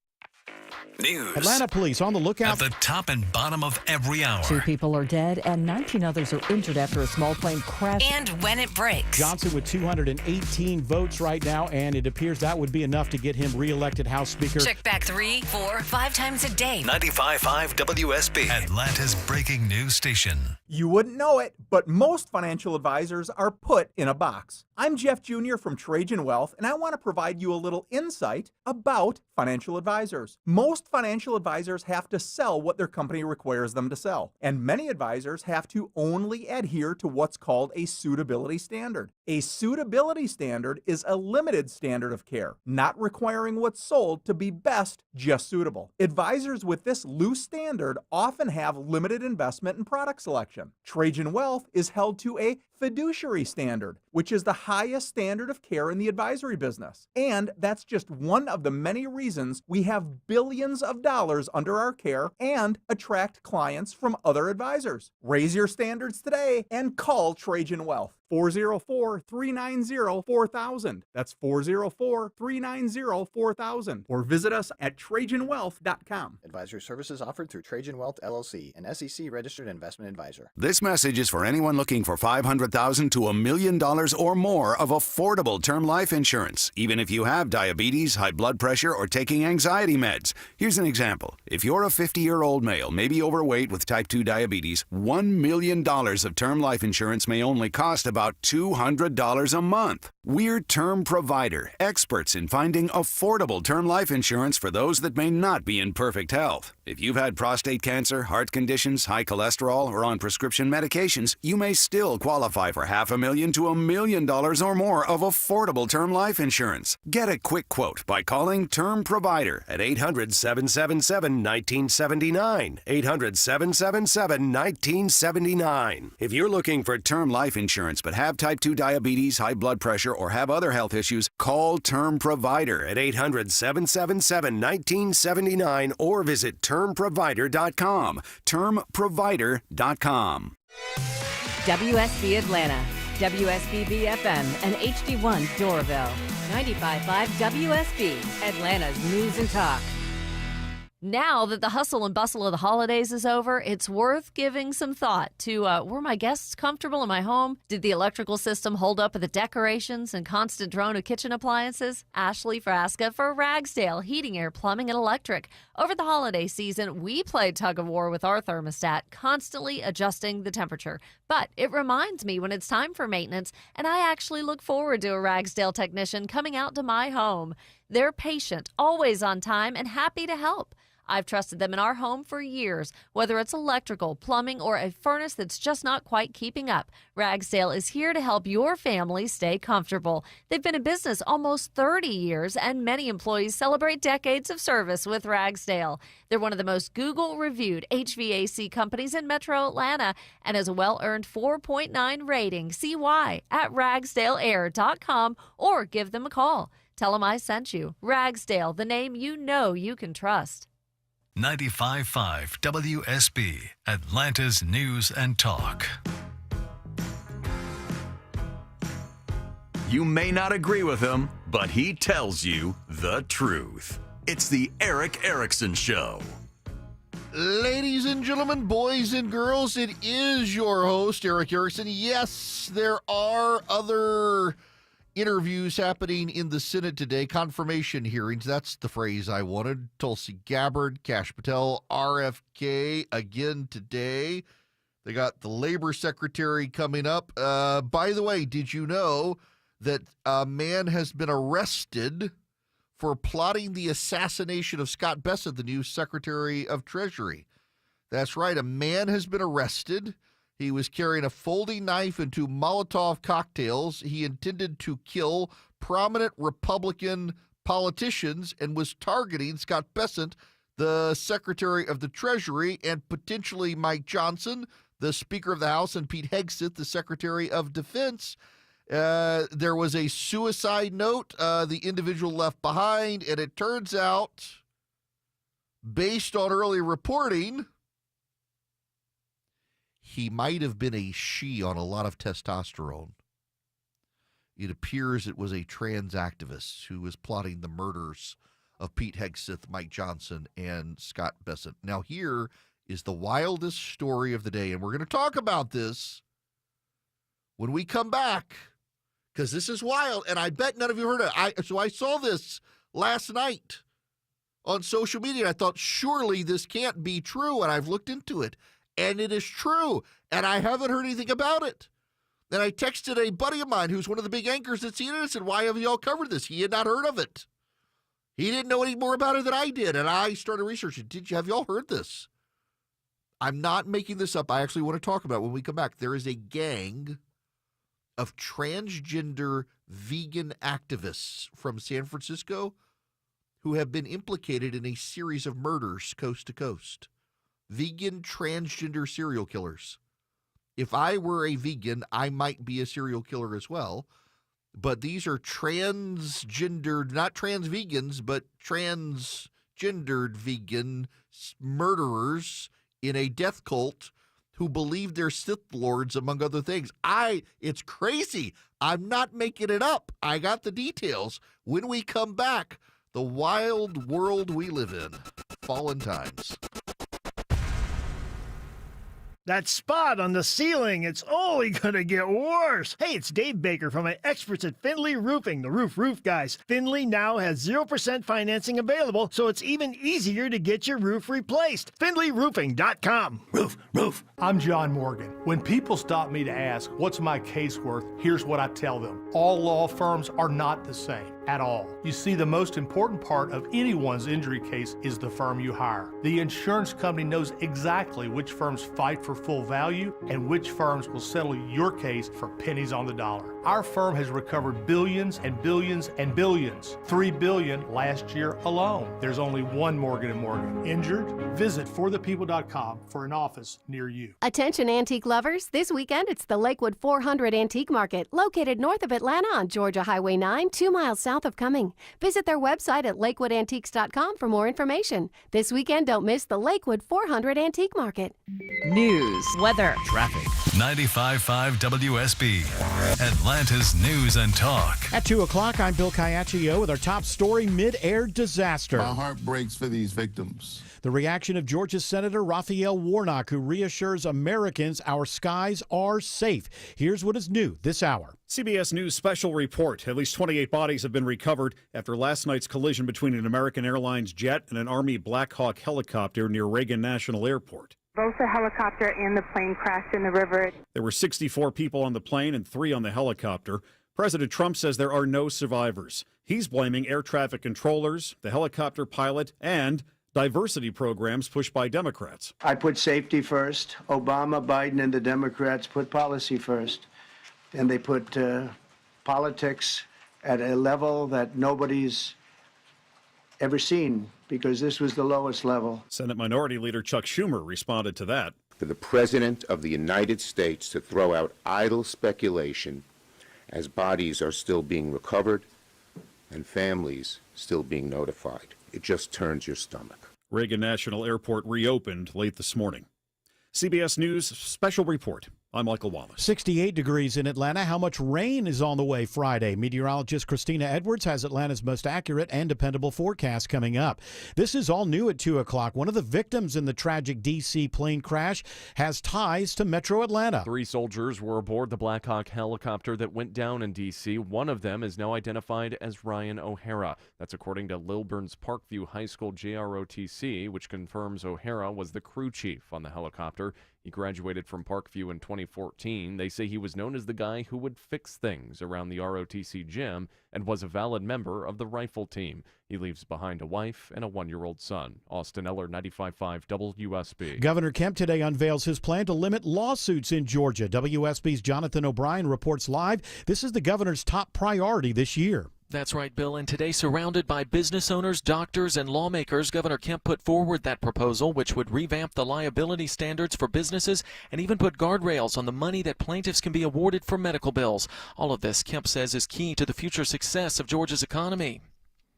News. Atlanta police on the lookout at the top and bottom of every hour. 2 people are dead and 19 others are injured after a small plane crashed. And when it breaks. Johnson with 218 votes right now, and it appears that would be enough to get him reelected House Speaker. Check back 3, 4, 5 times a day. 95.5 WSB. Atlanta's breaking news station. You wouldn't know it, but most financial advisors are put in a box. I'm Jeff Jr. from Trajan Wealth, and I want to provide you a little insight about financial advisors. Most financial advisors have to sell what their company requires them to sell, and many advisors have to only adhere to what's called a suitability standard. A suitability standard is a limited standard of care, not requiring what's sold to be best, just suitable. Advisors with this loose standard often have limited investment and product selection. Trajan Wealth is held to a fiduciary standard, which is the highest standard of care in the advisory business. And that's just one of the many reasons we have billions of dollars under our care and attract clients from other advisors. Raise your standards today and call Trajan Wealth. 404-390-4000. That's 404-390-4000. Or visit us at TrajanWealth.com. Advisory services offered through Trajan Wealth LLC, an SEC registered investment advisor. This message is for anyone looking for $500,000 to $1 million or more of affordable term life insurance, even if you have diabetes, high blood pressure, or taking anxiety meds. Here's an example. If you're a 50-year-old male, maybe overweight with type 2 diabetes, $1 million of term life insurance may only cost about $200 a month. We're Term Provider, experts in finding affordable term life insurance for those that may not be in perfect health. If you've had prostate cancer, heart conditions, high cholesterol, or on prescription medications, you may still qualify for $500,000 to $1 million or more of affordable term life insurance. Get a quick quote by calling Term Provider at 800-777-1979. 800-777-1979. If you're looking for term life insurance but have type 2 diabetes, high blood pressure, or have other health issues, call Term Provider at 800-777-1979 or visit termprovider.com. Termprovider.com. WSB Atlanta, WSBB FM, and HD1 Doraville. 95.5 WSB, Atlanta's News and Talk. Now that the hustle and bustle of the holidays is over, it's worth giving some thought to were my guests comfortable in my home? Did the electrical system hold up with the decorations and constant drone of kitchen appliances? Ashley Frasca for Ragsdale Heating, Air, Plumbing, and Electric. Over the holiday season, we played tug of war with our thermostat, constantly adjusting the temperature. But it reminds me when it's time for maintenance, and I actually look forward to a Ragsdale technician coming out to my home. They're patient, always on time, and happy to help. I've trusted them in our home for years, whether it's electrical, plumbing, or a furnace that's just not quite keeping up. Ragsdale is here to help your family stay comfortable. They've been in business almost 30 years, and many employees celebrate decades of service with Ragsdale. They're one of the most Google-reviewed HVAC companies in Metro Atlanta and has a well-earned 4.9 rating. See why at ragsdaleair.com or give them a call. Tell them I sent you. Ragsdale, the name you know you can trust. 95.5 WSB, Atlanta's News and Talk. You may not agree with him, but he tells you the truth. It's the Eric Erickson Show. Ladies and gentlemen, boys and girls, it is your host, Eric Erickson. Yes, there are other interviews happening in the Senate today, confirmation hearings. That's the phrase I wanted. Tulsi Gabbard, Kash Patel, RFK again today. They got the Labor Secretary coming up. By the way, did you know that a man has been arrested for plotting the assassination of Scott Bessent, the new Secretary of Treasury? That's right, a man has been arrested. He was carrying a folding knife and 2 Molotov cocktails. He intended to kill prominent Republican politicians and was targeting Scott Bessent, the Secretary of the Treasury, and potentially Mike Johnson, the Speaker of the House, and Pete Hegseth, the Secretary of Defense. There was a suicide note the individual left behind, and it turns out, based on early reporting, he might have been a she on a lot of testosterone. It appears it was a trans activist who was plotting the murders of Pete Hegseth, Mike Johnson, and Scott Bessent. Now, here is the wildest story of the day, and we're going to talk about this when we come back, because this is wild, and I bet none of you heard it. So I saw this last night on social media, and I thought, surely this can't be true, and I've looked into it. And it is true, and I haven't heard anything about it. Then I texted a buddy of mine who's one of the big anchors at CNN and said, why have you all covered this? He had not heard of it. He didn't know any more about it than I did, and I started researching. Have you all heard this? I'm not making this up. I actually want to talk about it when we come back. There is a gang of transgender vegan activists from San Francisco who have been implicated in a series of murders coast to coast. Vegan transgender serial killers. If I were a vegan, I might be a serial killer as well. But these are transgendered, not trans vegans, but transgendered vegan murderers in a death cult who believe they're Sith Lords, among other things. It's crazy. I'm not making it up. I got the details. When we come back, the wild world we live in. Fallen times. That spot on the ceiling, it's only gonna get worse. Hey, it's Dave Baker from my experts at Findlay Roofing, the roof guys. Findlay now has 0% financing available, so it's even easier to get your roof replaced. FindlayRoofing.com. Roof. I'm John Morgan. When people stop me to ask, what's my case worth, here's what I tell them. All law firms are not the same at all. You see, the most important part of anyone's injury case is the firm you hire. The insurance company knows exactly which firms fight for full value and which firms will settle your case for pennies on the dollar. Our firm has recovered billions and billions and billions. $3 billion last year alone. There's only one Morgan & Morgan. Injured? Visit forthepeople.com for an office near you. Attention antique lovers, this weekend it's the Lakewood 400 Antique Market, located north of Atlanta on Georgia Highway 9, 2 miles south of Cumming. Visit their website at lakewoodantiques.com for more information. This weekend, don't miss the Lakewood 400 Antique Market. News, weather, traffic. 95.5 WSB, Atlanta's News and Talk. At 2 o'clock, I'm Bill Caiaccio with our top story, mid-air disaster. My heart breaks for these victims. The reaction of Georgia's Senator Raphael Warnock, who reassures Americans our skies are safe. Here's what is new this hour. CBS News special report. At least 28 bodies have been recovered after last night's collision between an American Airlines jet and an Army Black Hawk helicopter near Reagan National Airport. Both the helicopter and the plane crashed in the river. There were 64 people on the plane and 3 on the helicopter. President Trump says there are no survivors. He's blaming air traffic controllers, the helicopter pilot, and diversity programs pushed by Democrats. I put safety first. Obama, Biden, and the Democrats put policy first. And they put politics at a level that nobody's ever seen, because this was the lowest level. Senate Minority Leader Chuck Schumer responded to that. For the President of the United States to throw out idle speculation as bodies are still being recovered and families still being notified, it just turns your stomach. Reagan National Airport reopened late this morning. CBS News special report. I'm Michael Wallace. 68 degrees in Atlanta. How much rain is on the way Friday? Meteorologist Christina Edwards has Atlanta's most accurate and dependable forecast coming up. This is all new at 2 o'clock. One of the victims in the tragic D.C. plane crash has ties to Metro Atlanta. 3 soldiers were aboard the Black Hawk helicopter that went down in D.C. One of them is now identified as Ryan O'Hara. That's according to Lilburn's Parkview High School JROTC, which confirms O'Hara was the crew chief on the helicopter. He graduated from Parkview in 2014. They say he was known as the guy who would fix things around the ROTC gym and was a valid member of the rifle team. He leaves behind a wife and a 1-year-old son. Austin Eller, 95.5 WSB. Governor Kemp today unveils his plan to limit lawsuits in Georgia. WSB's Jonathan O'Brien reports live. This is the governor's top priority this year. That's right, Bill. And today, surrounded by business owners, doctors, and lawmakers, Governor Kemp put forward that proposal, which would revamp the liability standards for businesses and even put guardrails on the money that plaintiffs can be awarded for medical bills. All of this, Kemp says, is key to the future success of Georgia's economy.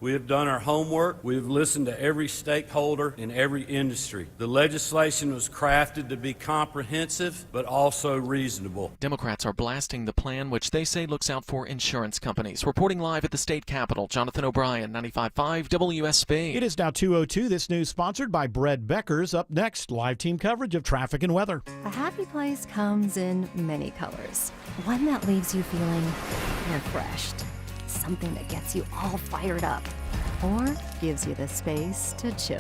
We have done our homework. We've listened to every stakeholder in every industry. The legislation was crafted to be comprehensive, but also reasonable. Democrats are blasting the plan, which they say looks out for insurance companies. Reporting live at the state capitol, Jonathan O'Brien, 95.5 WSB. It is now 2:02. This news sponsored by Bread Beckers. Up next, live team coverage of traffic and weather. A happy place comes in many colors. One that leaves you feeling refreshed. Something that gets you all fired up, or gives you the space to chill.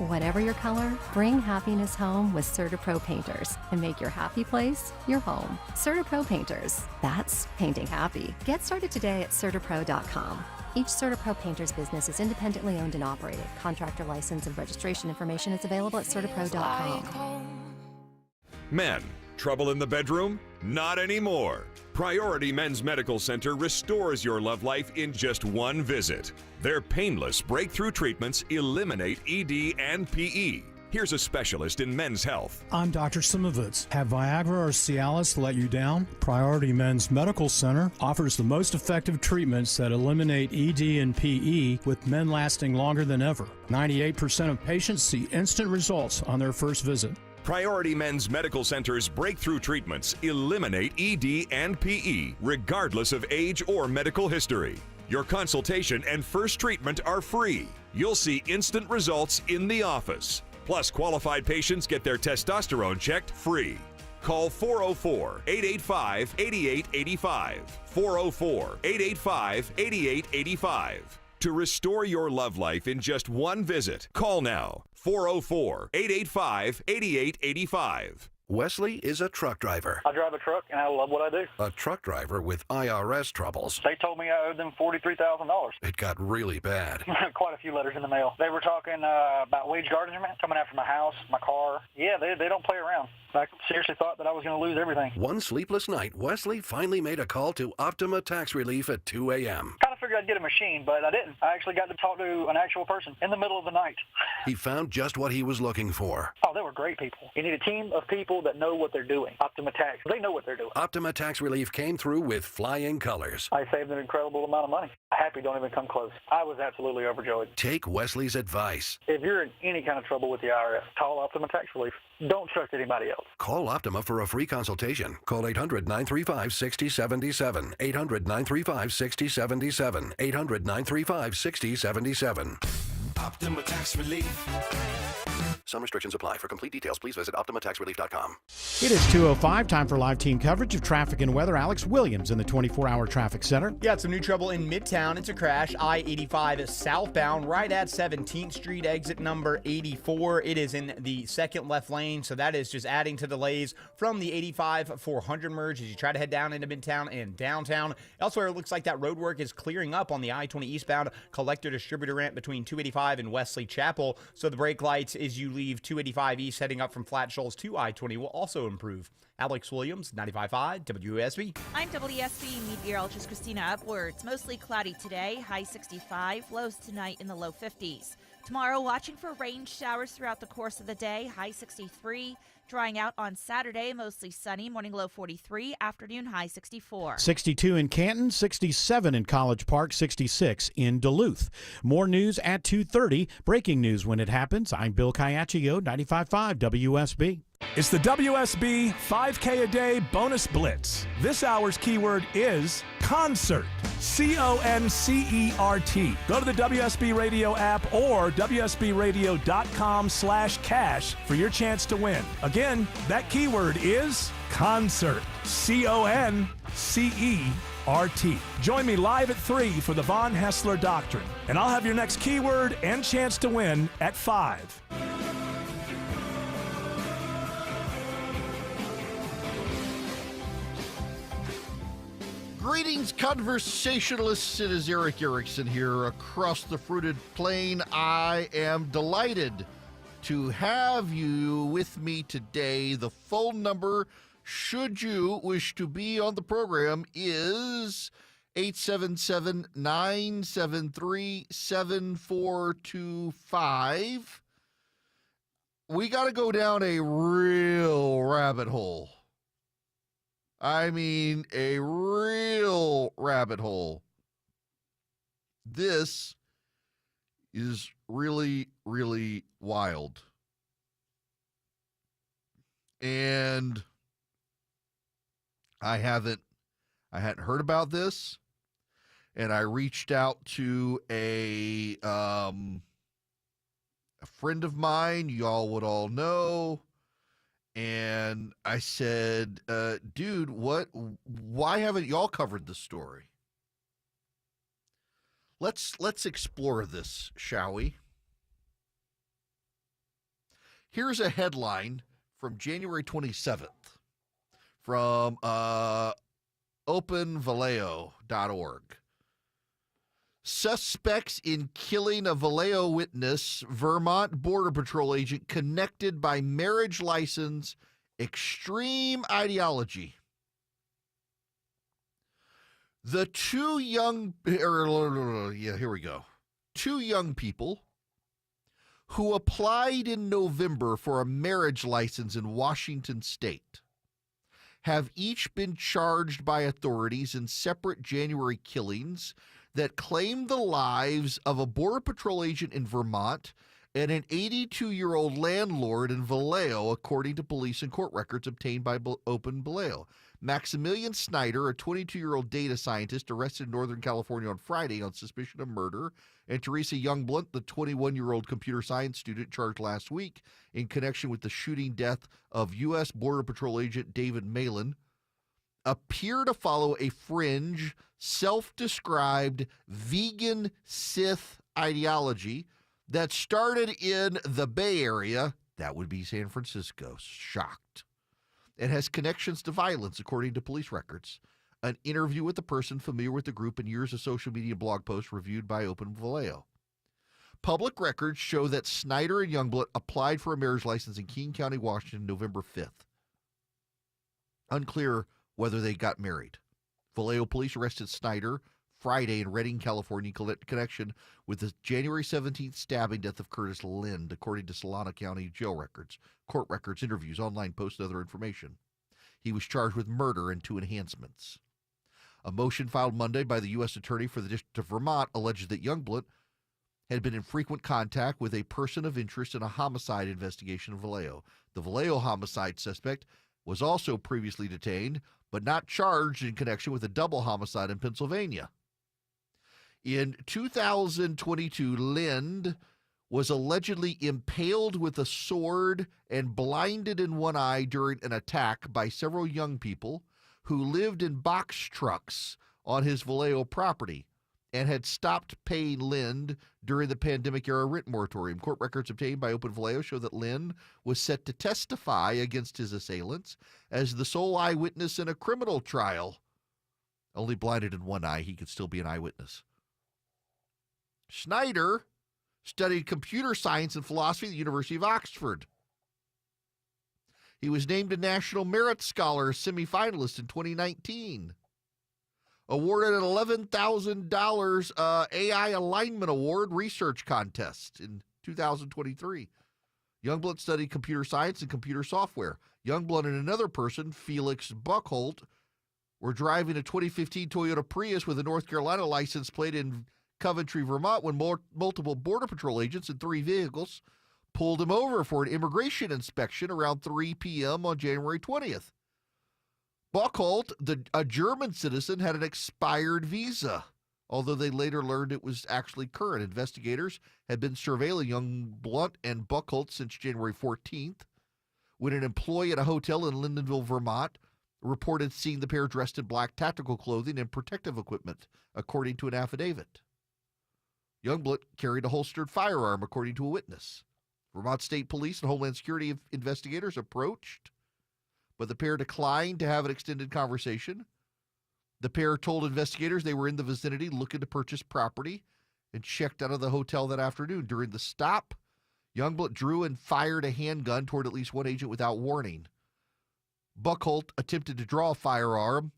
Whatever your color, bring happiness home with CertaPro Painters and make your happy place your home. CertaPro Painters, that's painting happy. Get started today at CertaPro.com. Each CertaPro Painters business is independently owned and operated. Contractor license and registration information is available at CertaPro.com. Men, trouble in the bedroom? Not anymore. Priority Men's Medical Center restores your love life in just one visit. Their painless breakthrough treatments eliminate ED and PE. Here's a specialist in men's health. I'm Dr. Simovitz. Have Viagra or Cialis let you down? Priority Men's Medical Center offers the most effective treatments that eliminate ED and PE, with men lasting longer than ever. 98% of patients see instant results on their first visit. Priority Men's Medical Center's breakthrough treatments eliminate ED and PE, regardless of age or medical history. Your consultation and first treatment are free. You'll see instant results in the office. Plus, qualified patients get their testosterone checked free. Call 404-885-8885. 404-885-8885. To restore your love life in just one visit, call now. 404-885-8885. Wesley is a truck driver. I drive a truck, and I love what I do. A truck driver with IRS troubles. They told me I owed them $43,000. It got really bad. Quite a few letters in the mail. They were talking about wage garnishment coming after my house, my car. Yeah, they don't play around. I seriously thought that I was going to lose everything. One sleepless night, Wesley finally made a call to Optima Tax Relief at 2 a.m. Kind of figured I'd get a machine, but I didn't. I actually got to talk to an actual person in the middle of the night. He found just what he was looking for. Oh, they were great people. You need a team of people that know what they're doing. Optima Tax, they know what they're doing. Optima Tax Relief came through with flying colors. I saved an incredible amount of money. Happy don't even come close. I was absolutely overjoyed. Take Wesley's advice. If you're in any kind of trouble with the IRS, call Optima Tax Relief. Don't trust anybody else. Call Optima for a free consultation. Call 800-935-6077. 800-935-6077. 800-935-6077. Optima Tax Relief. Some restrictions apply. For complete details, please visit OptimaTaxRelief.com. It is 2:05. Time for live team coverage of traffic and weather. Alex Williams in the 24-hour traffic center. Yeah, some new trouble in Midtown. It's a crash. I-85 southbound right at 17th Street, exit number 84. It is in the second left lane, so that is just adding to delays from the 85-400 merge as you try to head down into Midtown and downtown. Elsewhere, it looks like that road work is clearing up on the I-20 eastbound collector distributor ramp between 285 and Wesley Chapel, so the brake lights as you leave 285 east heading up from Flat Shoals to I-20 will also improve. Alex Williams, 95.5 WSB. I'm WSB meteorologist Christina Edwards. Mostly cloudy today, high 65, lows tonight in the low 50s. Tomorrow, watching for rain showers throughout the course of the day, high 63. Drying out on Saturday, mostly sunny, morning low 43, afternoon high 64. 62 in Canton, 67 in College Park, 66 in Duluth. More news at 2:30. Breaking news when it happens. I'm Bill Caiaccio, 95.5 WSB. It's the WSB 5K a day bonus blitz. This hour's keyword is concert. CONCERT. Go to the WSB Radio app or WSBradio.com/cash for your chance to win. Again, that keyword is concert. CONCERT. Join me live at 3 for the Von Hessler Doctrine, and I'll have your next keyword and chance to win at 5. Greetings, conversationalists. It is Eric Erickson here across the fruited plain. I am delighted to have you with me today. The phone number, should you wish to be on the program, is 877-973-7425. We got to go down a real rabbit hole. I mean, a real rabbit hole. This is really, really wild. And I hadn't heard about this. And I reached out to a friend of mine, y'all would all know. And I said, dude, why haven't y'all covered this story? Let's explore this, shall we? Here's a headline from January 27th from openvallejo.org. Suspects in killing a Vallejo witness, Vermont Border Patrol agent connected by marriage license, extreme ideology. The two young people who applied in November for a marriage license in Washington State have each been charged by authorities in separate January killings that claimed the lives of a Border Patrol agent in Vermont and an 82-year-old landlord in Vallejo, according to police and court records obtained by Open Vallejo. Maximilian Snyder, a 22-year-old data scientist arrested in Northern California on Friday on suspicion of murder, and Teresa Youngblunt, the 21-year-old computer science student charged last week in connection with the shooting death of U.S. Border Patrol agent David Malin, appear to follow a fringe, self-described vegan Sith ideology that started in the Bay Area, that would be San Francisco, shocked, and has connections to violence, according to police records. An interview with a person familiar with the group and years of social media blog posts reviewed by Open Vallejo. Public records show that Snyder and Youngblood applied for a marriage license in King County, Washington, November 5th. Unclear whether they got married. Vallejo police arrested Snyder Friday in Redding, California, in connection with the January 17th stabbing death of Curtis Lind, according to Solana County jail records, court records, interviews, online posts, and other information. He was charged with murder and 2 enhancements. A motion filed Monday by the U.S. Attorney for the District of Vermont alleges that Youngblood had been in frequent contact with a person of interest in a homicide investigation in Vallejo. The Vallejo homicide suspect was also previously detained, but not charged in connection with a double homicide in Pennsylvania. In 2022, Lind was allegedly impaled with a sword and blinded in one eye during an attack by several young people who lived in box trucks on his Vallejo property and had stopped paying Lind during the pandemic-era rent moratorium. Court records obtained by Open Vallejo show that Lind was set to testify against his assailants as the sole eyewitness in a criminal trial. Only blinded in one eye, he could still be an eyewitness. Snyder studied computer science and philosophy at the University of Oxford. He was named a National Merit Scholar semifinalist in 2019. Awarded an $11,000 AI Alignment Award research contest in 2023. Youngblood studied computer science and computer software. Youngblood and another person, Felix Buckholt, were driving a 2015 Toyota Prius with a North Carolina license plate in Coventry, Vermont, when multiple Border Patrol agents in 3 vehicles pulled him over for an immigration inspection around 3 p.m. on January 20th. Buckholt, a German citizen, had an expired visa, although they later learned it was actually current. Investigators had been surveilling Youngblood and Buckholt since January 14th, when an employee at a hotel in Lyndonville, Vermont, reported seeing the pair dressed in black tactical clothing and protective equipment, according to an affidavit. Youngblood carried a holstered firearm, according to a witness. Vermont State Police and Homeland Security investigators approached, but the pair declined to have an extended conversation. The pair told investigators they were in the vicinity looking to purchase property and checked out of the hotel that afternoon. During the stop, Youngblood drew and fired a handgun toward at least one agent without warning. Buckholt attempted to draw a firearm.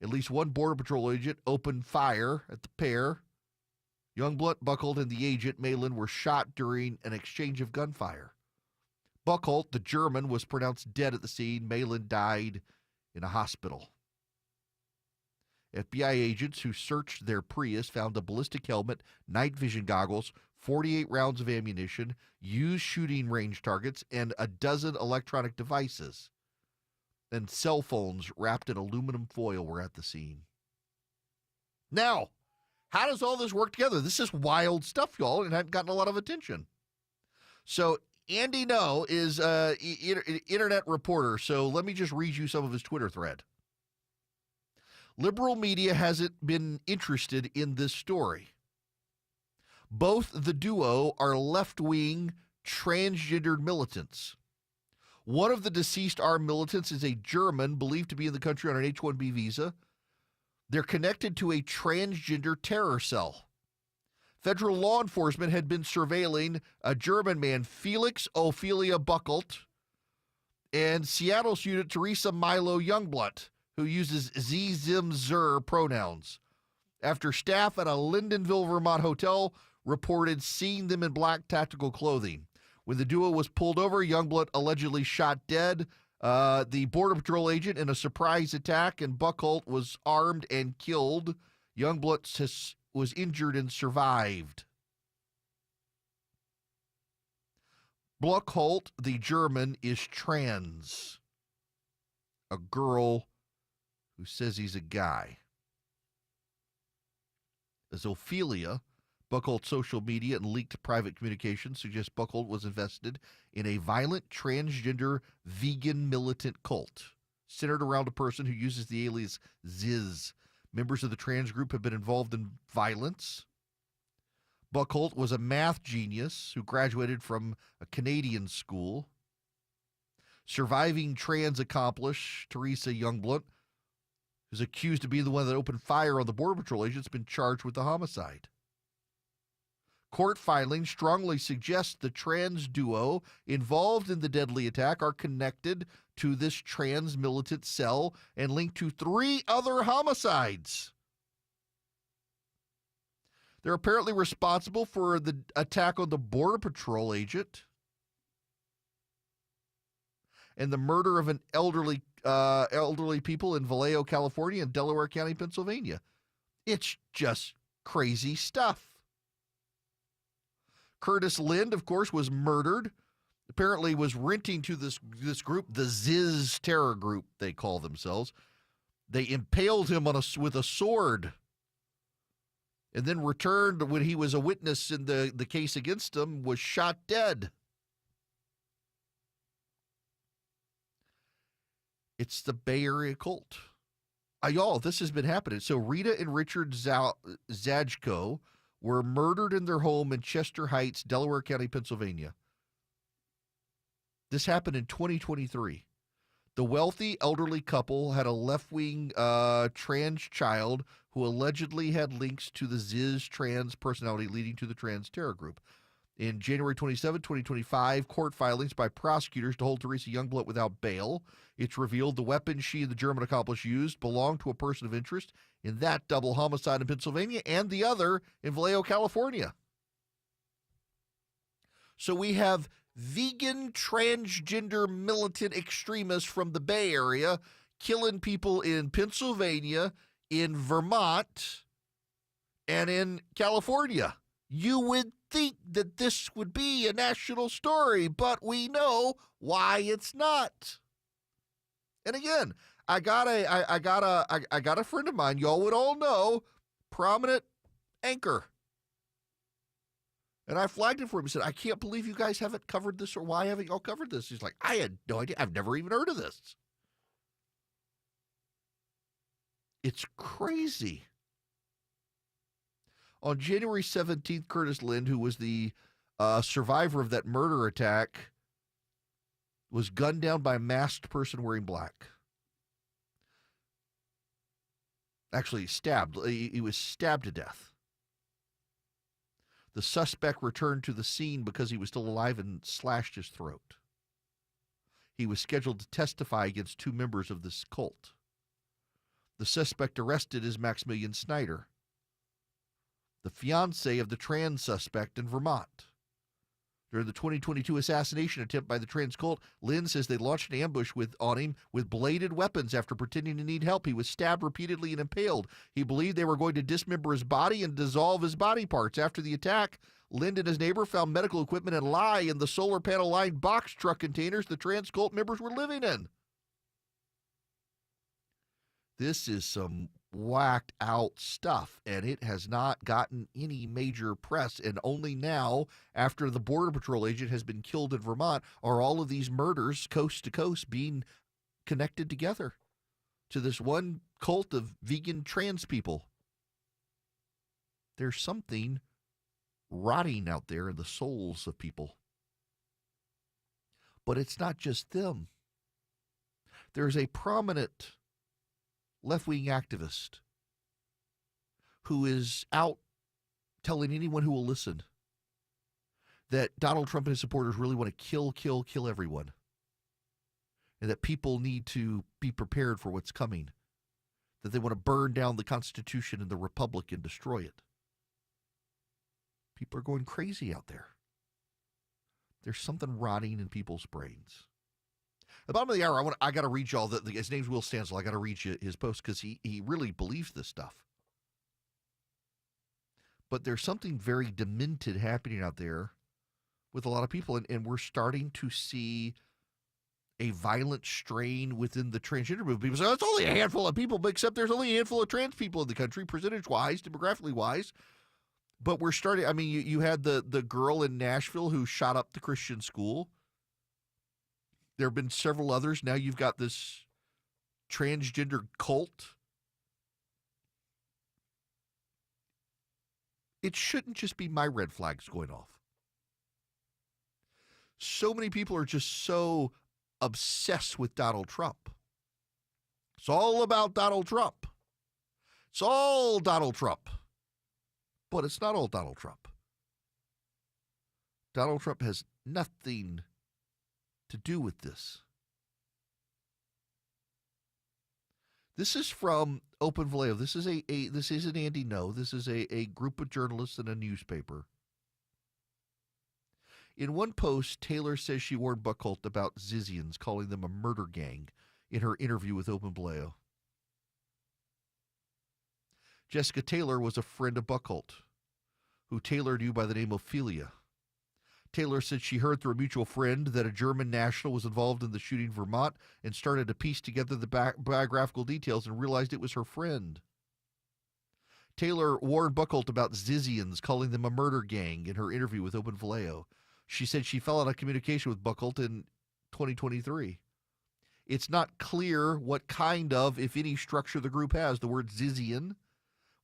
At least one Border Patrol agent opened fire at the pair. Youngblood, Buckholt, and the agent, Malin, were shot during an exchange of gunfire. Buckholt, the German, was pronounced dead at the scene. Malin died in a hospital. FBI agents who searched their Prius found a ballistic helmet, night vision goggles, 48 rounds of ammunition, used shooting range targets, and a dozen electronic devices. And cell phones wrapped in aluminum foil were at the scene. Now, how does all this work together? This is wild stuff, y'all, and hadn't gotten a lot of attention. So Andy Ngo is an internet reporter, so let me just read you some of his Twitter thread. Liberal media hasn't been interested in this story. Both the duo are left-wing transgendered militants. One of the deceased armed militants is a German believed to be in the country on an H-1B visa. They're connected to a transgender terror cell. Federal law enforcement had been surveilling a German man, Felix Ophelia Buckholt, and Seattle student Teresa Milo Youngblood, who uses Z, Zim, Zer pronouns, after staff at a Lyndonville, Vermont hotel reported seeing them in black tactical clothing. When the duo was pulled over, Youngblood allegedly shot dead the Border Patrol agent in a surprise attack, and Buckholt was armed and killed. Youngblood was injured and survived. Buchholz, the German, is trans. A girl who says he's a guy. As Ophelia, Buchholz's social media and leaked private communications suggest Buchholz was invested in a violent transgender vegan militant cult centered around a person who uses the alias Ziz. Members of the trans group have been involved in violence. Buchholz was a math genius who graduated from a Canadian school. Surviving trans accomplice Teresa Youngblood, who's accused of being the one that opened fire on the Border Patrol agent, has been charged with the homicide. Court filings strongly suggest the trans duo involved in the deadly attack are connected to this trans militant cell and linked to 3 other homicides. They're apparently responsible for the attack on the Border Patrol agent and the murder of an elderly people in Vallejo, California, and Delaware County, Pennsylvania. It's just crazy stuff. Curtis Lind, of course, was murdered. Apparently was renting to this group, the Ziz terror group, they call themselves. They impaled him with a sword and then returned when he was a witness in the case against him, was shot dead. It's the Bay Area cult. Y'all, this has been happening. So Rita and Richard Zajko were murdered in their home in Chester Heights, Delaware County, Pennsylvania. This happened in 2023. The wealthy elderly couple had a left-wing trans child who allegedly had links to the Ziz trans personality leading to the trans terror group. In January 27, 2025, court filings by prosecutors to hold Teresa Youngblood without bail. It's revealed the weapon she and the German accomplice used belonged to a person of interest in that double homicide in Pennsylvania and the other in Vallejo, California. So we have vegan transgender militant extremists from the Bay Area killing people in Pennsylvania, in Vermont, and in California. You would think that this would be a national story, but we know why it's not. And again, I got a friend of mine, y'all would all know, prominent anchor. And I flagged it for him and said, I can't believe you guys haven't covered this, or why haven't y'all covered this? He's like, I had no idea. I've never even heard of this. It's crazy. On January 17th, Curtis Lind, who was the survivor of that murder attack, was gunned down by a masked person wearing black. Actually, stabbed. He was stabbed to death. The suspect returned to the scene because he was still alive and slashed his throat. He was scheduled to testify against 2 members of this cult. The suspect arrested is Maximilian Snyder, the fiancé of the trans suspect in Vermont. During the 2022 assassination attempt by the trans cult, Lynn says they launched an ambush on him with bladed weapons after pretending to need help. He was stabbed repeatedly and impaled. He believed they were going to dismember his body and dissolve his body parts. After the attack, Lynn and his neighbor found medical equipment and lye in the solar panel-lined box truck containers the trans cult members were living in. This is some whacked out stuff, and it has not gotten any major press. And only now, after the Border Patrol agent has been killed in Vermont, are all of these murders coast to coast being connected together to this one cult of vegan trans people. There's something rotting out there in the souls of people. But it's not just them. There's a prominent left-wing activist who is out telling anyone who will listen that Donald Trump and his supporters really want to kill everyone, and that people need to be prepared for what's coming, that they want to burn down the Constitution and the Republic and destroy it. People are going crazy out there. There's something rotting in people's brains. At the bottom of the hour, I got to read y'all. His name's Will Stansel. I got to read you his post because he really believes this stuff. But there's something very demented happening out there with a lot of people, and we're starting to see a violent strain within the transgender movement. People say, oh, it's only a handful of people, but except there's only a handful of trans people in the country, percentage-wise, demographically-wise. But we're starting, I mean, you had the girl in Nashville who shot up the Christian school. There have been several others. Now you've got this transgender cult. It shouldn't just be my red flags going off. So many people are just so obsessed with Donald Trump. It's all about Donald Trump. It's all Donald Trump. But it's not all Donald Trump. Donald Trump has nothing to do with this. This is from Open Vallejo. This is this isn't Andy No. This is a group of journalists in a newspaper. In one post, Taylor says she warned Buchholz about Zizians, calling them a murder gang, in her interview with Open Vallejo. Jessica Taylor was a friend of Buchholz, who Taylor knew by the name Ophelia. Taylor said she heard through a mutual friend that a German national was involved in the shooting in Vermont and started to piece together the biographical details and realized it was her friend. Taylor warned Buchholz about Zizians, calling them a murder gang, in her interview with Open Vallejo. She said she fell out of communication with Buchholz in 2023. It's not clear what kind of, if any, structure the group has. The word Zizian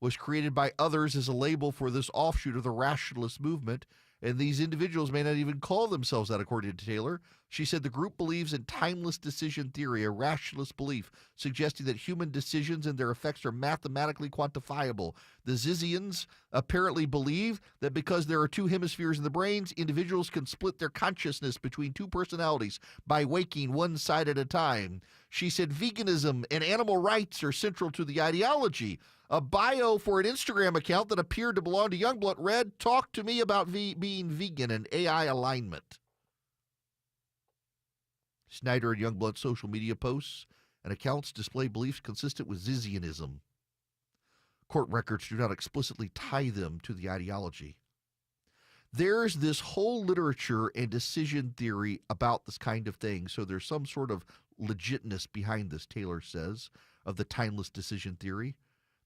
was created by others as a label for this offshoot of the rationalist movement, and these individuals may not even call themselves that, according to Taylor. She said the group believes in timeless decision theory, a rationalist belief, suggesting that human decisions and their effects are mathematically quantifiable. The Zizians apparently believe that because there are two hemispheres in the brains, individuals can split their consciousness between two personalities by waking one side at a time. She said veganism and animal rights are central to the ideology. A bio for an Instagram account that appeared to belong to Youngblood read, "Talk to me about being vegan and AI alignment." Snyder and Youngblood's social media posts and accounts display beliefs consistent with Zizianism. Court records do not explicitly tie them to the ideology. There's this whole literature and decision theory about this kind of thing, so there's some sort of legitness behind this, Taylor says, of the timeless decision theory.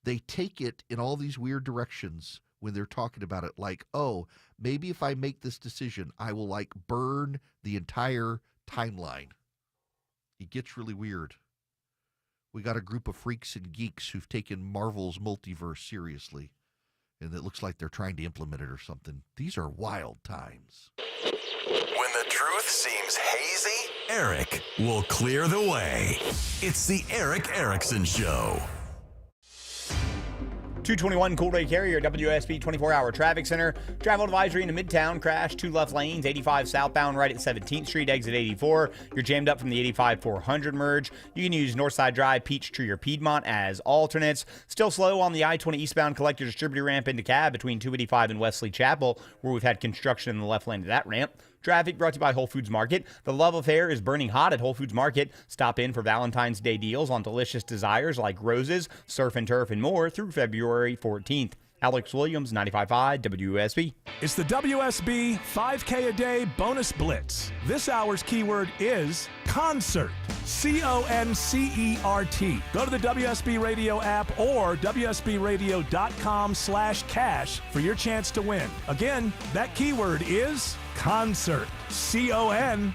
They take it in all these weird directions when they're talking about it, like, oh, maybe if I make this decision, I will, like, burn the entire timeline. It gets really weird. We got a group of freaks and geeks who've taken Marvel's multiverse seriously, and it looks like they're trying to implement it or something. These are wild times. When the truth seems hazy, Eric will clear the way. It's the Eric Erickson Show. 221 Coolray Carrier, WSB 24-hour traffic center. Travel advisory into Midtown. Crash, 2 left lanes, 85 southbound right at 17th Street, exit 84. You're jammed up from the 85-400 merge. You can use Northside Drive, Peachtree, or Piedmont as alternates. Still slow on the I-20 eastbound collector distributor ramp into Cab between 285 and Wesley Chapel, where we've had construction in the left lane of that ramp. Traffic brought to you by Whole Foods Market. The love affair is burning hot at Whole Foods Market. Stop in for Valentine's Day deals on delicious desires like roses, surf and turf, and more through February 14th. Alex Williams, 95.5 WSB. It's the WSB 5K a day bonus blitz. This hour's keyword is concert. CONCERT. Go to the WSB Radio app or WSBradio.com/cash for your chance to win. Again, that keyword is concert. CONCERT.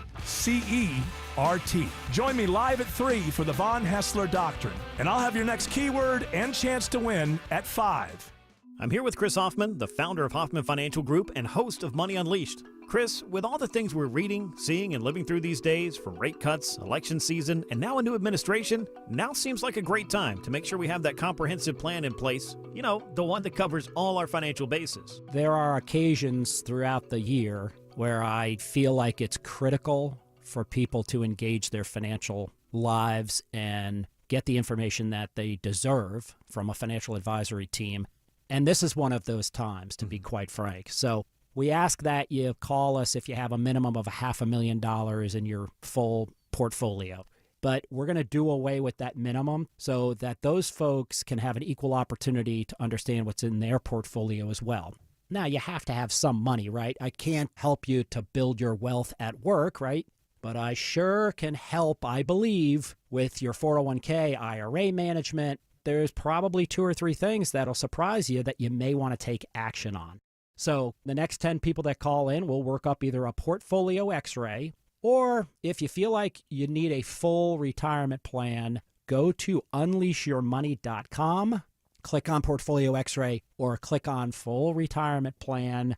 Join me live at 3 for the Von Haessler Doctrine, and I'll have your next keyword and chance to win at 5. I'm here with Chris Hoffman, the founder of Hoffman Financial Group and host of Money Unleashed. Chris, with all the things we're reading, seeing, and living through these days, from rate cuts, election season, and now a new administration, now seems like a great time to make sure we have that comprehensive plan in place, you know, the one that covers all our financial bases. There are occasions throughout the year where I feel like it's critical for people to engage their financial lives and get the information that they deserve from a financial advisory team. And this is one of those times, to be quite frank. So we ask that you call us if you have a minimum of $500,000 in your full portfolio. But we're going to do away with that minimum so that those folks can have an equal opportunity to understand what's in their portfolio as well. Now, you have to have some money, right? I can't help you to build your wealth at work, right? But I sure can help, I believe, with your 401k, IRA management. There's probably 2 or 3 things that'll surprise you that you may want to take action on. So the next 10 people that call in will work up either a portfolio x-ray, or if you feel like you need a full retirement plan, go to unleashyourmoney.com, click on Portfolio X-ray, or click on Full Retirement Plan.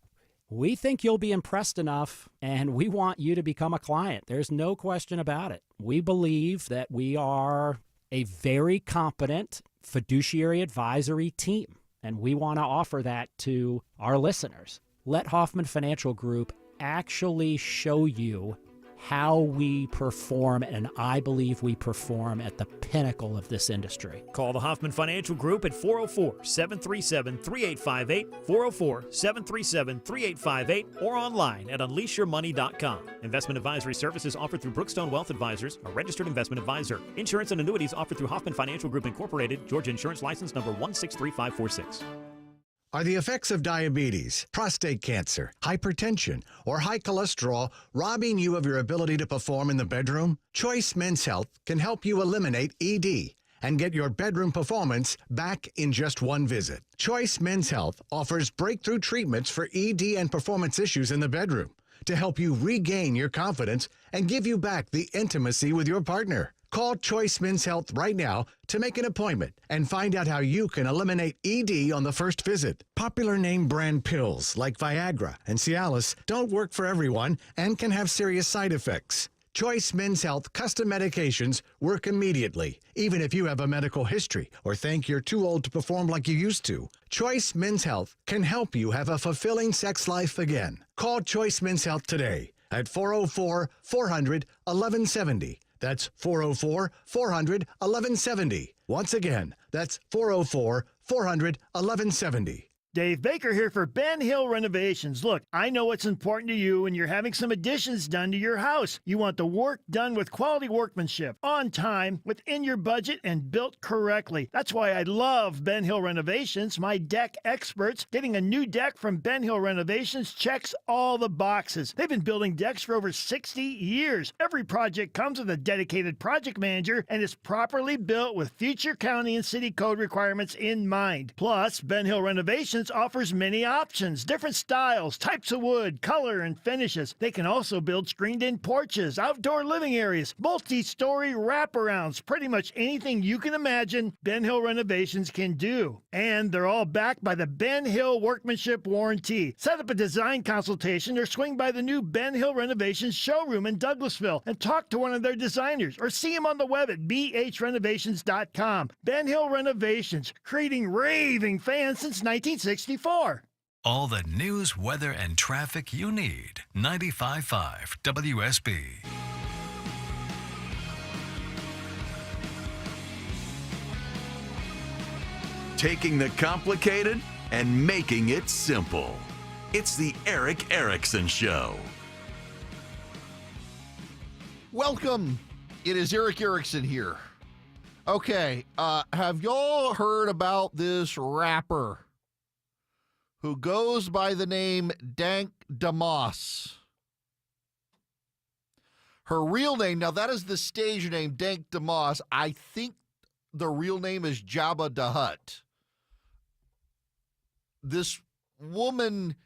We think you'll be impressed enough, and we want you to become a client. There's no question about it. We believe that we are a very competent fiduciary advisory team, and we want to offer that to our listeners. Let Hoffman Financial Group actually show you how we perform, and I believe we perform at the pinnacle of this industry. Call the Hoffman Financial Group at 404-737-3858, 404-737-3858, or online at unleashyourmoney.com. Investment advisory services offered through Brookstone Wealth Advisors, a registered investment advisor. Insurance and annuities offered through Hoffman Financial Group Incorporated, Georgia Insurance License number 163546. Are the effects of diabetes, prostate cancer, hypertension, or high cholesterol robbing you of your ability to perform in the bedroom? Choice Men's Health can help you eliminate ED and get your bedroom performance back in just one visit. Choice Men's Health offers breakthrough treatments for ED and performance issues in the bedroom to help you regain your confidence and give you back the intimacy with your partner. Call Choice Men's Health right now to make an appointment and find out how you can eliminate ED on the first visit. Popular name brand pills like Viagra and Cialis don't work for everyone and can have serious side effects. Choice Men's Health custom medications work immediately, even if you have a medical history or think you're too old to perform like you used to. Choice Men's Health can help you have a fulfilling sex life again. Call Choice Men's Health today at 404-400-1170. That's 404-400-1170. Once again, that's 404-400-1170. Dave Baker here for Ben Hill Renovations. Look, I know what's important to you when you're having some additions done to your house. You want the work done with quality workmanship, on time, within your budget, and built correctly. That's why I love Ben Hill Renovations, my deck experts. Getting a new deck from Ben Hill Renovations checks all the boxes. They've been building decks for over 60 years. Every project comes with a dedicated project manager and is properly built with future county and city code requirements in mind. Plus, Ben Hill Renovations offers many options, different styles, types of wood, color, and finishes. They can also build screened-in porches, outdoor living areas, multi-story wraparounds, pretty much anything you can imagine Ben Hill Renovations can do. And they're all backed by the Ben Hill Workmanship Warranty. Set up a design consultation or swing by the new Ben Hill Renovations showroom in Douglasville and talk to one of their designers or see them on the web at bhrenovations.com. Ben Hill Renovations, creating raving fans since 1964. All the news, weather, and traffic you need. 95.5 WSB. Taking the complicated and making it simple. It's the Eric Erickson Show. Welcome. It is Eric Erickson here. Okay, have y'all heard about this rapper who goes by the name Dank DeMoss? Her real name, now that is the stage name, Dank DeMoss. I think the real name is Jabba the Hutt. This woman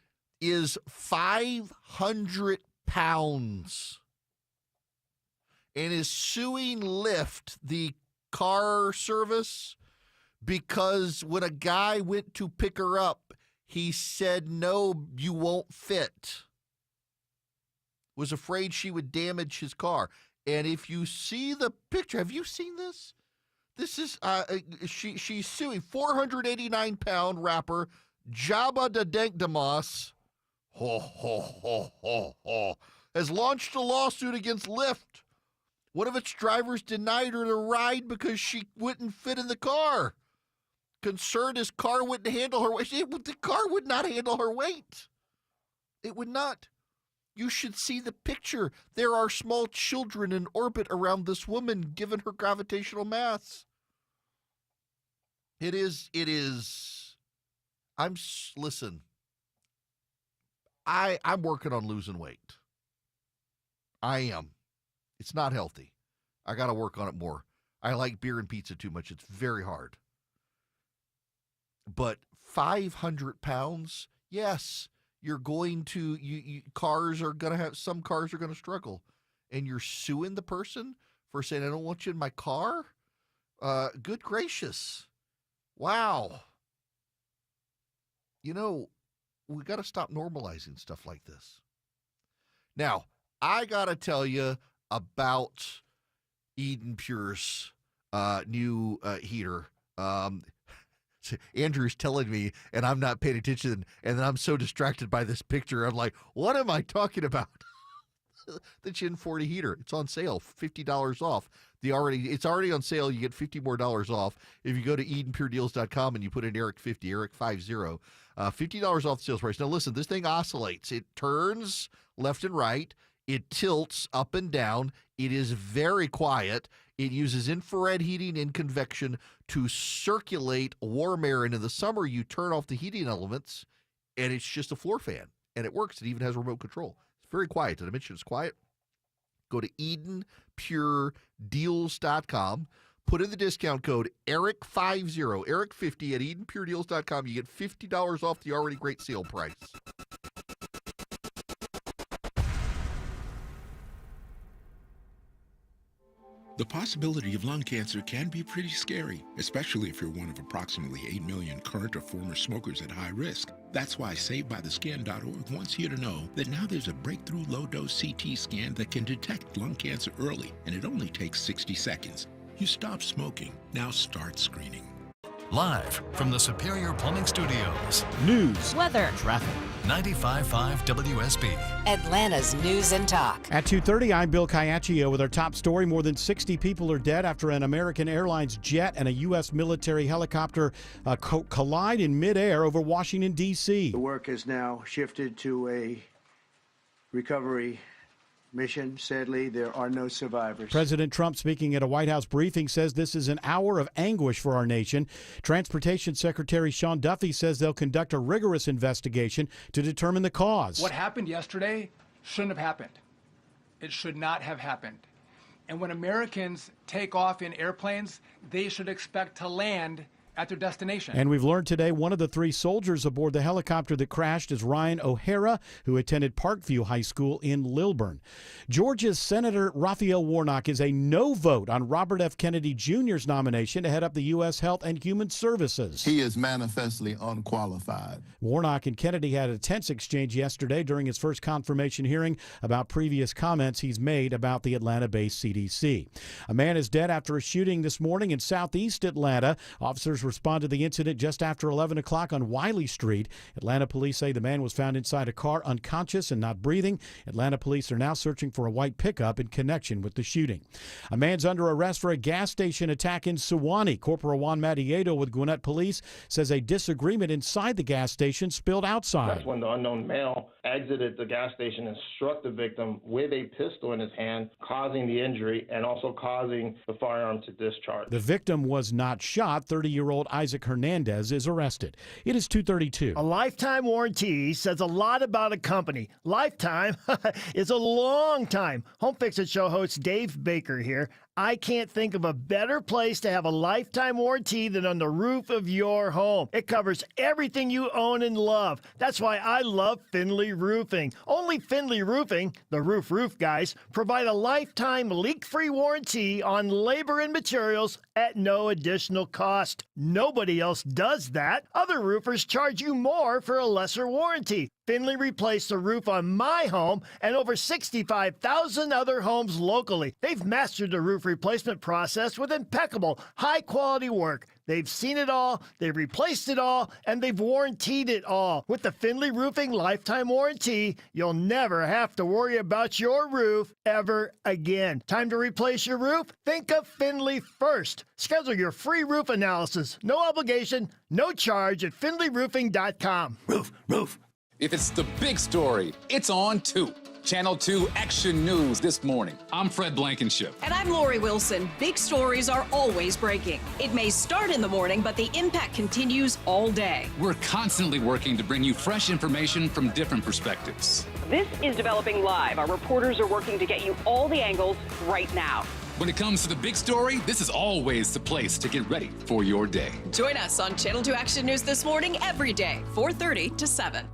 is 500 pounds and is suing Lyft, the car service, because when a guy went to pick her up, he said, "No, you won't fit." Was afraid she would damage his car. And if you see the picture, have you seen this? This is, she's suing 489-pound rapper Jabba the Dank DeMoss, has launched a lawsuit against Lyft. One of its drivers denied her the ride because she wouldn't fit in the car. Concerned his car wouldn't handle her weight. The car would not handle her weight. It would not. You should see the picture. There are small children in orbit around this woman, given her gravitational mass. It is. Listen, I'm working on losing weight. I am. It's not healthy. I got to work on it more. I like beer and pizza too much. It's very hard. But 500 pounds, yes, you're going to, cars are going to have, some cars are going to struggle. And you're suing the person for saying, I don't want you in my car? Good gracious. Wow. You know, we got to stop normalizing stuff like this. Now, I got to tell you about Eden Pure's new heater. Andrew's telling me, and I'm not paying attention, and then I'm so distracted by this picture. I'm like, what am I talking about? The Gen 40 heater. It's on sale, $50 off. It's already on sale. You get $50 more off. If you go to EdenPureDeals.com and you put in Eric50, Eric50, $50 off the sales price. Now listen, this thing oscillates. It turns left and right. It tilts up and down. It is very quiet. It uses infrared heating and convection to circulate warm air. And in the summer, you turn off the heating elements, and it's just a floor fan. And it works. It even has remote control. It's very quiet. Did I mention it's quiet? Go to EdenPureDeals.com. Put in the discount code ERIC50, ERIC50 at EdenPureDeals.com. You get $50 off the already great sale price. The possibility of lung cancer can be pretty scary, especially if you're one of approximately 8 million current or former smokers at high risk. That's why SavedByTheScan.org wants you to know that now there's a breakthrough low-dose CT scan that can detect lung cancer early, and it only takes 60 seconds. You stop smoking. Now start screening. Live from the Superior Plumbing Studios. News, weather, traffic. 95.5 WSB. Atlanta's News and Talk. At 2:30, I'm Bill Caiaccio with our top story. More than 60 people are dead after an American Airlines jet and a U.S. military helicopter collide in midair over Washington, D.C. The work has now shifted to a recovery mission. Sadly, there are no survivors. President Trump, speaking at a White House briefing, says this is an hour of anguish for our nation. Transportation Secretary Sean Duffy says they'll conduct a rigorous investigation to determine the cause. What happened yesterday shouldn't have happened. It should not have happened. And when Americans take off in airplanes, they should expect to land at their destination. And we've learned today one of the 3 soldiers aboard the helicopter that crashed is Ryan O'Hara, who attended Parkview High School in Lilburn. Georgia's Senator Raphael Warnock is a no vote on Robert F. Kennedy Jr.'s nomination to head up the U.S. Health and Human Services. He is manifestly unqualified. Warnock and Kennedy had a tense exchange yesterday during his first confirmation hearing about previous comments he's made about the Atlanta-based CDC. A man is dead after a shooting this morning in southeast Atlanta. Officers responded to the incident just after 11 o'clock on Wiley Street. Atlanta police say the man was found inside a car unconscious and not breathing. Atlanta police are now searching for a white pickup in connection with the shooting. A man's under arrest for a gas station attack in Sewanee. Corporal Juan Matiedo with Gwinnett Police says a disagreement inside the gas station spilled outside. That's when the unknown male exited the gas station and struck the victim with a pistol in his hand, causing the injury and also causing the firearm to discharge. The victim was not shot. 30-year-old Isaac Hernandez is arrested. It is 2:32. A lifetime warranty says a lot about a company. Lifetime is a long time. Home Fix It Show host Dave Baker here. I can't think of a better place to have a lifetime warranty than on the roof of your home. It covers everything you own and love. That's why I love Finley Roofing. Only Finley Roofing, the roof guys, provide a lifetime leak-free warranty on labor and materials at no additional cost. Nobody else does that. Other roofers charge you more for a lesser warranty. Finley replaced the roof on my home and over 65,000 other homes locally. They've mastered the roof replacement process with impeccable, high-quality work. They've seen it all, they've replaced it all, and they've warrantied it all. With the Finley Roofing Lifetime Warranty, you'll never have to worry about your roof ever again. Time to replace your roof? Think of Finley first. Schedule your free roof analysis. No obligation, no charge at FinleyRoofing.com. Roof. If it's the big story, it's on too. Channel 2 Action News this morning. I'm Fred Blankenship. And I'm Lori Wilson. Big stories are always breaking. It may start in the morning, but the impact continues all day. We're constantly working to bring you fresh information from different perspectives. This is Developing Live. Our reporters are working to get you all the angles right now. When it comes to the big story, this is always the place to get ready for your day. Join us on Channel 2 Action News this morning every day, 4:30 to 7.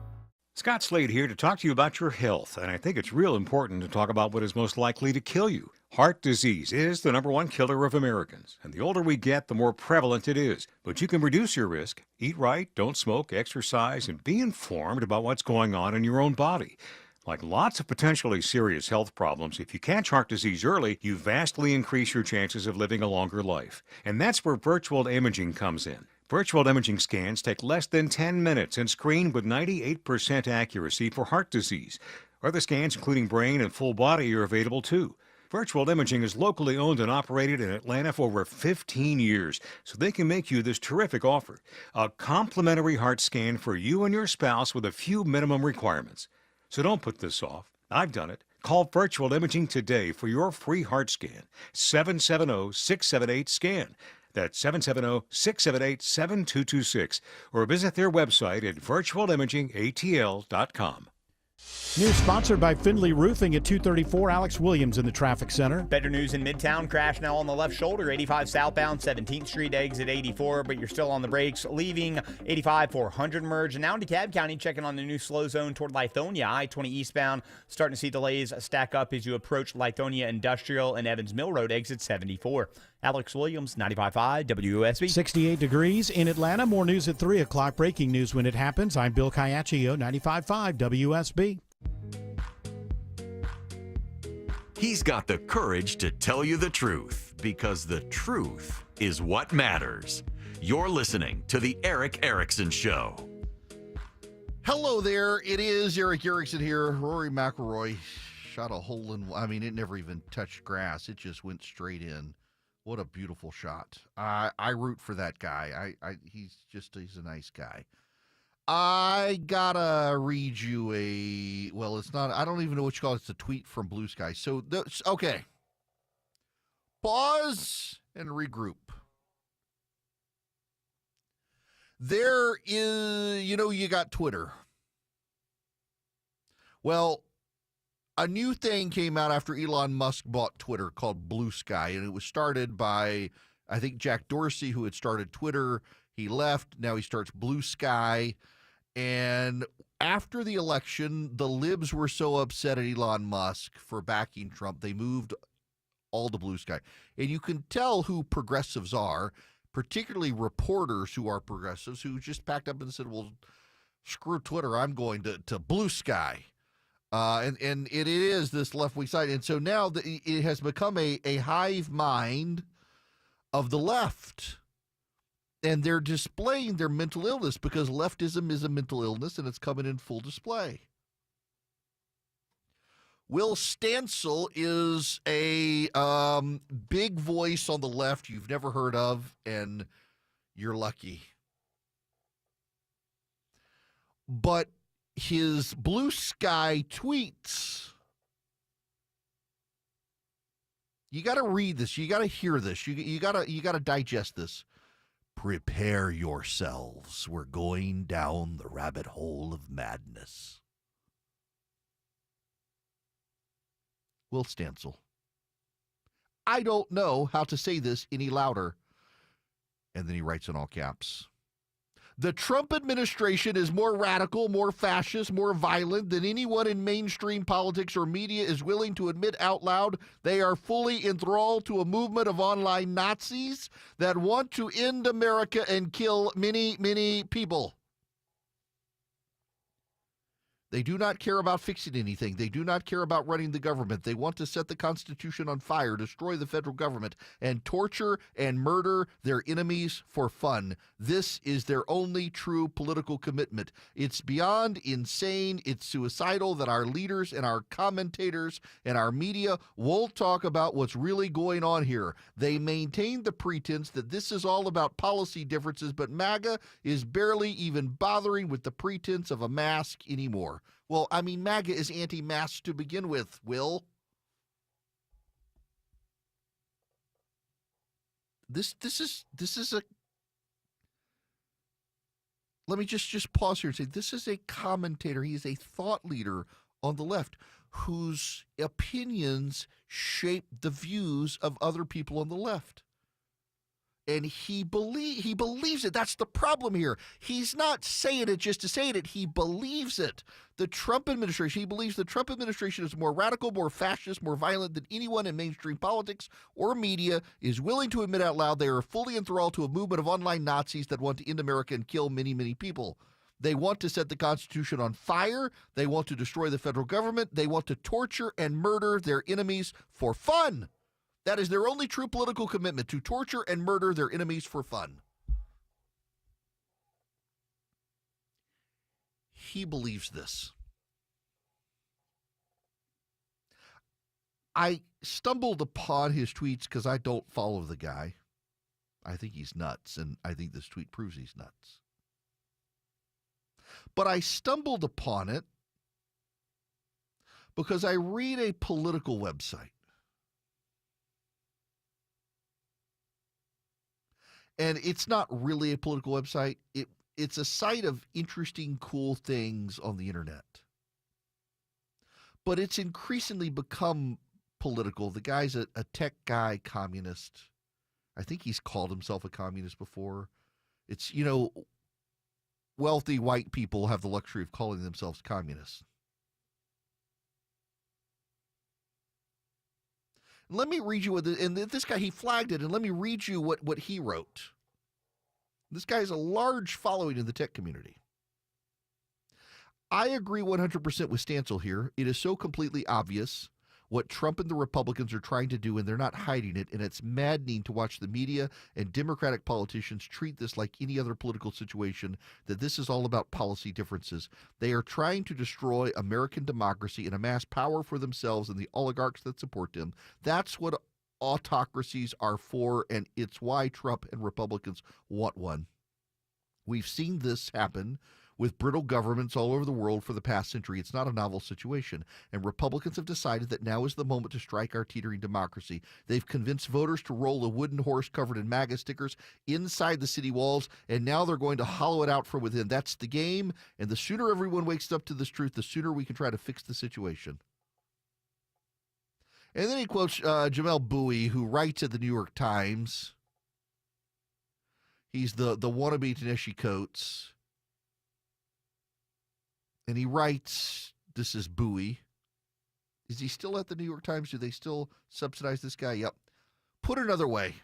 Scott Slade here to talk to you about your health, and I think it's real important to talk about what is most likely to kill you. Heart disease is the #1 killer of Americans, and the older we get, the more prevalent it is. But you can reduce your risk. Eat right, don't smoke, exercise, and be informed about what's going on in your own body. Like lots of potentially serious health problems, if you catch heart disease early, you vastly increase your chances of living a longer life. And that's where virtual imaging comes in. Virtual imaging scans take less than 10 minutes and screen with 98% accuracy for heart disease. Other scans, including brain and full body, are available too. Virtual imaging is locally owned and operated in Atlanta for over 15 years, so they can make you this terrific offer. A complimentary heart scan for you and your spouse with a few minimum requirements. So don't put this off. I've done it. Call Virtual Imaging today for your free heart scan. 770-678-SCAN. That's 770-678-7226. Or visit their website at virtualimagingatl.com. News sponsored by Findlay Roofing at 234 Alex Williams in the traffic center. Better news in Midtown. Crash now on the left shoulder, 85 southbound, 17th Street, exit 84, but you're still on the brakes, leaving 85 for 100 merge. And now into DeKalb County, checking on the new slow zone toward Lithonia. I-20 eastbound, starting to see delays stack up as you approach Lithonia Industrial and Evans Mill Road, exit 74. Alex Williams, 95.5 WSB. 68 degrees in Atlanta. More news at 3 o'clock. Breaking news when it happens. I'm Bill Caiaccio, 95.5 WSB. He's got the courage to tell you the truth, because the truth is what matters. You're listening to The Erick Erickson Show. Hello there. It is Erick Erickson here. Rory McIlroy shot a hole in, it never even touched grass. It just went straight in. What a beautiful shot. I root for that guy. He's a nice guy. I gotta read you it's not, I don't even know what you call it. It's a tweet from Blue Sky. So, okay. Pause and regroup. There is, you got Twitter. Well, a new thing came out after Elon Musk bought Twitter called Blue Sky, and it was started by, I think, Jack Dorsey, who had started Twitter. He left. Now he starts Blue Sky. And after the election, the libs were so upset at Elon Musk for backing Trump, they moved all to Blue Sky. And you can tell who progressives are, particularly reporters who are progressives, who just packed up and said, well, screw Twitter, I'm going to Blue Sky. And it is this left-wing side. And so now it has become a hive mind of the left. And they're displaying their mental illness because leftism is a mental illness, and it's coming in full display. Will Stancil is a big voice on the left you've never heard of, and you're lucky. But his Blue Sky tweets, you got to read this. You got to hear this. You got to digest this. Prepare yourselves. We're going down the rabbit hole of madness. Will Stancil. I don't know how to say this any louder. And then he writes in all caps. The Trump administration is more radical, more fascist, more violent than anyone in mainstream politics or media is willing to admit out loud. They are fully enthralled to a movement of online Nazis that want to end America and kill many, many people. They do not care about fixing anything. They do not care about running the government. They want to set the Constitution on fire, destroy the federal government, and torture and murder their enemies for fun. This is their only true political commitment. It's beyond insane. It's suicidal that our leaders and our commentators and our media won't talk about what's really going on here. They maintain the pretense that this is all about policy differences, but MAGA is barely even bothering with the pretense of a mask anymore. are. Well, I mean, MAGA is anti-mask to begin with, Will. This is a. Let me just pause here and say this is a commentator. He is a thought leader on the left whose opinions shape the views of other people on the left. And he believes it. That's the problem here. He's not saying it just to say it. He believes it. The Trump administration, he believes the Trump administration is more radical, more fascist, more violent than anyone in mainstream politics or media is willing to admit out loud. They are fully enthralled to a movement of online Nazis that want to end America and kill many, many people. They want to set the Constitution on fire. They want to destroy the federal government. They want to torture and murder their enemies for fun. That is their only true political commitment, to torture and murder their enemies for fun. He believes this. I stumbled upon his tweets because I don't follow the guy. I think he's nuts, and I think this tweet proves he's nuts. But I stumbled upon it because I read a political website. And it's not really a political website. It's a site of interesting, cool things on the internet. But it's increasingly become political. The guy's a tech guy, communist. I think he's called himself a communist before. It's, wealthy white people have the luxury of calling themselves communists. Let me read you and this guy, he flagged it, and let me read you what he wrote. This guy has a large following in the tech community. I agree 100% with Stancil here. It is so completely obvious what Trump and the Republicans are trying to do, and they're not hiding it, and it's maddening to watch the media and Democratic politicians treat this like any other political situation, that this is all about policy differences. They are trying to destroy American democracy and amass power for themselves and the oligarchs that support them. That's what autocracies are for, and it's why Trump and Republicans want one. We've seen this happen with brittle governments all over the world for the past century. It's not a novel situation, and Republicans have decided that now is the moment to strike our teetering democracy. They've convinced voters to roll a wooden horse covered in MAGA stickers inside the city walls, and now they're going to hollow it out from within. That's the game, and the sooner everyone wakes up to this truth, the sooner we can try to fix the situation. And then he quotes Jamel Bowie, who writes at the New York Times. He's the wannabe Ta-Nehisi Coates. And he writes, this is Bowie. Is he still at the New York Times? Do they still subsidize this guy? Yep. Put another way,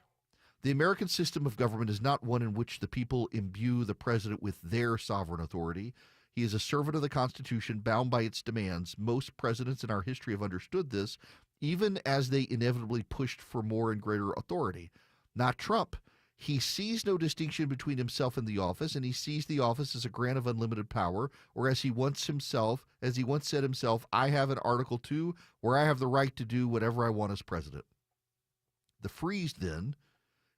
the American system of government is not one in which the people imbue the president with their sovereign authority. He is a servant of the Constitution, bound by its demands. Most presidents in our history have understood this, even as they inevitably pushed for more and greater authority. Not Trump. He sees no distinction between himself and the office, and he sees the office as a grant of unlimited power, or as he once said himself, I have an Article 2 where I have the right to do whatever I want as president. The freeze, then,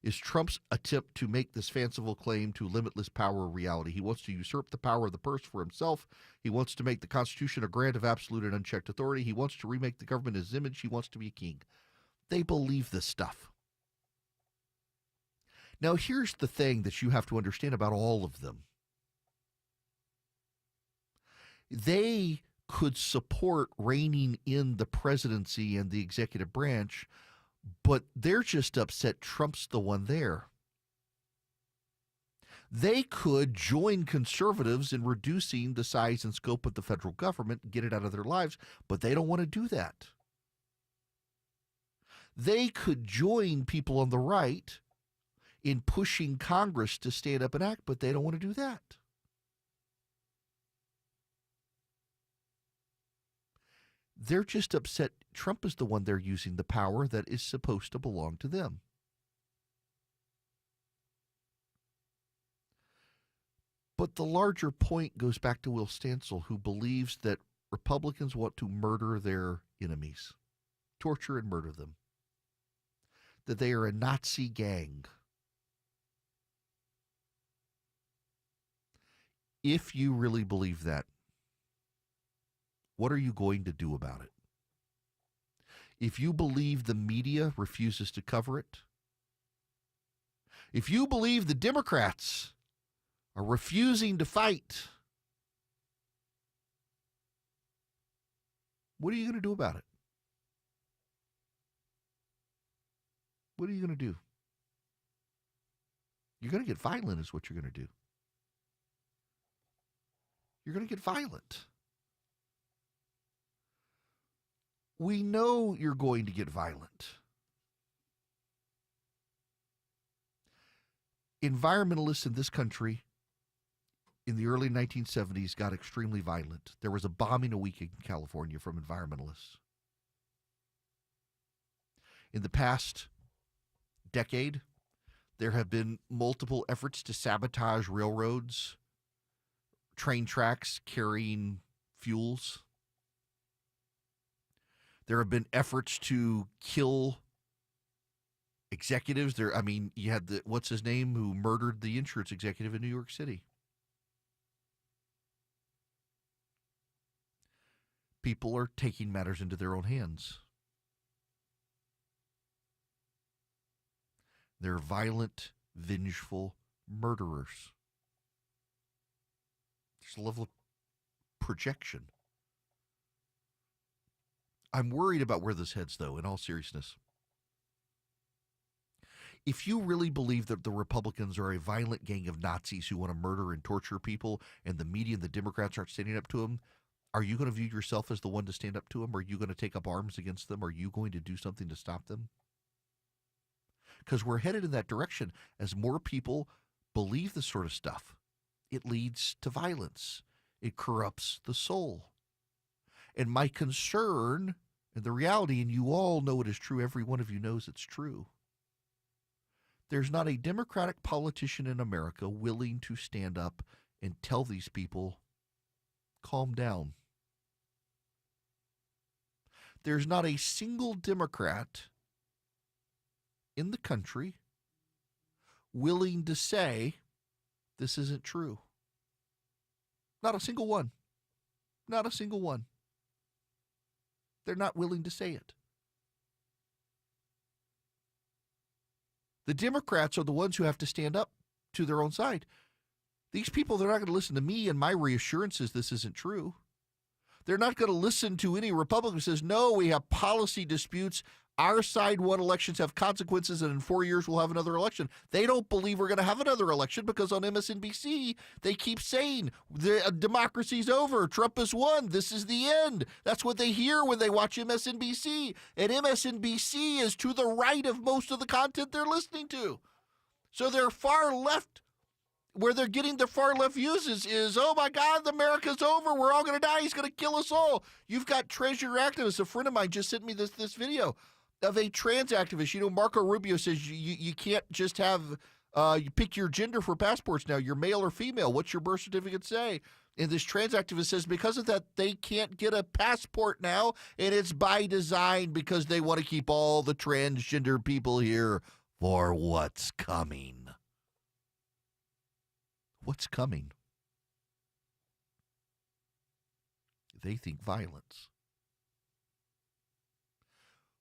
is Trump's attempt to make this fanciful claim to limitless power a reality. He wants to usurp the power of the purse for himself. He wants to make the Constitution a grant of absolute and unchecked authority. He wants to remake the government in his image. He wants to be a king. They believe this stuff. Now, here's the thing that you have to understand about all of them. They could support reining in the presidency and the executive branch, but they're just upset Trump's the one there. They could join conservatives in reducing the size and scope of the federal government and get it out of their lives, but they don't want to do that. They could join people on the right in pushing Congress to stand up and act, but they don't want to do that. They're just upset Trump is the one they're using the power that is supposed to belong to them. But the larger point goes back to Will Stancil, who believes that Republicans want to murder their enemies, torture and murder them, that they are a Nazi gang. If you really believe that, What are you going to do about it? If you believe the media refuses to cover it, if you believe the Democrats are refusing to fight, what are you going to do about it? What are you going to do? You're going to get violent is what you're going to do. You're going to get violent. We know you're going to get violent. Environmentalists in this country in the early 1970s got extremely violent. There was a bombing a week in California from environmentalists. In the past decade, there have been multiple efforts to sabotage railroads, train tracks carrying fuels. There have been efforts to kill executives. You had what's his name who murdered the insurance executive in New York City. People are taking matters into their own hands. They're violent, vengeful murderers. There's a level of projection. I'm worried about where this heads, though, in all seriousness. If you really believe that the Republicans are a violent gang of Nazis who want to murder and torture people, and the media and the Democrats aren't standing up to them, are you going to view yourself as the one to stand up to them? Are you going to take up arms against them? Are you going to do something to stop them? Because we're headed in that direction. As more people believe this sort of stuff, it leads to violence. It corrupts the soul. And my concern, and the reality, and you all know it is true, every one of you knows it's true, there's not a Democratic politician in America willing to stand up and tell these people, calm down. There's not a single Democrat in the country willing to say this isn't true. Not a single one. Not a single one. They're not willing to say it. The Democrats are the ones who have to stand up to their own side. These people, they're not going to listen to me and my reassurances this isn't true. They're not going to listen to any Republican who says, no, we have policy disputes. Our side won elections have consequences, and in 4 years we'll have another election. They don't believe we're going to have another election because on MSNBC, they keep saying the democracy's over. Trump has won. This is the end. That's what they hear when they watch MSNBC. And MSNBC is to the right of most of the content they're listening to. So they're far left. Where they're getting their far left views is, oh my God, America's over. We're all going to die. He's going to kill us all. You've got treasure activists. A friend of mine just sent me this video of a trans activist. You know, Marco Rubio says you can't just have, you pick your gender for passports now. You're male or female. What's your birth certificate say? And this trans activist says because of that, they can't get a passport now. And it's by design because they want to keep all the transgender people here for what's coming. What's coming? They think violence.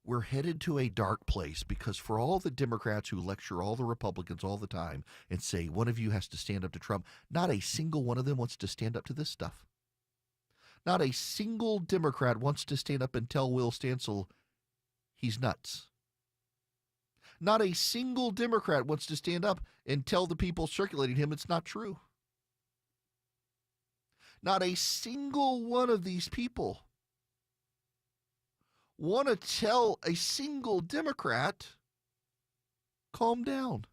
We're headed to a dark place because for all the Democrats who lecture all the Republicans all the time and say one of you has to stand up to Trump, not a single one of them wants to stand up to this stuff. Not a single Democrat wants to stand up and tell Will Stancil he's nuts. Not a single Democrat wants to stand up and tell the people circulating him it's not true. Not a single one of these people want to tell a single Democrat, calm down.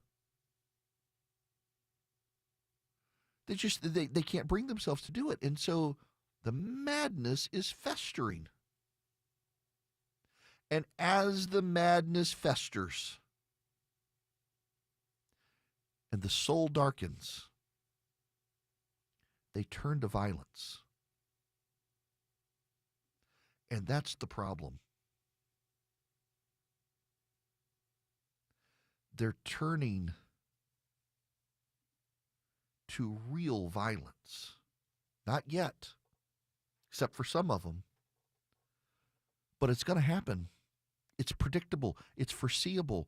They can't bring themselves to do it. And so the madness is festering. And as the madness festers, and the soul darkens, they turn to violence. And that's the problem. They're turning to real violence. Not yet, except for some of them. but it's going to happen. It's predictable. It's foreseeable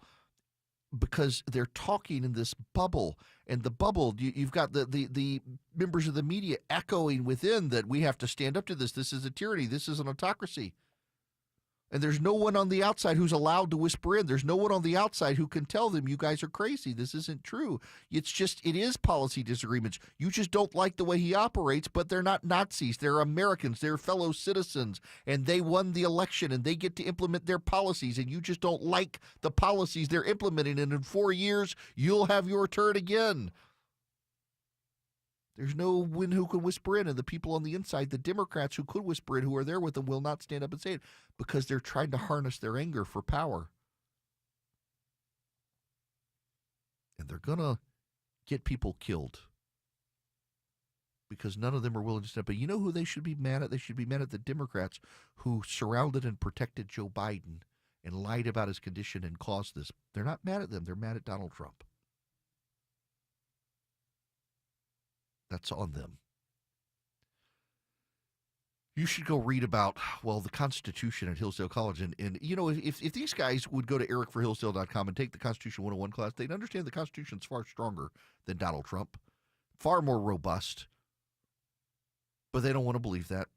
because they're talking in this bubble. And the bubble, you've got the members of the media echoing within that we have to stand up to this. This is a tyranny. This is an autocracy. And there's no one on the outside who's allowed to whisper in. There's no one on the outside who can tell them, you guys are crazy. This isn't true. It is policy disagreements. You just don't like the way he operates, but they're not Nazis. They're Americans. They're fellow citizens. And they won the election, and they get to implement their policies. And you just don't like the policies they're implementing. And in 4 years, you'll have your turn again. There's no one who can whisper in, and the people on the inside, the Democrats who could whisper in, who are there with them, will not stand up and say it because they're trying to harness their anger for power. And they're going to get people killed because none of them are willing to step up. But you know who they should be mad at? They should be mad at the Democrats who surrounded and protected Joe Biden and lied about his condition and caused this. They're not mad at them. They're mad at Donald Trump. That's on them. You should go read about, the Constitution at Hillsdale College. And if these guys would go to ericforhillsdale.com and take the Constitution 101 class, they'd understand the Constitution's far stronger than Donald Trump, far more robust. But they don't want to believe that.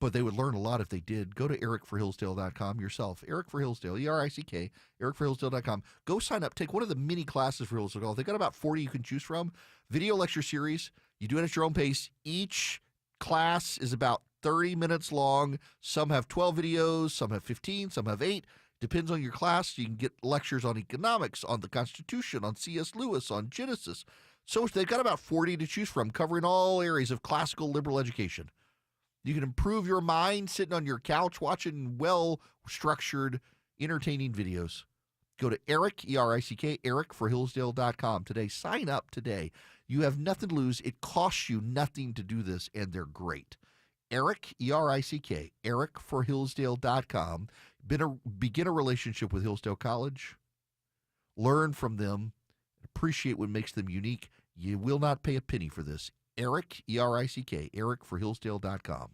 But they would learn a lot if they did. Go to ericforhillsdale.com yourself. Eric for Hillsdale, ERICK, ericforhillsdale.com. Go sign up. Take one of the mini classes for Hillsdale College. They got about 40 you can choose from. Video lecture series. You do it at your own pace. Each class is about 30 minutes long. Some have 12 videos. Some have 15. Some have 8. Depends on your class. You can get lectures on economics, on the Constitution, on C.S. Lewis, on Genesis. So they've got about 40 to choose from, covering all areas of classical liberal education. You can improve your mind sitting on your couch watching well-structured, entertaining videos. Go to Eric, E-R-I-C-K, ericforhillsdale.com today. Sign up today. You have nothing to lose. It costs you nothing to do this, and they're great. Eric, E-R-I-C-K, ericforhillsdale.com. Begin a relationship with Hillsdale College. Learn from them. Appreciate what makes them unique. You will not pay a penny for this. Eric, E-R-I-C-K, ericforhillsdale.com.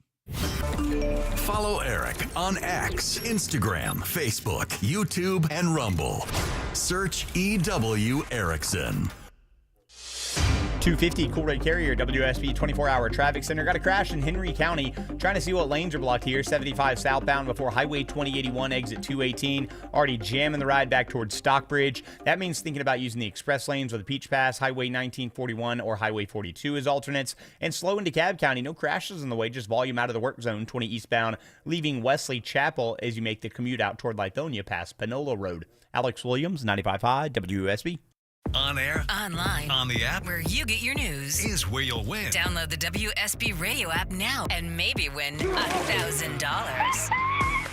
Follow Eric on X, Instagram, Facebook, YouTube, and Rumble. Search EW Erickson. 250 Cool Red Carrier, WSB 24-hour traffic center. Got a crash in Henry County. Trying to see what lanes are blocked here. 75 southbound before Highway 2081, exit 218. Already jamming the ride back towards Stockbridge. That means thinking about using the express lanes or the Peach Pass, Highway 1941 or Highway 42 as alternates. And slow into DeKalb County. No crashes in the way, just volume out of the work zone, 20 eastbound, leaving Wesley Chapel as you make the commute out toward Lithonia past Panola Road. Alex Williams, 95.5 WSB. On air, online, on the app, where you get your news, is where you'll win. Download the WSB radio app now and maybe win $1,000.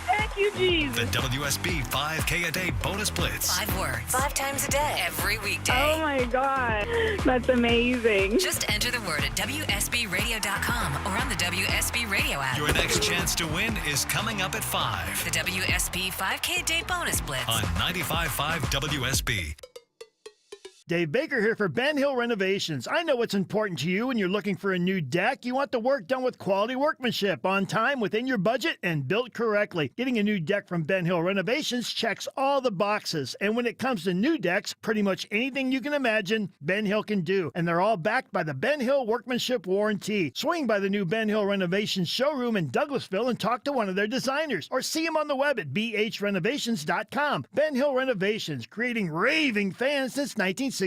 Thank you, Jesus. The WSB 5K a day bonus blitz. 5 words, 5 times a day, every weekday. Oh my God, that's amazing. Just enter the word at WSBradio.com or on the WSB radio app. Your next chance to win is coming up at 5. The WSB 5K a day bonus blitz on 95.5 WSB. Dave Baker here for Ben Hill Renovations. I know what's important to you when you're looking for a new deck. You want the work done with quality workmanship, on time, within your budget, and built correctly. Getting a new deck from Ben Hill Renovations checks all the boxes. And when it comes to new decks, pretty much anything you can imagine, Ben Hill can do. And they're all backed by the Ben Hill Workmanship Warranty. Swing by the new Ben Hill Renovations showroom in Douglasville and talk to one of their designers. Or see them on the web at bhrenovations.com. Ben Hill Renovations, creating raving fans since 1964.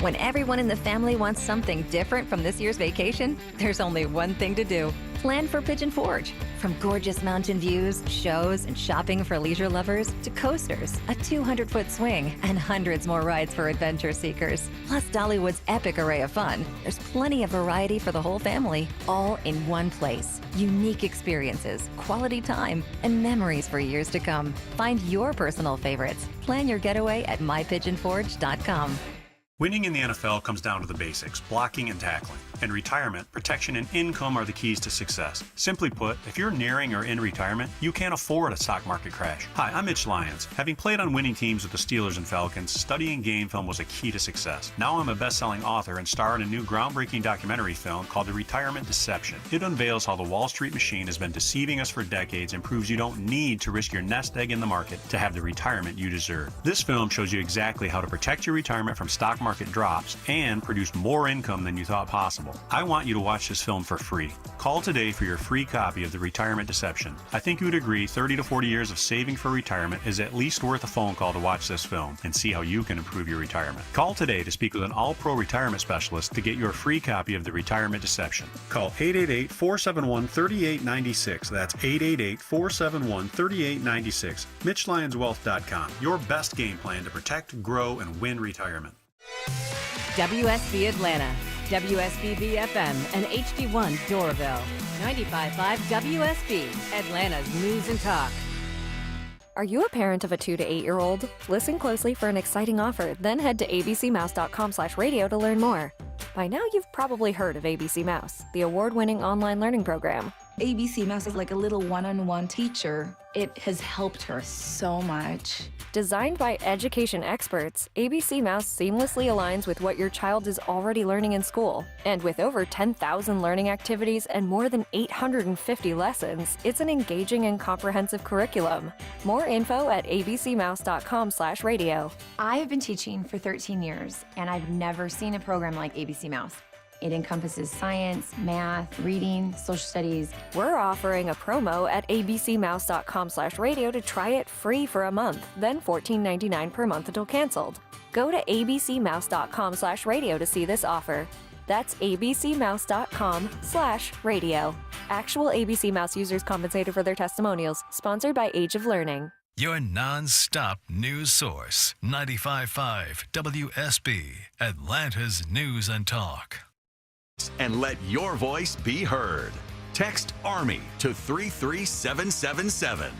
When everyone in the family wants something different from this year's vacation, there's only one thing to do. Plan for Pigeon Forge. From gorgeous mountain views, shows, and shopping for leisure lovers to coasters, a 200-foot swing, and hundreds more rides for adventure seekers. Plus Dollywood's epic array of fun. There's plenty of variety for the whole family, all in one place. Unique experiences, quality time, and memories for years to come. Find your personal favorites. Plan your getaway at mypigeonforge.com. Winning in the NFL comes down to the basics, blocking and tackling. In retirement, protection and income are the keys to success. Simply put, if you're nearing or in retirement, you can't afford a stock market crash. Hi, I'm Mitch Lyons. Having played on winning teams with the Steelers and Falcons, studying game film was a key to success. Now I'm a best-selling author and star in a new groundbreaking documentary film called The Retirement Deception. It unveils how the Wall Street machine has been deceiving us for decades and proves you don't need to risk your nest egg in the market to have the retirement you deserve. This film shows you exactly how to protect your retirement from stock market drops and produce more income than you thought possible. I want you to watch this film for free. Call today for your free copy of The Retirement Deception. I think you would agree 30 to 40 years of saving for retirement is at least worth a phone call to watch this film and see how you can improve your retirement. Call today to speak with an all-pro retirement specialist to get your free copy of The Retirement Deception. Call 888-471-3896. That's 888-471-3896. MitchLyonsWealth.com. Your best game plan to protect, grow, and win retirement. WSB Atlanta, WSB BFM, and HD1 Doraville. 95.5 WSB, Atlanta's News and Talk. Are you a parent of a 2 to 8-year-old? Listen closely for an exciting offer, then head to abcmouse.com/radio to learn more. By now, you've probably heard of ABC Mouse, the award-winning online learning program. ABC Mouse is like a little one-on-one teacher. It has helped her so much. Designed by education experts, ABC Mouse seamlessly aligns with what your child is already learning in school. And with over 10,000 learning activities and more than 850 lessons, it's an engaging and comprehensive curriculum. More info at abcmouse.com/radio. I have been teaching for 13 years, and I've never seen a program like ABC Mouse. It encompasses science, math, reading, social studies. We're offering a promo at abcmouse.com/radio to try it free for a month, then $14.99 per month until canceled. Go to abcmouse.com/radio to see this offer. That's abcmouse.com/radio. Actual ABC Mouse users compensated for their testimonials. Sponsored by Age of Learning. Your non-stop news source, 95.5 WSB, Atlanta's News and Talk. And let your voice be heard. Text ARMY to 33777.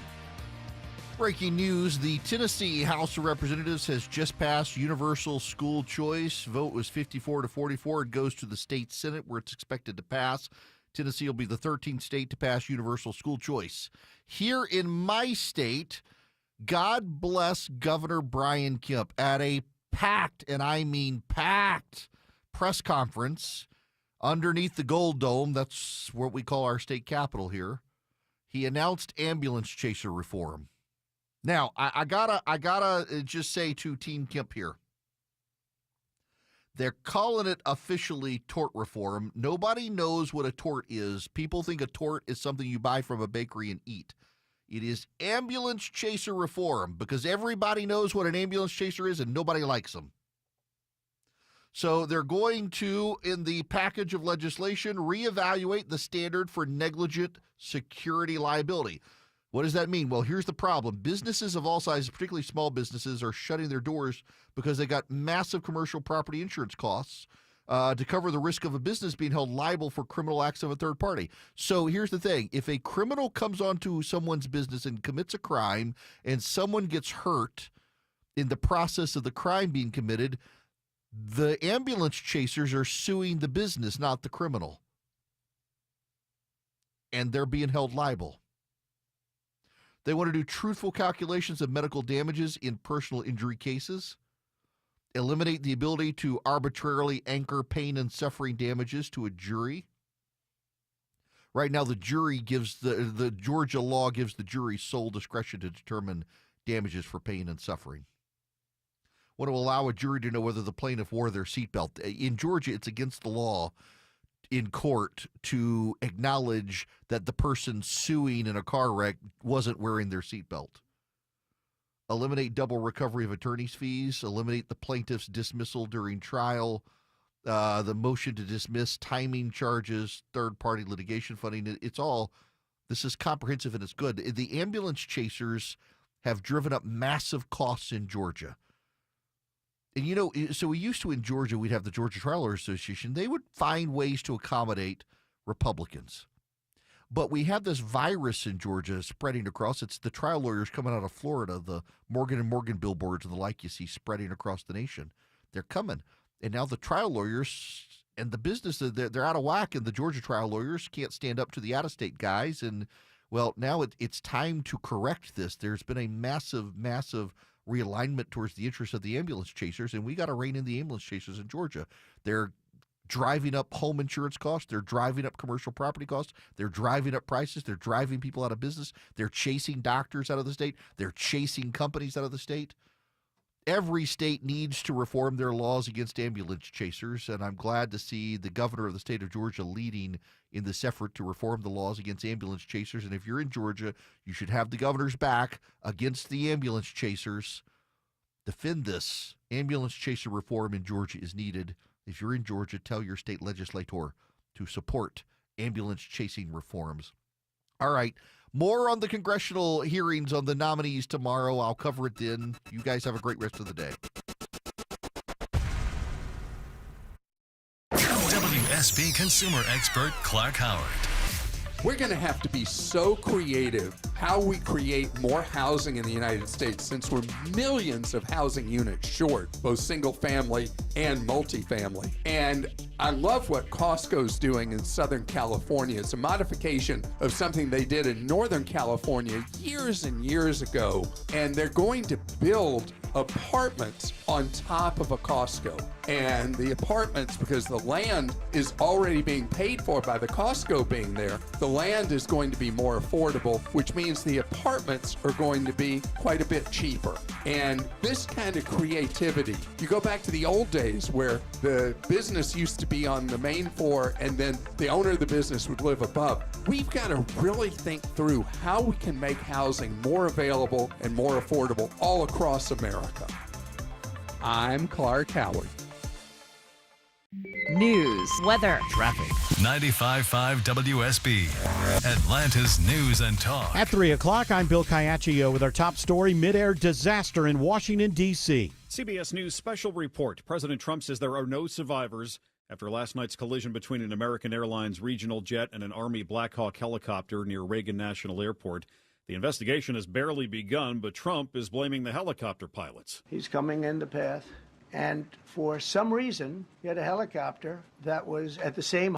Breaking news, the Tennessee House of Representatives has just passed universal school choice. Vote was 54 to 44. It goes to the state Senate where it's expected to pass. Tennessee will be the 13th state to pass universal school choice. Here in my state, God bless Governor Brian Kemp at a packed, and I mean packed, press conference underneath the Gold Dome. That's what we call our state capitol here. He announced ambulance chaser reform. Now, I gotta just say to Team Kemp here, they're calling it officially tort reform. Nobody knows what a tort is. People think a tort is something you buy from a bakery and eat. It is ambulance chaser reform because everybody knows what an ambulance chaser is and nobody likes them. So they're going to, in the package of legislation, reevaluate the standard for negligent security liability. What does that mean? Well, here's the problem. Businesses of all sizes, particularly small businesses, are shutting their doors because they got massive commercial property insurance costs to cover the risk of a business being held liable for criminal acts of a third party. So here's the thing. If a criminal comes onto someone's business and commits a crime and someone gets hurt in the process of the crime being committed, the ambulance chasers are suing the business, not the criminal. And they're being held liable. They want to do truthful calculations of medical damages in personal injury cases, eliminate the ability to arbitrarily anchor pain and suffering damages to a jury. Right now, the jury gives the Georgia law gives the jury sole discretion to determine damages for pain and suffering. Want to allow a jury to know whether the plaintiff wore their seatbelt. In Georgia, it's against the law in court to acknowledge that the person suing in a car wreck wasn't wearing their seatbelt. Eliminate double recovery of attorney's fees. Eliminate the plaintiff's dismissal during trial. The motion to dismiss, timing charges, third-party litigation funding. This is comprehensive and it's good. The ambulance chasers have driven up massive costs in Georgia. And, so we used to in Georgia, we'd have the Georgia Trial Lawyers Association. They would find ways to accommodate Republicans. But we have this virus in Georgia spreading across. It's the trial lawyers coming out of Florida, the Morgan & Morgan billboards and the like you see spreading across the nation. They're coming. And now the trial lawyers and the business, they're out of whack, and the Georgia trial lawyers can't stand up to the out-of-state guys. And, well, now it's time to correct this. There's been a massive, massive realignment towards the interests of the ambulance chasers, and we got to rein in the ambulance chasers in Georgia. They're driving up home insurance costs. They're driving up commercial property costs. They're driving up prices. They're driving people out of business. They're chasing doctors out of the state. They're chasing companies out of the state. Every state needs to reform their laws against ambulance chasers, and I'm glad to see the governor of the state of Georgia leading in this effort to reform the laws against ambulance chasers. And if you're in Georgia, you should have the governor's back against the ambulance chasers. Defend this. Ambulance chaser reform in Georgia is needed. If you're in Georgia, tell your state legislator to support ambulance chasing reforms. All right. More on the congressional hearings on the nominees tomorrow. I'll cover it then. You guys have a great rest of the day. WSB consumer expert Clark Howard. We're going to have to be so creative how we create more housing in the United States, since we're millions of housing units short, both single family and multifamily. And I love what Costco's doing in Southern California. It's a modification of something they did in Northern California years and years ago. And they're going to build apartments on top of a Costco. And the apartments, because the land is already being paid for by the Costco being there, the land is going to be more affordable, which means the apartments are going to be quite a bit cheaper. And this kind of creativity, you go back to the old days where the business used to be on the main floor and then the owner of the business would live above. We've got to really think through how we can make housing more available and more affordable all across America. I'm Clark Howard. News, weather, traffic. 95.5 WSB, Atlanta's News and Talk. At 3 o'clock, I'm Bill Caiaccio with our top story, mid-air disaster in Washington, D.C. CBS News special report. President Trump says there are no survivors after last night's collision between an American Airlines regional jet and an Army Black Hawk helicopter near Reagan National Airport. The investigation has barely begun, but Trump is blaming the helicopter pilots. He's coming in the path, and for some reason, he had a helicopter that was at the same